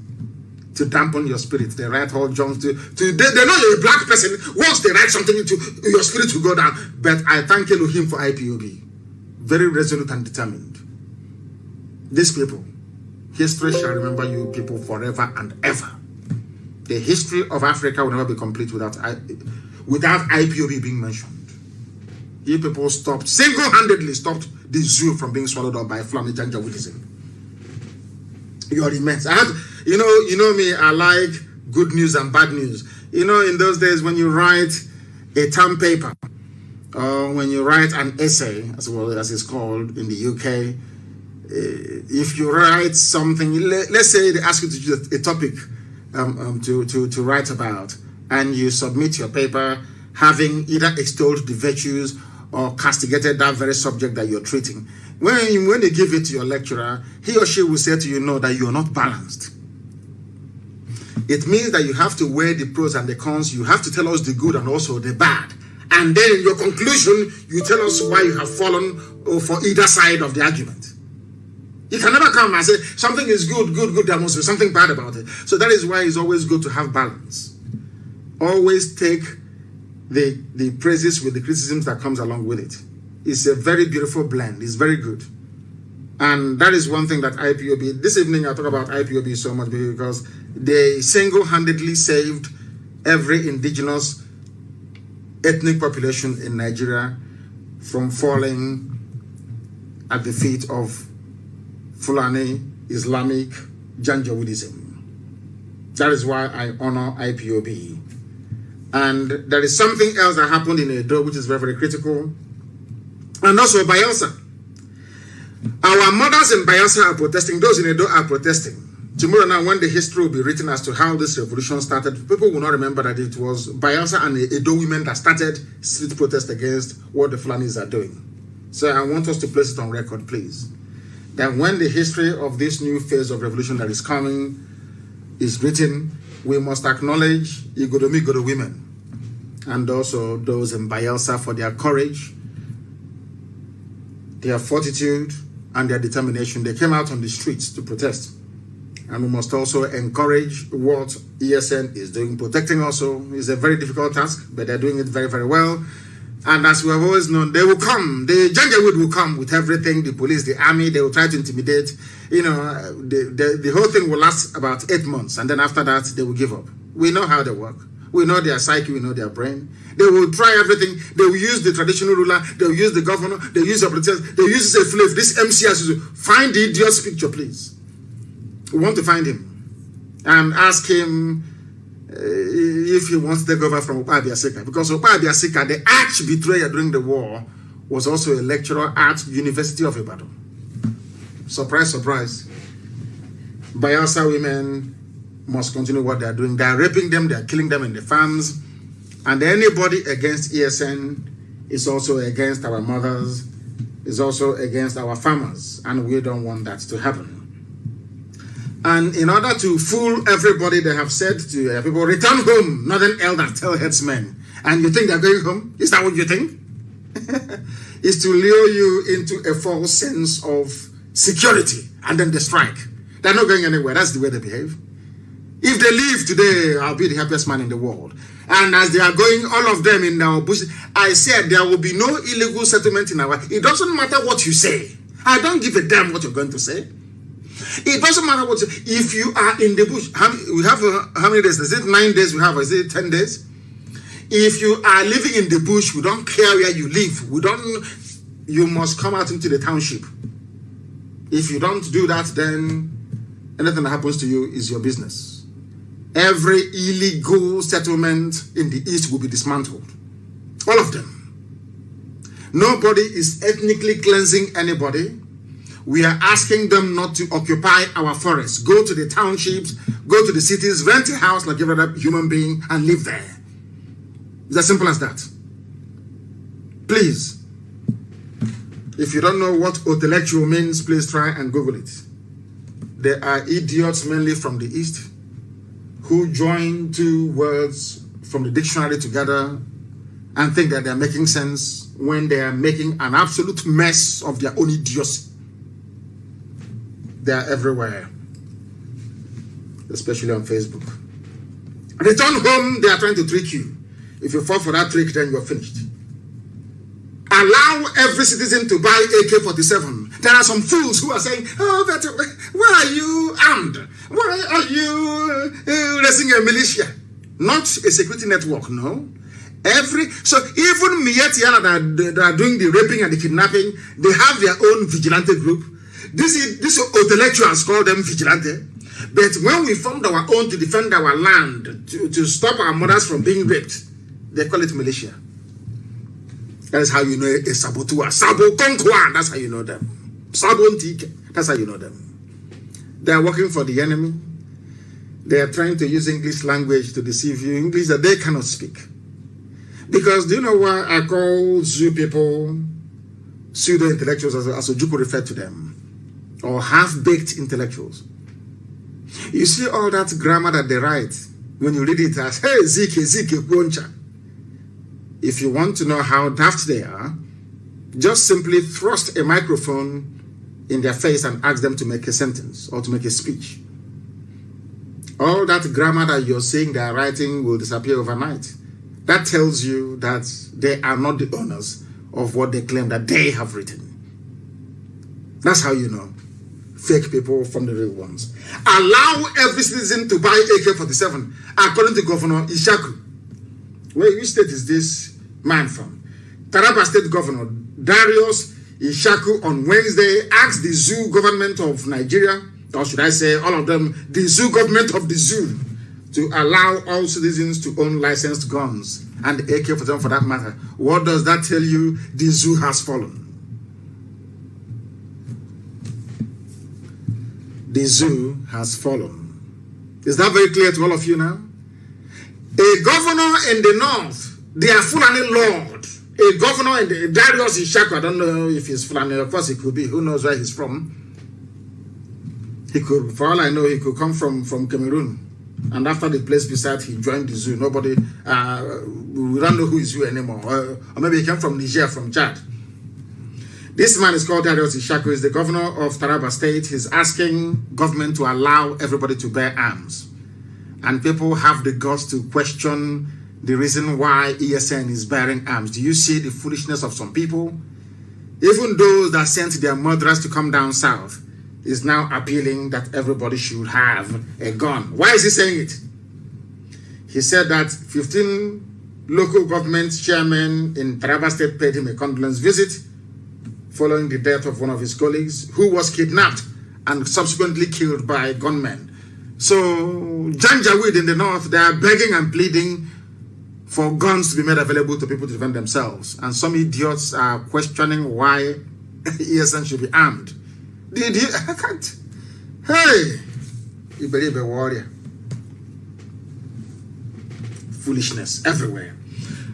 to dampen your spirit. They write all junk they know you're a black person. Once they write something into your spirit will go down. But I thank Elohim for IPOB. Very resolute and determined. These people, history shall remember you people forever and ever. The history of Africa will never be complete without IPOB being mentioned. You people stopped, single-handedly stopped the zoo from being swallowed up by Fulani Janjaweedism. You are immense. You know me, I like good news and bad news. You know, in those days when you write a term paper, or when you write an essay, as well as it's called in the UK, if you write something, let's say they ask you to choose a topic to write about, and you submit your paper having either extolled the virtues or castigated that very subject that you're treating. When they give it to your lecturer, he or she will say to you, no, that you're not balanced. It means that you have to weigh the pros and the cons. You have to tell us the good and also the bad. And then in your conclusion, you tell us why you have fallen for either side of the argument. You can never come and say, something is good, there must be something bad about it. So that is why it's always good to have balance. Always take the praises with the criticisms that comes along with it. It's a very beautiful blend. It's very good. And that is one thing that IPOB, this evening I talk about IPOB so much because they single-handedly saved every indigenous ethnic population in Nigeria from falling at the feet of Fulani Islamic Janjaweedism. That is why I honor IPOB. And there is something else that happened in Edo which is very, very critical. And also Bayelsa. Our mothers in Bayelsa are protesting. Those in Edo are protesting. Tomorrow now, when the history will be written as to how this revolution started, people will not remember that it was Bayelsa and the Edo women that started street protest against what the Fulanis are doing. So I want us to place it on record, please. That when the history of this new phase of revolution that is coming is written, we must acknowledge Igodomi women and also those in Bayelsa for their courage, their fortitude, and their determination. They came out on the streets to protest. And we must also encourage what ESN is doing. Protecting also is a very difficult task, but they're doing it very, very well. And as we have always known, they will come. The Janjaweed will come with everything. The police, the army, they will try to intimidate. You know, the whole thing will last about 8 months. And then after that, they will give up. We know how they work. We know their psyche. We know their brain. They will try everything. They will use the traditional ruler. They will use the governor. They will use the politicians. They will use a slave. This MCS. Find the idiot's picture, please. We want to find him and ask him if he wants to take over from Opa Abiasika. Because Opa Abiasika, the arch betrayer during the war, was also a lecturer at University of Ibadan. Surprise, surprise. Bayelsa women must continue what they are doing. They are raping them, they are killing them in the farms. And anybody against ESN is also against our mothers, is also against our farmers. And we don't want that to happen. And in order to fool everybody, they have said to people, return home, northern elders tell headsmen. And you think they're going home? Is that what you think? Is to lure you into a false sense of security and then they strike. They're not going anywhere. That's the way they behave. If they leave today, I'll be the happiest man in the world. And as they are going, all of them in our bush, I said there will be no illegal settlement in our... It doesn't matter what you say. I don't give a damn what you're going to say. It doesn't matter what you say. If you are in the bush, we have how many days? Is it 9 days we have? Or is it 10 days? If you are living in the bush, we don't care where you live. You must come out into the township. If you don't do that, then anything that happens to you is your business. Every illegal settlement in the East will be dismantled. All of them. Nobody is ethnically cleansing anybody. We are asking them not to occupy our forests. Go to the townships, go to the cities, rent a house like every other human being and live there. It's as simple as that. Please, if you don't know what intellectual means, please try and Google it. There are idiots mainly from the East who join two words from the dictionary together and think that they're making sense when they are making an absolute mess of their own idiocy. They are everywhere, especially on Facebook. Return home, they are trying to trick you. If you fall for that trick, then you're finished. Allow every citizen to buy AK-47. There are some fools who are saying, oh, but why are you armed? Why are you raising a militia? Not a security network, no. So even Mietiana that are doing the raping and the kidnapping, they have their own vigilante group. These intellectuals call them vigilante. But when we formed our own to defend our land, to stop our mothers from being raped, they call it militia. That's how you know a saboteur. Sabo Konkwa, that's how you know them. Sabontik, that's how you know them. They are working for the enemy. They are trying to use English language to deceive you. English that they cannot speak. Because do you know why I call zoo people pseudo-intellectuals, as Ojukwu referred to them? Or half-baked intellectuals. You see all that grammar that they write, when you read it as, hey, Zike, Kwoncha. If you want to know how daft they are, just simply thrust a microphone in their face and ask them to make a sentence or to make a speech. All that grammar that you're saying they are writing will disappear overnight. That tells you that they are not the owners of what they claim that they have written. That's how you know fake people from the real ones. Allow every citizen to buy AK-47, according to Governor Ishaku. Which state is this man from? Taraba State Governor Darius Ishaku on Wednesday asked the zoo government of Nigeria, or should I say all of them, the zoo government of the zoo, to allow all citizens to own licensed guns and AK-47 for that matter. What does that tell you? The zoo has fallen. The zoo has fallen. Is that very clear to all of you now? A governor in the north, they are Fulani Lord. A governor in the Darius Ishaku, I don't know if he's Fulani, of course he could be, who knows where he's from. He could, for all I know, he could come from Cameroon. And after the place beside, he joined the zoo. Nobody, we don't know who is who anymore. Or maybe he came from Niger, from Chad. This man is called Darius Ishaku, is the governor of Taraba State. He's asking government to allow everybody to bear arms. And people have the guts to question the reason why ESN is bearing arms. Do you see the foolishness of some people? Even those that sent their murderers to come down south is now appealing that everybody should have a gun. Why is he saying it? He said that 15 local government chairmen in Taraba State paid him a condolence visit following the death of one of his colleagues who was kidnapped and subsequently killed by gunmen. So, Janjaweed in the north, they are begging and pleading for guns to be made available to people to defend themselves. And some idiots are questioning why ESN should be armed. I can't. Hey, you believe a warrior. Foolishness everywhere.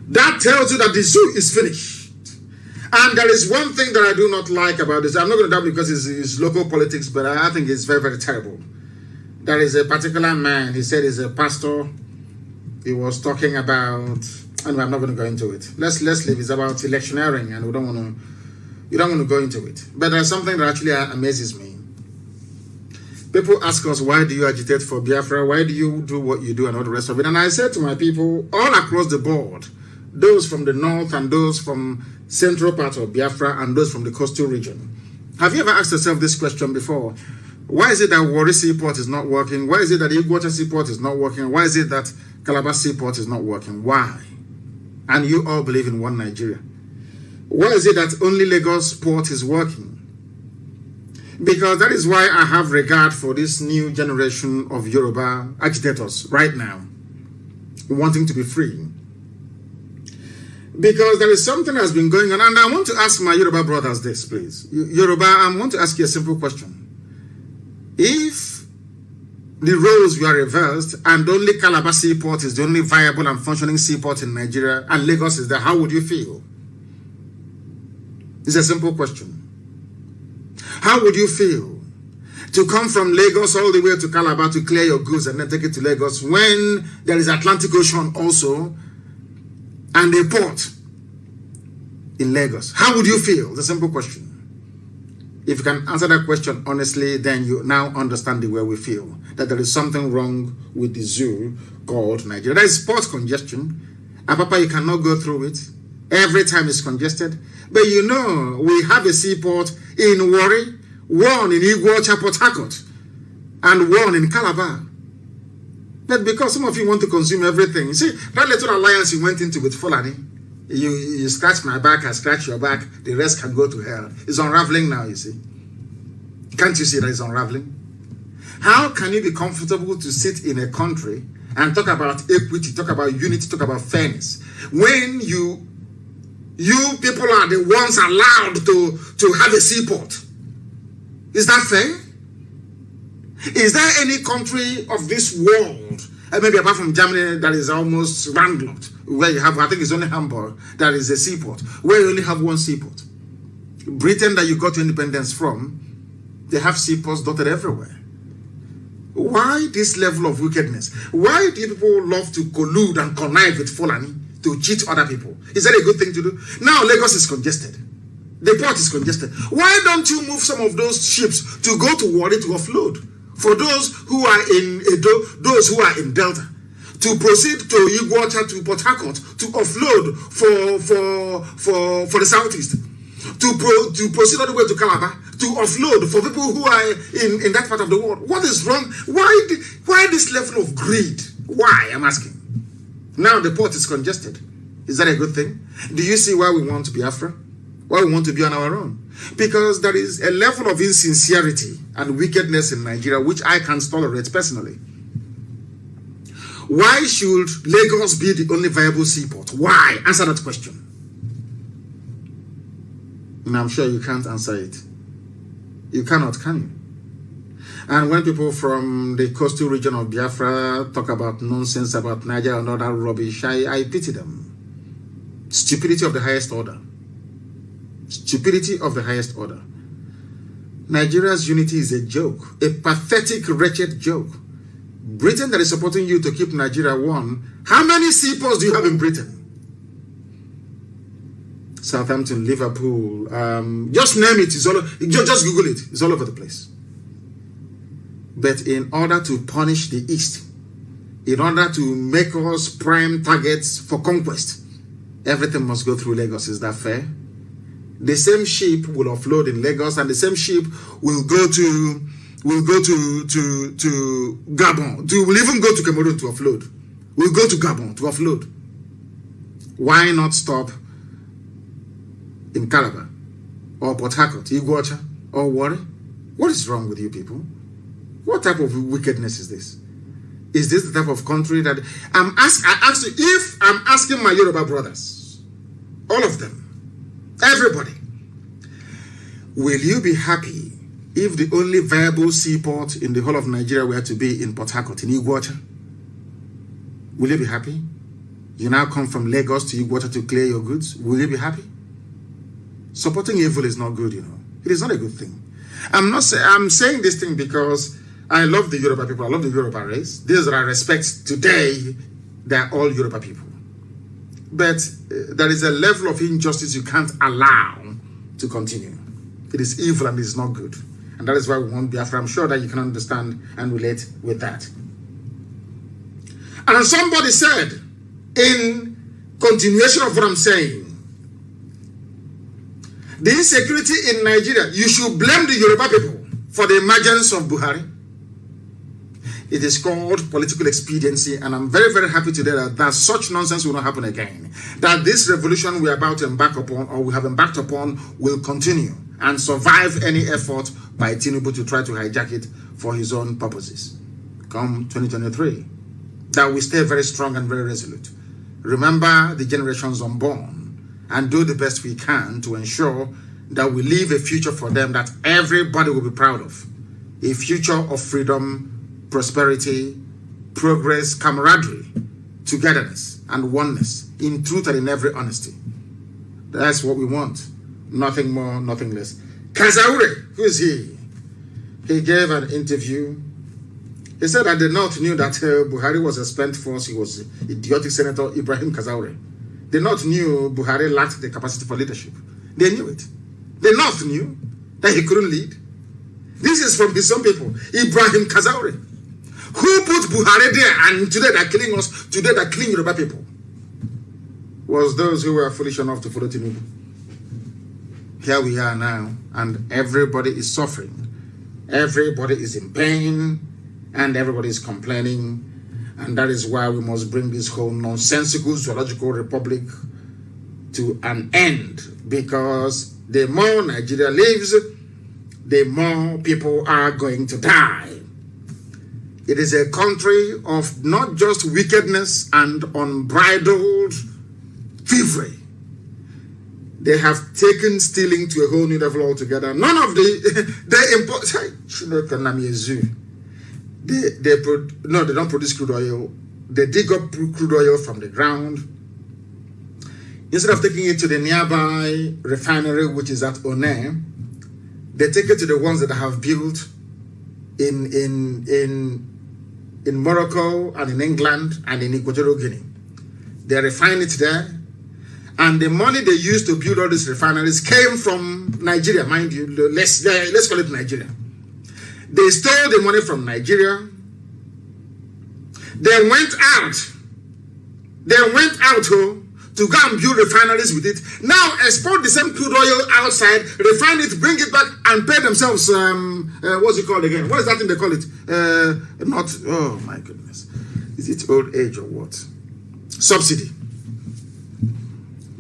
That tells you that the zoo is finished. And there is one thing that I do not like about this. I'm not going to doubt because it's local politics, but I think it's very, very terrible. There is a particular man, he said he's a pastor. He was talking about, anyway, I'm not going to go into it. Let's leave. It's about electioneering, and you don't want to go into it. But there's something that actually amazes me. People ask us, why do you agitate for Biafra? Why do you do what you do and all the rest of it? And I said to my people all across the board, those from the north and those from central part of Biafra and those from the coastal region, have you ever asked yourself this question before? Why is it that Warri Seaport is not working? Why is it that Iguacha Seaport is not working? Why is it that Calabar Seaport is not working? Why? And you all believe in one Nigeria. Why is it that only Lagos Port is working? Because that is why I have regard for this new generation of Yoruba agitators right now, wanting to be free. Because there is something that has been going on, and I want to ask my Yoruba brothers this, please. Yoruba, I want to ask you a simple question. If the roles were reversed and only Calabar Seaport is the only viable and functioning seaport in Nigeria and Lagos is there, how would you feel? It's a simple question. How would you feel to come from Lagos all the way to Calabar to clear your goods and then take it to Lagos when there is Atlantic Ocean also and a port in Lagos? How would you feel? It's a simple question. If you can answer that question honestly, then you now understand the way we feel, that there is something wrong with the zoo called Nigeria. There is port congestion. And Papa, you cannot go through it. Every time it's congested. But you know, we have a seaport in Warri, one in Iguacha, Port Harcourt, and one in Calabar. But because some of you want to consume everything, you see, that little alliance you went into with Fulani, you scratch my back, I scratch your back, the rest can go to hell. It's unraveling now, you see. Can't you see that it's unraveling? How can you be comfortable to sit in a country and talk about equity, talk about unity, talk about fairness, when you people are the ones allowed to have a seaport? Is that fair? Is there any country of this world, maybe apart from Germany, that is almost landlocked, where you have, I think it's only Hamburg, that is a seaport, where you only have one seaport? Britain, that you got independence from, they have seaports dotted everywhere. Why this level of wickedness? Why do people love to collude and connive with Fulani to cheat other people? Is that a good thing to do? Now Lagos is congested. The port is congested. Why don't you move some of those ships to go to Warri to offload? For those who are in Edo, those who are in Delta, to proceed to Iguacha, to Port Harcourt, to offload for the southeast, to proceed all the way to Calabar, to offload for people who are in that part of the world. What is wrong? Why this level of greed? Why? I'm asking. Now the port is congested. Is that a good thing? Do you see why we want to be Biafra? Why we want to be on our own? Because there is a level of insincerity and wickedness in Nigeria which I can't tolerate personally. Why should Lagos be the only viable seaport? Why? Answer that question. And I'm sure you can't answer it. You cannot, can you? And when people from the coastal region of Biafra talk about nonsense about Nigeria and all that rubbish, I pity them. Stupidity of the highest order. Stupidity of the highest order. Nigeria's unity is a joke, a pathetic, wretched joke. Britain that is supporting you to keep Nigeria one. How many seaports do you have in Britain? Southampton, Liverpool, just name it. It's all, just Google it. It's all over the place. But in order to punish the East, in order to make us prime targets for conquest, everything must go through Lagos. Is that fair? The same ship will offload in Lagos, and the same ship will go to Gabon. Will even go to Cameroon to offload. We'll go to Gabon to offload. Why not stop in Calabar or Port Harcourt, Iguacha or Warri? What is wrong with you people? What type of wickedness is this? Is this the type of country that I ask you, if I'm asking my Yoruba brothers, all of them, everybody, will you be happy if the only viable seaport in the whole of Nigeria were to be in Port Harcourt, in Iguacha? Will you be happy? You now come from Lagos to Iguacha to clear your goods. Will you be happy? Supporting evil is not good, you know. It is not a good thing. I'm saying this thing because I love the Yoruba people. I love the Yoruba race. Those that I respect today, they're all Yoruba people. But there is a level of injustice you can't allow to continue. It is evil and it is not good. And that is why we want Biafra. I'm sure that you can understand and relate with that. And somebody said, in continuation of what I'm saying, the insecurity in Nigeria, you should blame the Yoruba people for the emergence of Buhari. It is called political expediency, and I'm very, very happy today that such nonsense will not happen again. That this revolution we are about to embark upon, or we have embarked upon, will continue and survive any effort by Tinubu to try to hijack it for his own purposes. Come 2023, that we stay very strong and very resolute. Remember the generations unborn and do the best we can to ensure that we leave a future for them that everybody will be proud of. A future of freedom, prosperity, progress, camaraderie, togetherness, and oneness, in truth and in every honesty. That's what we want. Nothing more, nothing less. Kazaure, who is he? He gave an interview. He said that the North knew that Buhari was a spent force. He was idiotic Senator Ibrahim Kazaure. The North knew Buhari lacked the capacity for leadership. They knew it. The North knew that he couldn't lead. This is from his own people, Ibrahim Kazaure, who put Buhari there, and today they're killing us, today they're killing Yoruba people, was those who were foolish enough to follow Tinubu. Here we are now, and everybody is suffering. Everybody is in pain, and everybody is complaining, and that is why we must bring this whole nonsensical zoological republic to an end, because the more Nigeria lives, the more people are going to die. It is a country of not just wickedness and unbridled thievery. They have taken stealing to a whole new level altogether. None of they don't produce crude oil. They dig up crude oil from the ground. Instead of taking it to the nearby refinery, which is at One, they take it to the ones that have built in Morocco and in England and in Equatorial Guinea. They refine it there. And the money they used to build all these refineries came from Nigeria, mind you. Let's call it Nigeria. They stole the money from Nigeria. They went out to go and build refineries with it. Now export the same crude oil outside, refine it, bring it back, and pay themselves, what's it called again? What is that thing they call it? Oh my goodness. Is it old age or what? Subsidy.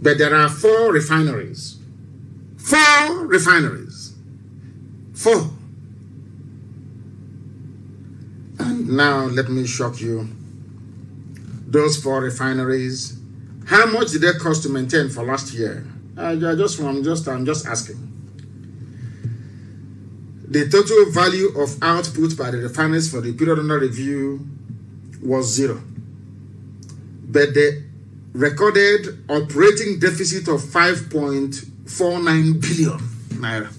But there are 4 refineries. 4 refineries. 4. And now let me shock you. Those 4 refineries, how much did they cost to maintain for last year? I'm just asking. The total value of output by the refineries for the period under review was 0. But the recorded operating deficit of 5.49 billion naira.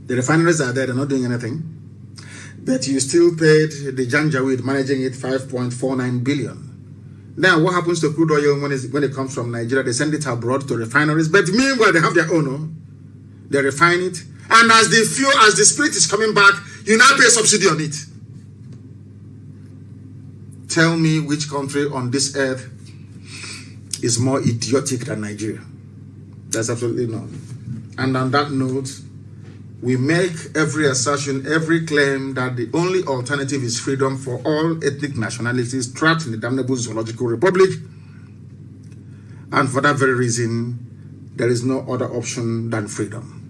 The refineries are there, they're not doing anything. But you still paid the Janjaweed managing it 5.49 billion. Now, what happens to crude oil when it comes from Nigeria? They send it abroad to refineries, but meanwhile, they have their own. No? They refine it. And as the spirit is coming back, you now pay subsidy on it. Tell me which country on this earth is more idiotic than Nigeria. There's absolutely none. And on that note, we make every assertion, every claim that the only alternative is freedom for all ethnic nationalities trapped in the damnable zoological republic. And for that very reason, there is no other option than freedom.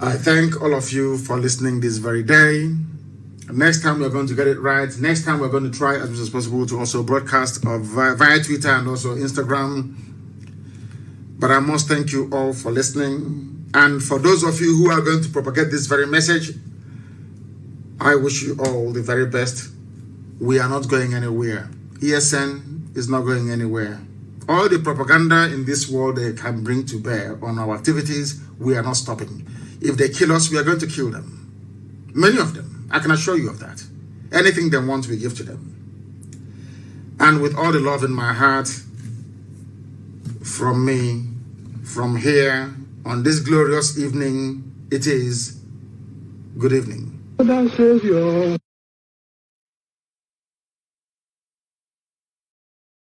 I thank all of you for listening this very day. Next time we're going to get it right. Next time we're going to try as much as possible to also broadcast via Twitter and also Instagram. But I must thank you all for listening. And for those of you who are going to propagate this very message, I wish you all the very best. We are not going anywhere. ESN is not going anywhere. All the propaganda in this world they can bring to bear on our activities, we are not stopping. If they kill us, we are going to kill them. Many of them. I can assure you of that. Anything they want, we give to them. And with all the love in my heart, from me, from here, On this glorious evening, it is good evening. Savior.